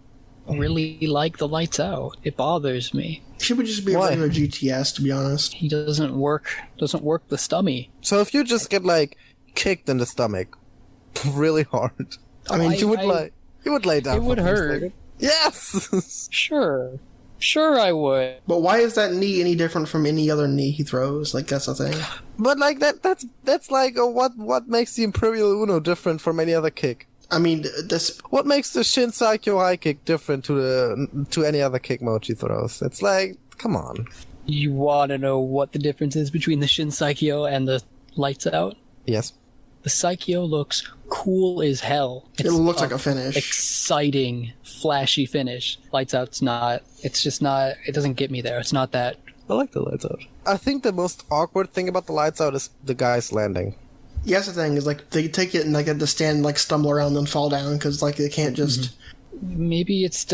really like the lights out. It bothers me. She would just be a regular GTS, to be honest. He doesn't work the stummy. So if you just get like kicked in the stomach really hard, I mean, you would lay down. It would hurt. Yes. Sure, I would. But why is that knee any different from any other knee he throws? Like, that's the thing. But like that's like what makes the Imperial Uno different from any other kick? I mean, this. What makes the Shinsaikyo high kick different to any other kick mode she throws? It's like, come on. You want to know what the difference is between the Shinsaikyo and the lights out? Yes. The Saikyo looks cool as hell. It looks like a finish. Exciting, flashy finish. Lights out's not. It's just not. It doesn't get me there. It's not that. I like the lights out. I think the most awkward thing about the lights out is the guys landing. Yes, the thing is, like, they take it and like have to stand, like, stumble around and fall down because, like, they can't just. Maybe it's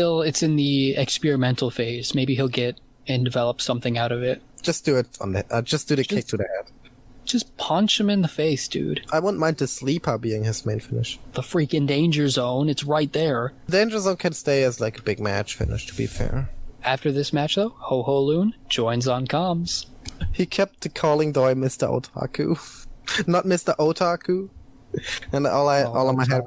in the experimental phase. Maybe he'll get and develop something out of it. Just do it on the. Just do the kick to the head. Just punch him in the face, dude. I wouldn't mind the sleeper being his main finish. The freaking danger zone, it's right there. Danger zone can stay as like a big match finish, to be fair. After this match, though, Ho Ho Loon joins on comms. He kept calling Doi Mr. Otaku. Not Mr. Otaku. And all of my head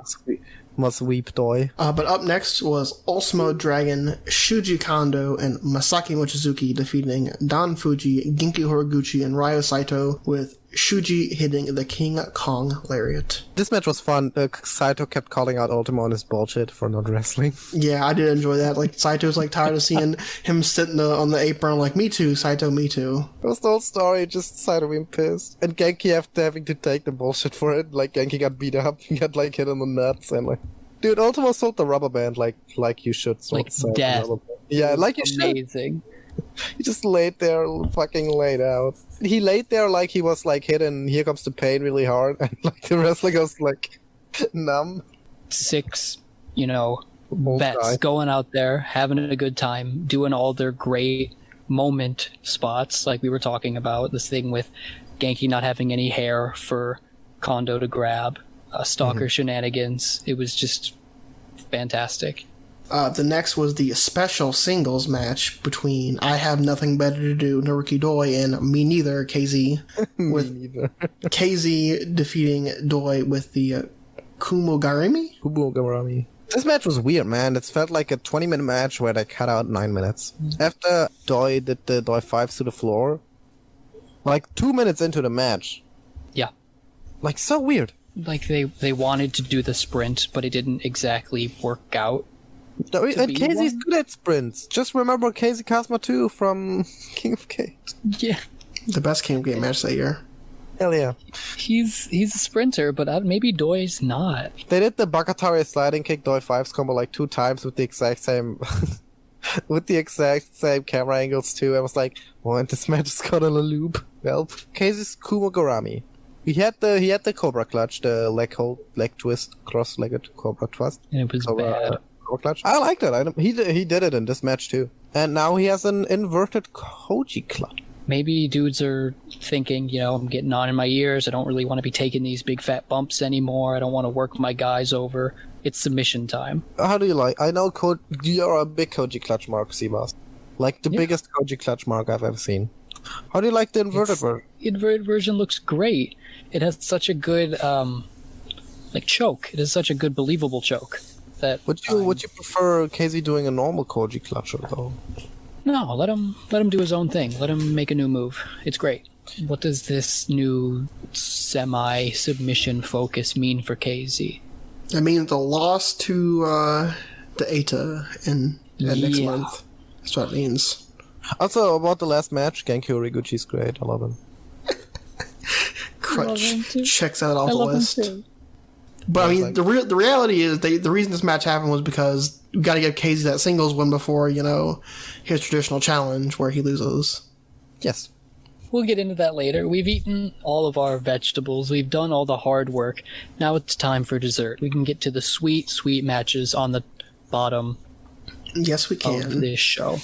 was weep Doi. But up next was Ultimo Dragon, Shuji Kondo, and Masaki Mochizuki defeating Don Fuji, Genki Horiguchi, and Ryo Saito, with Shuji hitting the King Kong Lariat. This match was fun. Saito kept calling out Ultimo on his bullshit for not wrestling. Yeah, I did enjoy that. Like, Saito's like tired of seeing him sitting on the apron like, me too, Saito, me too. It was the whole story, just Saito being pissed. And Genki after having to take the bullshit for it. Like, Genki got beat up, he got like hit in the nuts, and like... Dude, Ultimo sold the rubber band like you should. Like death. Yeah, like you should. Amazing. He just laid there, fucking laid out. He laid there like he was like hit and here comes the pain really hard, and like the wrestler goes like numb. 6, vets going out there, having a good time, doing all their great moment spots like we were talking about. This thing with Genki not having any hair for Kondo to grab. Stalker shenanigans. It was just fantastic. The next was the special singles match between I Have Nothing Better to Do, Naruki Doi, and Me Neither, KZ. With KZ defeating Doi with the Kumogarimi? Kumogarimi. This match was weird, man. It felt like a 20-minute match where they cut out 9 minutes. After Doi did the Doi 5s to the floor, like 2 minutes into the match. Yeah. Like, so weird. Like they wanted to do the sprint, but it didn't exactly work out. And KZ's good at sprints. Just remember KZ Kazuma 2 from King of Gate. Yeah. The best King of Gate match that year. Hell yeah. He's a sprinter, but maybe Doi's not. They did the Bakatari sliding kick Doi 5s combo like 2 times with the exact same camera angles too. I was like, oh, and this match is caught on a loop. Well, KZ's Kumogarami. He had the Cobra Clutch, the leg twist, cross-legged Cobra twist. And it was bad. Cobra Clutch. I liked it. He did it in this match too. And now he has an inverted Koji Clutch. Maybe dudes are thinking, I'm getting on in my years. I don't really want to be taking these big fat bumps anymore. I don't want to work my guys over. It's submission time. How do you like? I know you're a big Koji Clutch mark, Seabass. Like the biggest Koji Clutch mark I've ever seen. How do you like the inverted version? The inverted version looks great. It has such a good, choke. It has such a good, believable choke. That would you prefer KZ doing a normal Koji Clutch though? No, let him do his own thing. Let him make a new move. It's great. What does this new semi-submission focus mean for KZ? I mean, the loss to the Eita in next month. That's what it means. Also, about the last match, Genki Horiguchi's great. I love him. Crutch checks that off the list. But I mean, the reality is the reason this match happened was because we got to give KZ that singles win before his traditional challenge where he loses. Yes. we'll get into that later. We've eaten all of our vegetables. We've done all the hard work. Now it's time for dessert. We can get to the sweet, sweet matches on the bottom Yes, we of can. this show.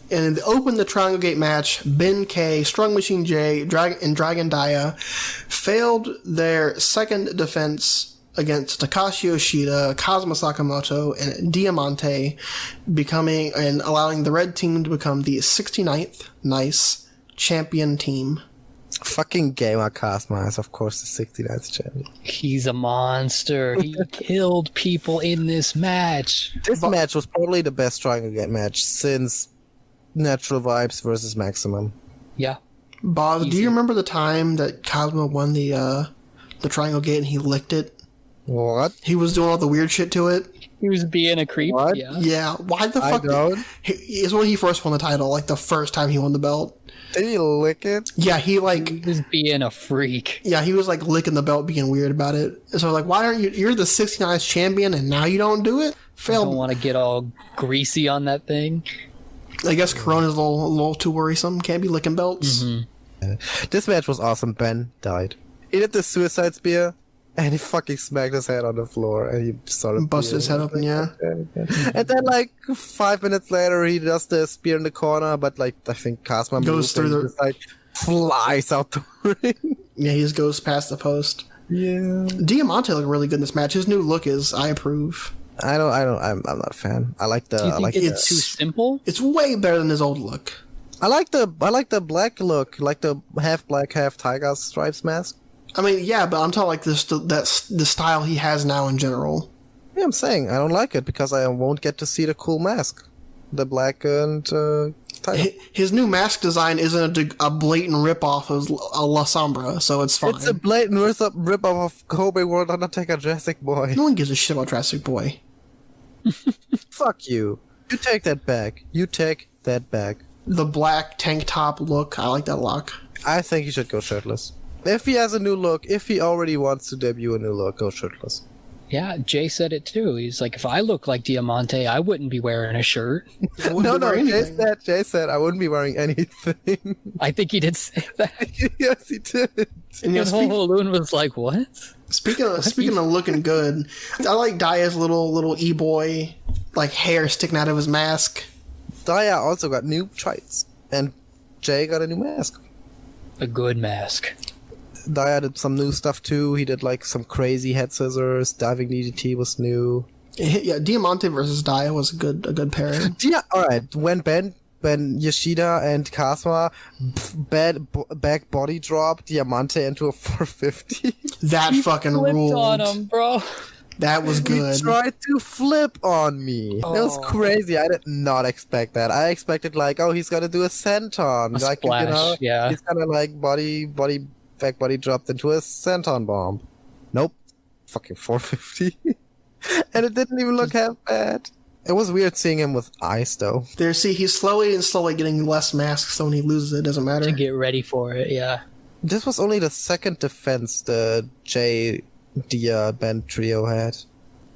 And open the Triangle Gate match, Ben K, Strong Machine J, and Dragon Dia failed their second defense against Takashi Yoshida, Kazuma Sakamoto, and Diamante, becoming and allowing the red team to become the 69th nice champion team. Fucking Gamer Cosma is, of course, the 69th champion. He's a monster. He killed people in this match. This match was probably the best Triangle Gate match since Natural Vibes versus Maximum. Yeah. Bob, do Easy. you remember the time that Kazuma won the Triangle Gate and he licked it? What? He was doing all the weird shit to it. He was being a creep. What? Yeah. Yeah, why the I fuck? don't. It's when he first won the title, like the first time he won the belt. Did he lick it? Yeah, he He was being a freak. like licking the belt, being weird about it. And so I was like, why aren't you? You're the 69th champion, and now you don't do it? Don't Failed. want to get all greasy on that thing. I guess Corona's a little too worrisome. Can't be licking belts. This match was awesome. Ben died. He did the suicide spear, and he fucking smacked his head on the floor, and he started Busted his head open. Yeah. And then, like 5 minutes later, he does the spear in the corner, but like I think Cosma Goes through the- just, like flies out the ring. Yeah, he just goes past the post. Yeah. Diamante looked really good in this match. His new look is, I approve. I'm not a fan. I like the. Do you I think like it's the, too simple? It's way better than his old look. I like the black look, like the half black, half tiger stripes mask. I mean, yeah, but I'm talking like the style he has now in general. Yeah, I'm saying I don't like it because I won't get to see the cool mask, the black and tiger. His new mask design isn't a blatant ripoff of a La Sombra, so it's fine. It's a blatant rip-off of Kobe World Undertaker Jurassic Boy. No one gives a shit about Jurassic Boy. Fuck you. You take that back. You take that back. The black tank top look, I like that look. I think he should go shirtless. If he has a new look, if he already wants to debut a new look, go shirtless. Yeah, Jay said it too. He's like, if I look like Diamante, I wouldn't be wearing a shirt. No, wear anything. Jay said I wouldn't be wearing anything. I think he did say that. Yes, he did. And yeah, And Loon was like, what? speaking of looking good, I like Daya's little e-boy, like hair sticking out of his mask. Daya also got new tights, and Jay got a new mask. A good mask. Daya did some new stuff too. He did like some crazy head scissors. Diving DDT was new. Yeah, Diamante versus Daya was a good pairing. Yeah, alright. When Yoshida and Kazuma back body drop Diamante into a 450. That fucking Flipped ruled. on him, bro. That was He good. tried to flip on me. It was crazy. I did not expect that. I expected like, oh, he's gonna do a senton, A like splash, yeah. he's gonna like back body dropped into a senton bomb. Nope, fucking 450, and it didn't even look half bad. It was weird seeing him with ice though. He's slowly getting less masks, so when he loses it doesn't matter. To get ready for it, yeah. This was only the second defense the J Dia Ben trio had.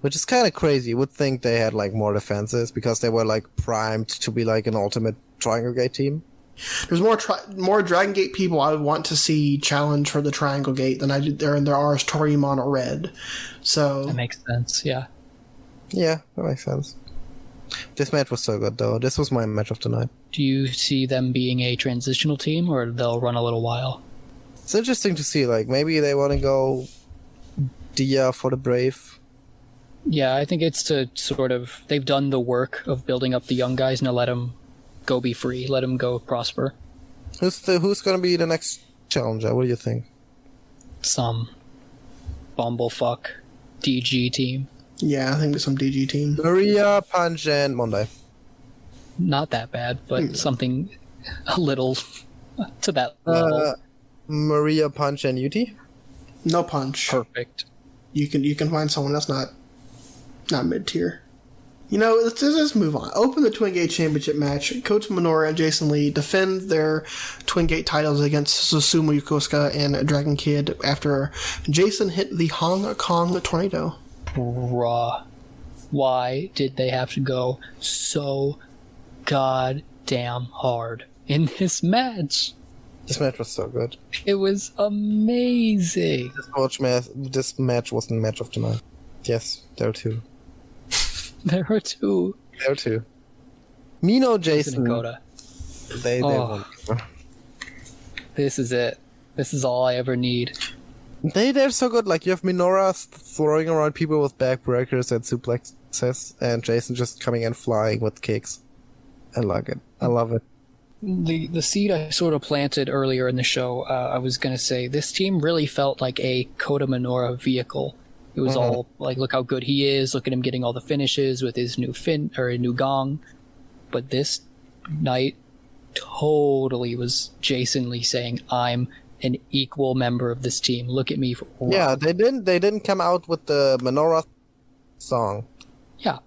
Which is kind of crazy. You would think they had like more defenses because they were like primed to be like an ultimate Triangle Gate team. There's more Dragon Gate people I would want to see challenge for the Triangle Gate than I did there are Toryumon or Red. So That makes sense, yeah. Yeah, that makes sense. This match was so good though. This was my match of the night. Do you see them being a transitional team, or they'll run a little while? It's interesting to see, like, maybe they want to go Dia for the Brave. Yeah, I think it's to sort of... They've done the work of building up the young guys, now let them go be free. Let them go prosper. Who's gonna be the next challenger? What do you think? Some bumblefuck DG team. yeah, I think there's some DG team. Maria, Punch, and Monday. Not that bad, but something a little to that level. Maria, Punch, and UT? No punch. Perfect. You can find someone that's not mid tier. You know, let's move on. Open the Twin Gate Championship match. Kota Minoura and Jason Lee defend their Twin Gate titles against Susumu Yokosuka and Dragon Kid after Jason hit the Hong Kong Tornado. Bruh. Why did they have to go so goddamn hard in this match? This match was so good. It was amazing. This match wasn't match of the night. Yes, there too. There were two. There too. Mino, Jason Jason, and Coda. they Oh. won. This is it. This is all I ever need. They're so good. Like, you have Minoru throwing around people with backbreakers and suplexes, and Jason just coming and flying with kicks. I like it. I love it. The seed I sort of planted earlier in the show, I was going to say, this team really felt like a Kota Minoura vehicle. It was all like, look how good he is, look at him getting all the finishes with his new new gong. But this night totally was Jason Lee saying, I'm an equal member of this team. Look at me. Yeah, they didn't come out with the Minoru song. Yeah.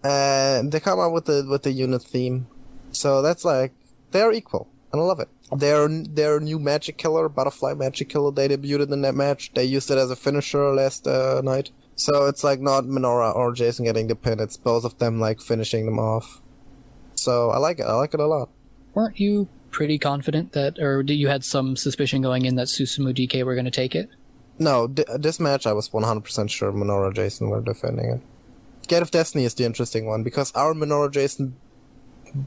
They come out with the unit theme. So that's like, they're equal. And I love it. Their new magic killer, butterfly magic killer, they debuted in that match. They used it as a finisher last night. So it's like not Minoru or Jason getting the pin, it's both of them like finishing them off. So I like it. I like it a lot. Weren't you pretty confident that, or did you had some suspicion going in that Susumu DK were going to take it? No, this match I was 100% sure Minoru and Jason were defending it. Gate of Destiny is the interesting one, because our Minoru Jason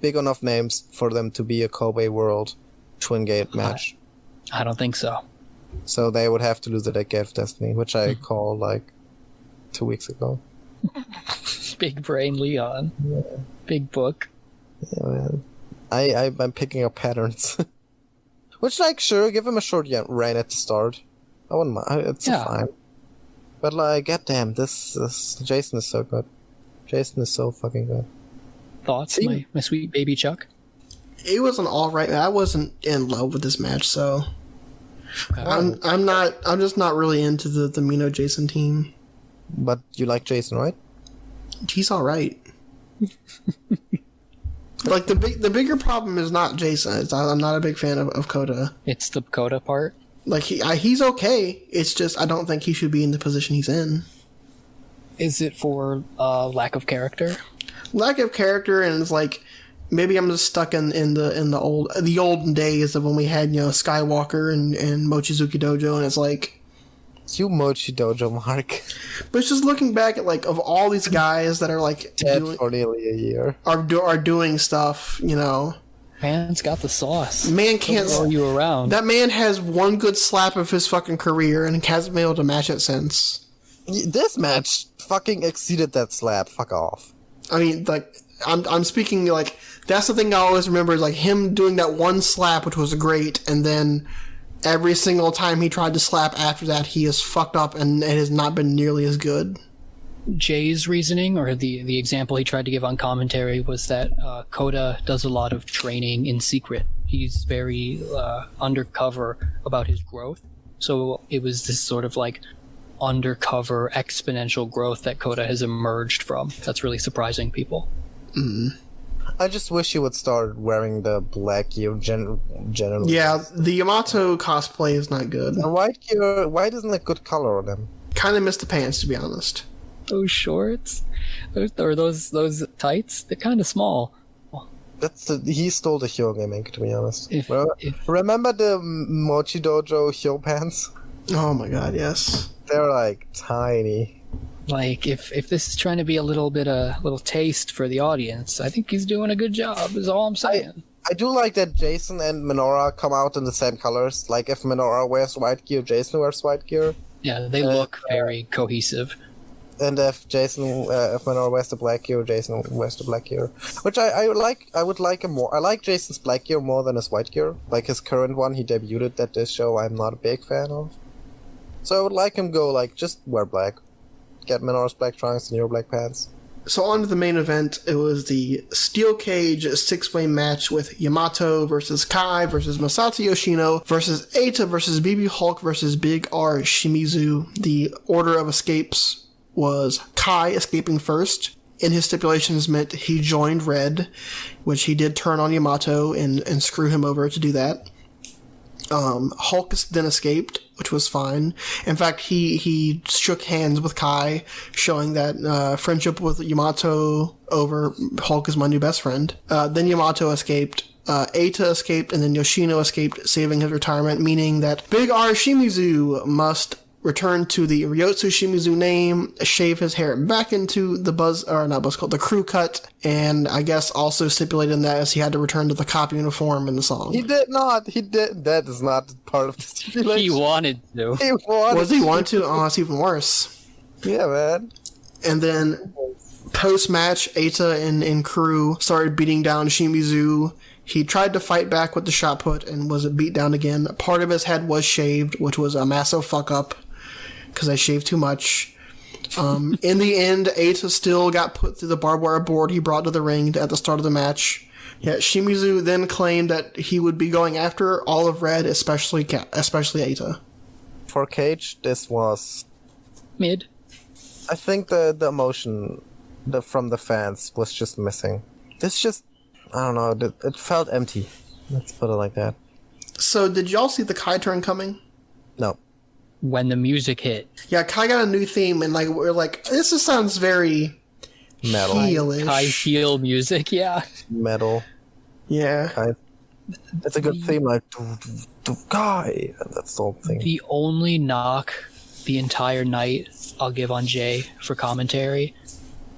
big enough names for them to be a Kobe World Twin Gate match. I don't think so. So they would have to lose it at Gate of Destiny, which I called like 2 weeks ago. Big brain Leon. Yeah. Big book. Yeah, man. I'm picking up patterns. Which, like, sure, give him a short reign at the start. I wouldn't mind. It's fine. But, like, goddamn, this Jason is so good. Jason is so fucking good. Thoughts, my sweet baby Chuck? It was an alright. I wasn't in love with this match, so I'm just not really into the Mino Jason team. But you like Jason, right? He's alright. Like, the bigger problem is not Jason. I'm not a big fan of Kota. It's the Kota part? Like, he's okay. It's just, I don't think he should be in the position he's in. Is it for lack of character? Lack of character, and it's like, maybe I'm just stuck in the olden days of when we had, Skywalker and Mochizuki Dojo, and it's like, You Mochi Dojo, Mark. but it's just looking back at, like, of all these guys that are, like, Dead for nearly a year. are doing stuff, Man's got the sauce. Man can't throw you around. That man has one good slap of his fucking career and hasn't been able to match it since. This match fucking exceeded that slap. Fuck off. I mean, like, I'm speaking, like, that's the thing I always remember is, like, him doing that one slap, which was great, and then every single time he tried to slap after that, he has fucked up and it has not been nearly as good. Jay's reasoning, or the example he tried to give on commentary, was that Kota does a lot of training in secret. He's very undercover about his growth. So it was this sort of like undercover exponential growth that Kota has emerged from. That's really surprising people. I just wish he would start wearing the black gear generally. Yeah, the Yamato cosplay is not good. And white gear, white isn't a good color on him. Kind of missed the pants, to be honest. Those shorts, those tights, they're kind of small. He stole the Hyo gimmick, to be honest. If- Remember the Mochi Dojo Hyo pants? Oh my god, yes. They're like tiny. Like, if this is trying to be a little taste for the audience, I think he's doing a good job, is all I'm saying. I do like that Jason and Minoru come out in the same colors. Like, if Minoru wears white gear, Jason wears white gear. Yeah, they look very cohesive. And if Minoru wears the black gear, Jason wears the black gear. Which I like. I would like him more. I like Jason's black gear more than his white gear. Like, his current one, he debuted at this show, I'm not a big fan of. So I would like him go, like, just wear black. Get Minoru's black trunks and your black pants. So on to the main event. It was the Steel Cage 6-way match with Yamato versus Kai versus Masato Yoshino versus Eita versus BB Hulk versus Big R Shimizu. The order of escapes was Kai escaping first. In his stipulations meant he joined Red, which he did turn on Yamato and screw him over to do that. Hulk then escaped, which was fine. In fact, he shook hands with Kai, showing that friendship with Yamato over Hulk is my new best friend. Then Yamato escaped, Eita escaped, and then Yoshino escaped, saving his retirement, meaning that Big R Shimizu must return to the Ryotsu Shimizu name, shave his hair back into the the crew cut, and I guess also stipulated in that as he had to return to the cop uniform in the song. He did not. He did. That is not part of the stipulation. He wanted to. He wanted to? Oh, it's even worse. Yeah, man. And then post-match, Eita and crew started beating down Shimizu. He tried to fight back with the shot put and was beat down again. Part of his head was shaved, which was a massive fuck up because I shaved too much. In the end, Eita still got put through the barbed wire board he brought to the ring at the start of the match. Yeah, Shimizu then claimed that he would be going after all of Red, especially Eita. For Cage, this was Mid. I think the emotion from the fans was just missing. This just, I don't know, it felt empty. Let's put it like that. So, did y'all see the Kai turn coming? No. When the music hit. Yeah, Kai got a new theme, and we're like, this just sounds very Metal. heelish. Kai heel music, yeah. Metal. Yeah. Kai. It's a good theme, like, Kai. That's the whole thing. The only knock the entire night I'll give on Jay for commentary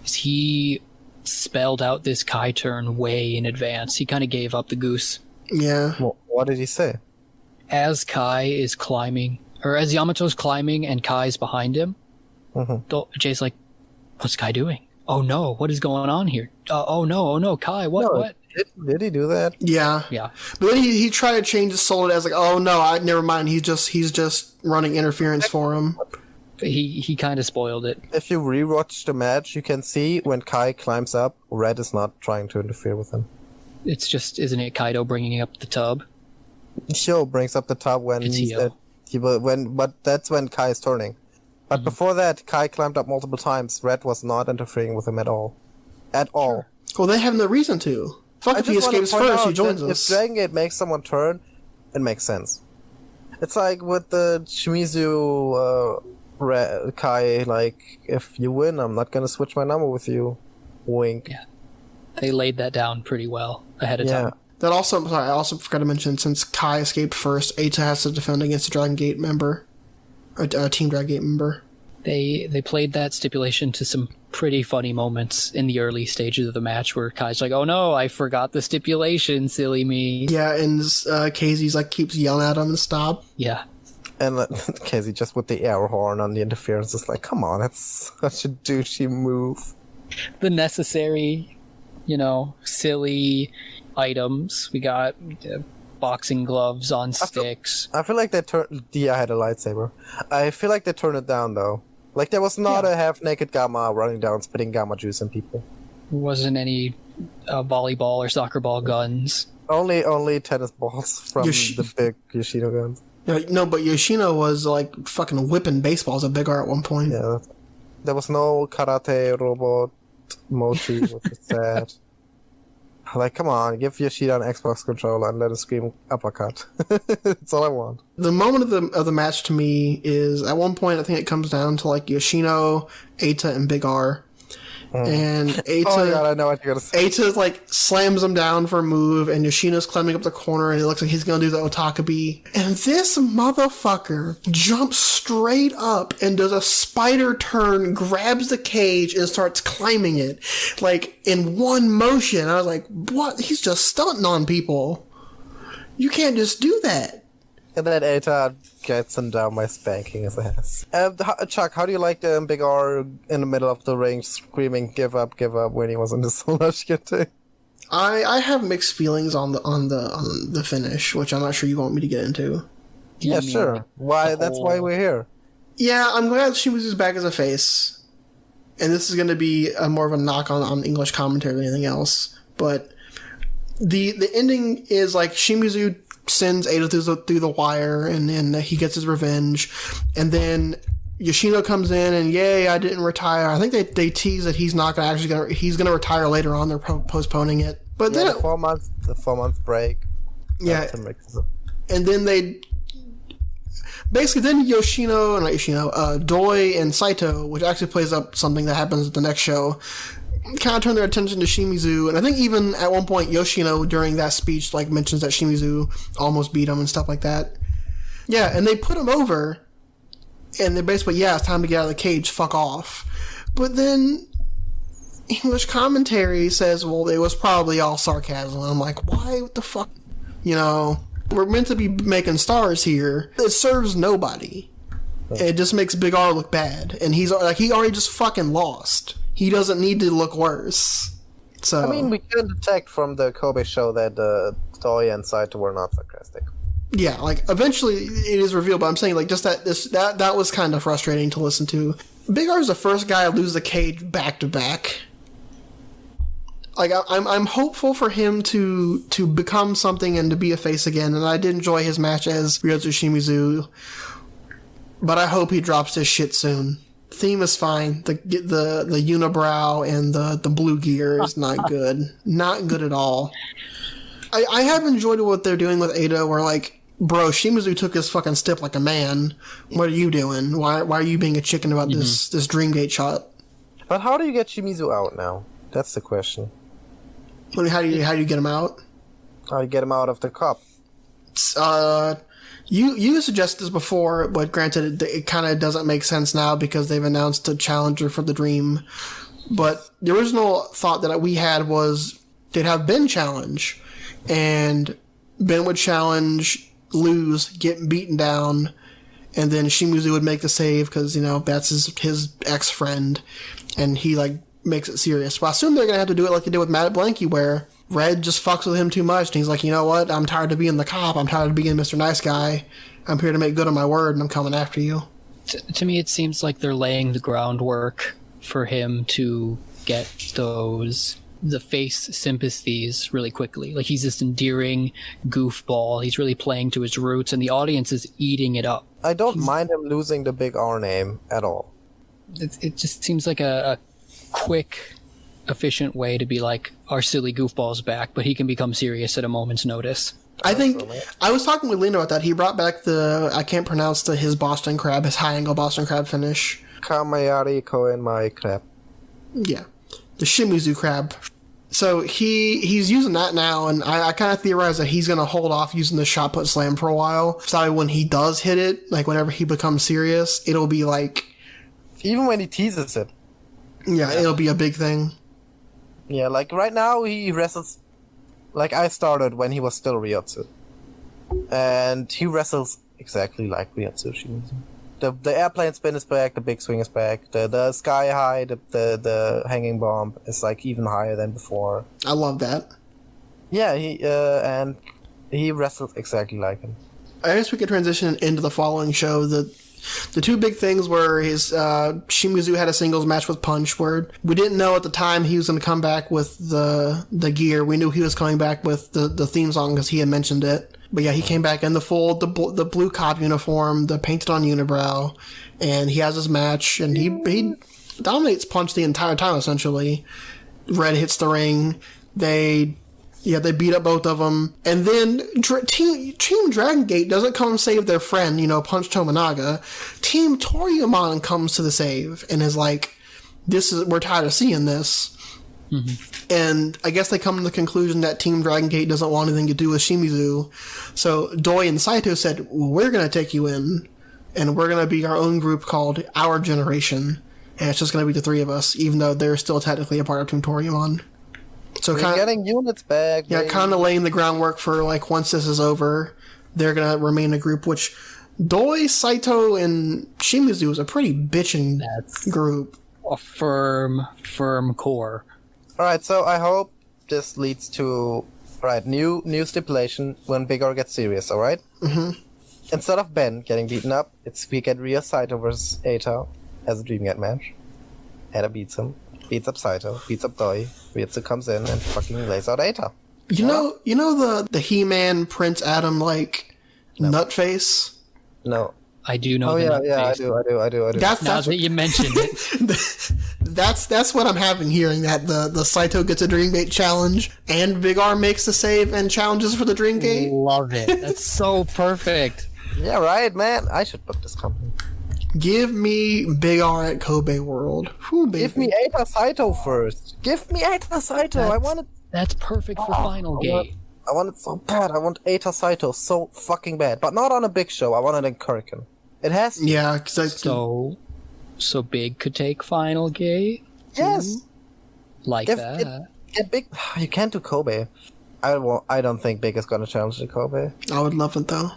is he spelled out this Kai turn way in advance. He kind of gave up the goose. Yeah. Well, what did he say? As Kai is climbing, or as Yamato's climbing and Kai's behind him, Jay's like, what's Kai doing? Oh no, what is going on here? Oh no, Kai, what? Did he do that? Yeah. Yeah. But then he tried to change his soul as like, oh no, never mind. He's just running interference for him. He kind of spoiled it. If you rewatch the match, you can see when Kai climbs up, Red is not trying to interfere with him. It's just, isn't it Kaido bringing up the tub? Hyo brings up the top when but that's when Kai is turning. But before that, Kai climbed up multiple times. Red was not interfering with him at all. At all. Well, they have no reason to. Fuck, if he escapes first, he joins if us. If Dragon Gate makes someone turn, it makes sense. It's like with the Shimizu Kai, like, if you win, I'm not gonna switch my number with you. Wink. Yeah. They laid that down pretty well ahead of time. That also, I also forgot to mention, since Kai escaped first, Eita has to defend against a Dragon Gate member. A Team Dragon Gate member. They played that stipulation to some pretty funny moments in the early stages of the match where Kai's like, oh no, I forgot the stipulation, silly me. Yeah, and Casey's like keeps yelling at him to stop. Yeah. And Casey just with the air horn on the interference is like, come on, that's such a douchey move. The necessary, silly items. We got boxing gloves on sticks. I feel like they turned... Yeah, I had a lightsaber. I feel like they turned it down, though. Like, there was not a half-naked Gamma running down, spitting Gamma juice on people. Wasn't any volleyball or soccer ball guns. Only tennis balls from the big Yoshino guns. No, but Yoshino was like fucking whipping baseballs at Big R at one point. Yeah. There was no karate robot mochi, which is sad. Like, come on, give Yoshida an Xbox controller and let him scream uppercut. That's all I want. The moment of the match to me is, at one point, I think it comes down to, like, Yoshino, Eita, and Big R. And Eita... Oh my god, I know what you're gonna say. Eita, like, slams him down for a move, and Yoshino's climbing up the corner, and it looks like he's gonna do the Otakabe. And this motherfucker jumps straight up and does a spider turn, grabs the cage, and starts climbing it. Like, in one motion. I was like, what? He's just stunting on people. You can't just do that. And then Eita gets him down by spanking his ass. Chuck, how do you like the Big R in the middle of the ring screaming give up when he was in the Solar thing? I have mixed feelings on the finish, which I'm not sure you want me to get into. Yeah, sure. Why? That's why we're here. Yeah, I'm glad she was his back as a face. And this is going to be more of a knock on English commentary than anything else. But the ending is like Shimizu sends Eita through the wire, and he gets his revenge. And then Yoshino comes in, and yay, I didn't retire. I think they tease that he's not gonna actually he's gonna retire later on. They're postponing it. But yeah, then the 4 month break. Yeah, and then they basically Doi and Saito, which actually plays up something that happens at the next show, kind of turn their attention to Shimizu, and I think even at one point Yoshino during that speech like mentions that Shimizu almost beat him and stuff like that. Yeah, and they put him over, and they're basically, yeah, it's time to get out of the cage, fuck off. But then English commentary says, well, it was probably all sarcasm. I'm like, why? What the fuck? You know, we're meant to be making stars here. It serves nobody. It just makes Big R look bad, and he's like, he already just fucking lost. He doesn't need to look worse. So I mean, we can detect from the Kobe show that Toy and Saito were not sarcastic. Yeah, like eventually it is revealed, but I'm saying like just that was kind of frustrating to listen to. Big R's the first guy to lose the cage back to back. Like I'm hopeful for him to become something and to be a face again, and I did enjoy his match as Ryozu Shimizu, but I hope he drops this shit soon. Theme is fine. The unibrow and the blue gear is not good. Not good at all. I have enjoyed what they're doing with Ada, where like, bro, Shimizu took his fucking step like a man. What are you doing? Why are you being a chicken about this Dreamgate shot? But how do you get Shimizu out now? That's the question. I mean, how do you get him out? How do you get him out of the cup? You suggested this before, but granted, it kind of doesn't make sense now because they've announced a challenger for the Dream. But the original thought that we had was they'd have Ben challenge, and Ben would challenge, lose, get beaten down, and then Shimizu would make the save because, you know, that's his ex-friend, and he, like, makes it serious. Well, I assume they're going to have to do it like they did with Matt Blanky, where Red just fucks with him too much, and he's like, you know what, I'm tired of being the cop, I'm tired of being Mr. Nice Guy, I'm here to make good on my word, and I'm coming after you. To me, it seems like they're laying the groundwork for him to get the face sympathies really quickly. Like, he's this endearing goofball, he's really playing to his roots, and the audience is eating it up. I don't mind him losing the Big R name at all. It just seems like a quick, efficient way to be like, our silly goofball's back, but he can become serious at a moment's notice. I think, I was talking with Lino about that, he brought back I can't pronounce his Boston Crab, his high angle Boston Crab finish. Kamayari Koen my crab. Yeah. The Shimizu crab. So he's using that now, and I kind of theorize that he's going to hold off using the shot put slam for a while. So when he does hit it, like whenever he becomes serious, it'll be like... Even when he teases it. Yeah, it'll be a big thing. Yeah, like right now he wrestles... Like I started when he was still Ryotsu. And he wrestles exactly like Ryotsu Shimizu. The airplane spin is back, the big swing is back, the sky high, the hanging bomb is like even higher than before. I love that. Yeah, he wrestles exactly like him. I guess we could transition into the following show. The two big things were his Shimizu had a singles match with Punch, where we didn't know at the time he was going to come back with the gear. We knew he was coming back with the theme song because he had mentioned it. But yeah, he came back in the blue cop uniform, the painted on unibrow, and he has his match, and he dominates Punch the entire time essentially. Red hits the ring. They beat up both of them, and then Team Dragon Gate doesn't come save their friend, you know, Punch Tominaga. Team Toryumon comes to the save and is like, we're tired of seeing this. Mm-hmm. And I guess they come to the conclusion that Team Dragon Gate doesn't want anything to do with Shimizu. So Doi and Saito said, well, we're going to take you in, and we're going to be our own group called Our Generation, and it's just going to be the three of us, even though they're still technically a part of Team Toryumon. So we're getting units back. Yeah, kind of laying the groundwork for, like, once this is over, they're going to remain a group, which Doi, Saito, and Shimizu is a pretty bitchin' group. A firm core. Alright, so I hope this leads to new stipulation when Big R gets serious, alright? Mm-hmm. Instead of Ben getting beaten up, we get Ryo Saito versus Eita as a Dreamgate match. Eita beats him, beats up Saito, beats up Doi, Ryotsu comes in and fucking lays out Eita. You know the He-Man Prince Adam nut face? No. I do know. Oh yeah, I do. That's that you mentioned it. That's what I'm having hearing, that the Saito gets a Dreamgate challenge and Big R makes the save and challenges for the Dreamgate. Love it. That's so perfect. Yeah, right, man. I should book this company. Give me Big R at Kobe World. Whew, baby. Give me Eita Saito first. Give me Eita Saito. I want it. That's perfect for Final Gate. I want it so bad. I want Eita Saito so fucking bad. But not on a big show. I want it in Kurikan. It has to. Yeah, because So Big could take Final Gate? Yes. Like that. Get Big. You can't do Kobe. I don't think Big is gonna challenge the Kobe. I would love it though.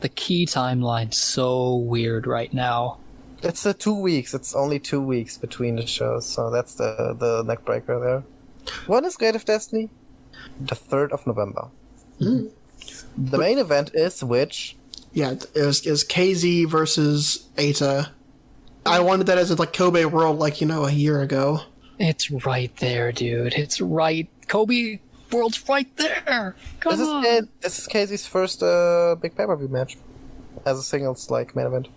The key timeline's so weird right now. It's 2 weeks. It's only 2 weeks between the shows, so that's the neck breaker there. When is Gate of Destiny? The 3rd of November. The main event is which? Yeah, it was KZ versus Eita. I wanted that as like Kobe World, like, a year ago. It's right there, dude. It's right. Kobe World's right there. Come on. This is KZ's first big pay-per-view match as a singles main event.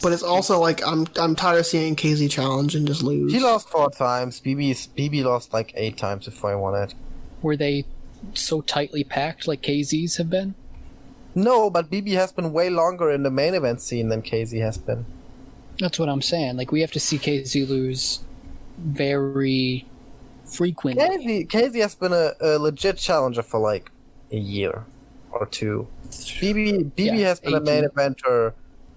But it's also like I'm tired of seeing KZ challenge and just lose. He lost 4 times. BB lost 8 times before he won it. Were they so tightly packed like KZ's have been? No, but BB has been way longer in the main event scene than KZ has been. That's what I'm saying. Like, we have to see KZ lose very frequently. KZ has been a legit challenger for a year or 2. BB has been 18. a main eventer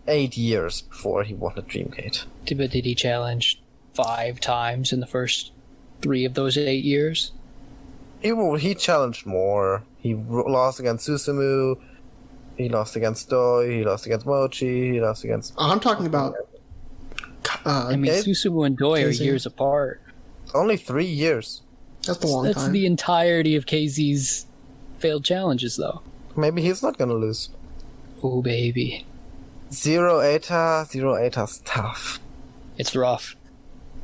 8 years before he won the Dreamgate. But did he challenge 5 times in the first 3 of those 8 years? He challenged more. He lost against Susumu. He lost against Doi. He lost against Mochi. He lost against. I'm talking about. Susumu and Doi are years apart. Only 3 years. That's a long time. That's the entirety of KZ's failed challenges, though. Maybe he's not gonna lose. Oh, baby. Zero Eta's tough. It's rough.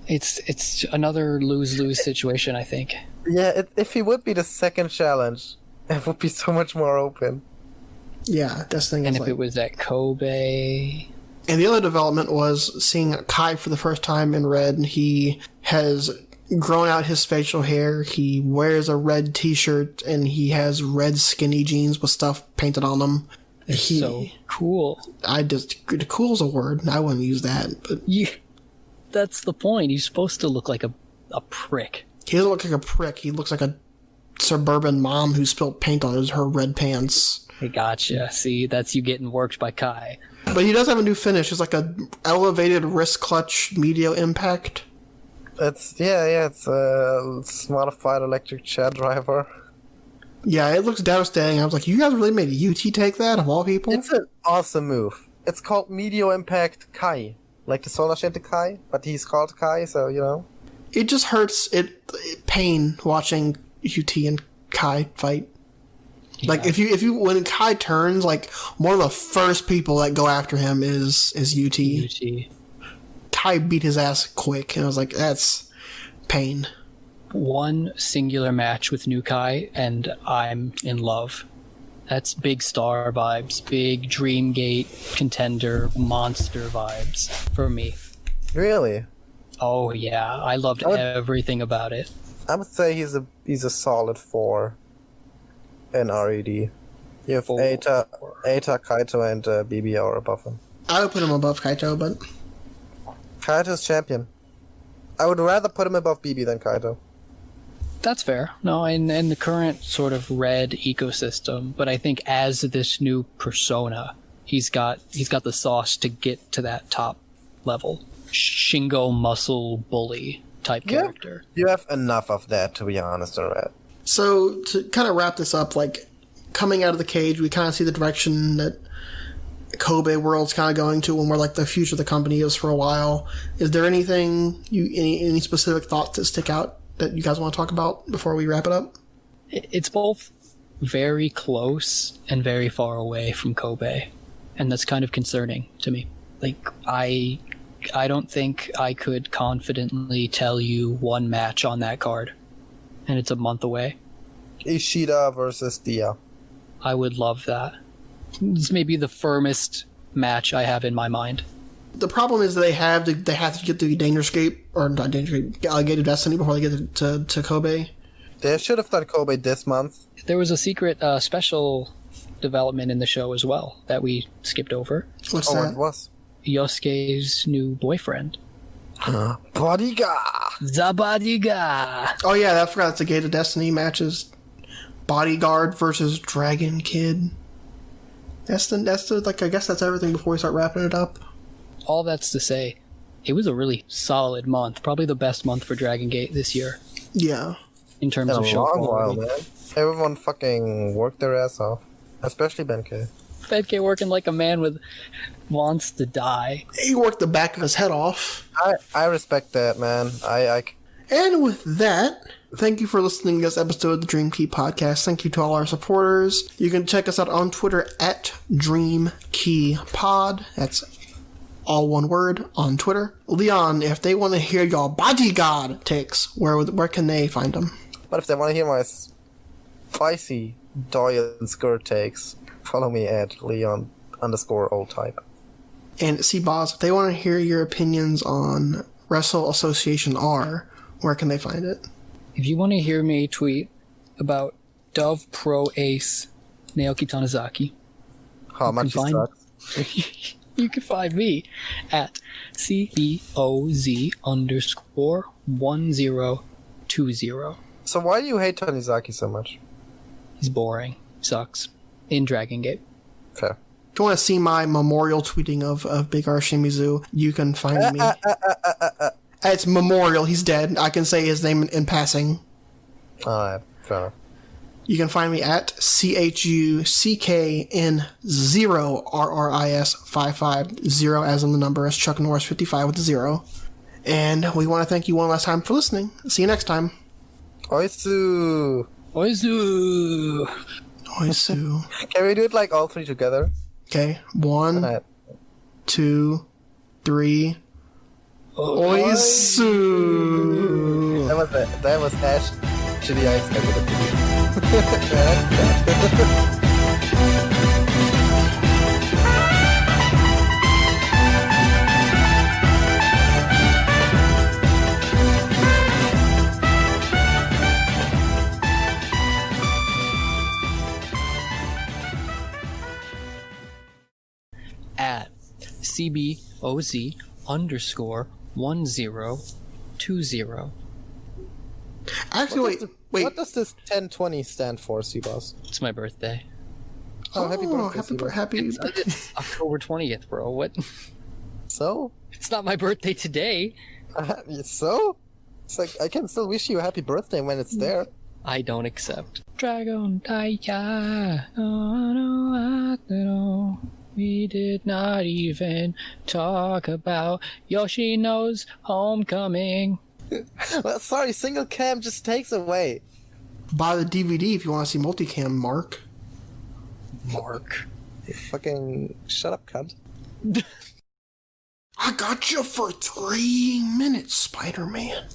It's another lose-lose situation, I think. Yeah, if he would be the second challenge, it would be so much more open. Yeah, that's the thing. And if it was at Kobe... And the other development was seeing Kai for the first time in red. He has grown out his facial hair. He wears a red t-shirt, and he has red skinny jeans with stuff painted on them. So cool. Cool's a word. I wouldn't use that. But that's the point. He's supposed to look like a prick. He doesn't look like a prick. He looks like a suburban mom who spilled paint on her red pants. I gotcha. See, that's you getting worked by Kai. But he does have a new finish. It's like a elevated wrist clutch media impact. It's modified electric chair driver. Yeah, it looks devastating. I was like, you guys really made a UT take that, of all people? It's an awesome move. It's called Medio Impact Kai. Like the Solar Shinta Kai, but he's called Kai, so. It just hurts pain watching UT and Kai fight. Yeah. Like, when Kai turns, one of the first people that go after him is UT. Kai beat his ass quick, and I was like, that's pain. One singular match with New Kai, and I'm in love. That's big star vibes, big Dreamgate contender monster vibes for me. Really? Oh yeah, I loved everything about it. I would say he's a solid 4 in RED. You have Eita, Kaito, and BB are above him. I would put him above Kaito, but Kaito's champion. I would rather put him above BB than Kaito. That's fair. No, in the current sort of red ecosystem, but I think as this new persona, he's got the sauce to get to that top level. Shingo muscle bully type character. You have enough of that, to be honest, alright. So to kind of wrap this up, coming out of the cage, we kind of see the direction that Kobe World's kind of going to, and where the future of the company is for a while. Is there anything any specific thoughts that stick out that you guys want to talk about before we wrap it up? It's both very close and very far away from Kobe, and that's kind of concerning to me. I don't think I could confidently tell you one match on that card, and it's a month away. Ishida versus Dia. I would love that. This may be the firmest match I have in my mind. The problem is they have to get through Dangerscape, or not Dangerscape, Gate of Destiny before they get to Kobe. They should have done Kobe this month. There was a secret special development in the show as well that we skipped over. What's that? It was. Yosuke's new boyfriend. Bodyguard! The bodyguard! Oh yeah, I forgot it's a Gate of Destiny matches. Bodyguard versus Dragon Kid. That's the like, I guess that's everything before we start wrapping it up. All that's to say, it was a really solid month. Probably the best month for Dragon Gate this year. Yeah. In terms In of a show long while, quality. man. Everyone fucking worked their ass off. Especially Benkei. Benkei working like a man with wants to die. He worked the back of his head off. I respect that, man. And with that, thank you for listening to this episode of the Dream Key Podcast. Thank you to all our supporters. You can check us out on Twitter at Dream Key Pod. That's all one word on Twitter. Leon, if they want to hear your bodyguard takes, where can they find them? But if they want to hear my spicy Doyle and skirt takes, follow me at Leon_old-type. And C-Boss, if they want to hear your opinions on Wrestle Association R, where can they find it? If you want to hear me tweet about Dove Pro Ace Naoki Tanizaki, How much he find- sucks. you can find me at CEOZ_1020. So why do you hate Tanizaki so much? He's boring. Sucks. In Dragon Gate. Fair. If you want to see my memorial tweeting of Big R Shimizu, you can find me. It's memorial. He's dead. I can say his name in passing. Alright, fair enough. You can find me at CHUCKN0RRIS550 as in the number as Chuck Norris 55 with a 0. And we want to thank you one last time for listening. See you next time. Oisu! Oizu! Oisu. Can we do it like all three together? Okay. 1, Alright. 2, 3. Oisu! That was actually I expected it to be. At CBOZ_1020. Actually, wait. What does this 1020 stand for, Seaboss? It's my birthday. Oh, happy birthday, Happy Seaboss. It's October 20th, bro. What? So? It's not my birthday today. So? It's like, I can still wish you a happy birthday when it's there. I don't accept. Dragon Taika. We did not even talk about Yoshino's homecoming. Well, sorry, single cam just takes away. Buy the DVD if you want to see multicam, Mark. Mark. You fucking shut up, cunt. I got you for 3 minutes, Spider-Man.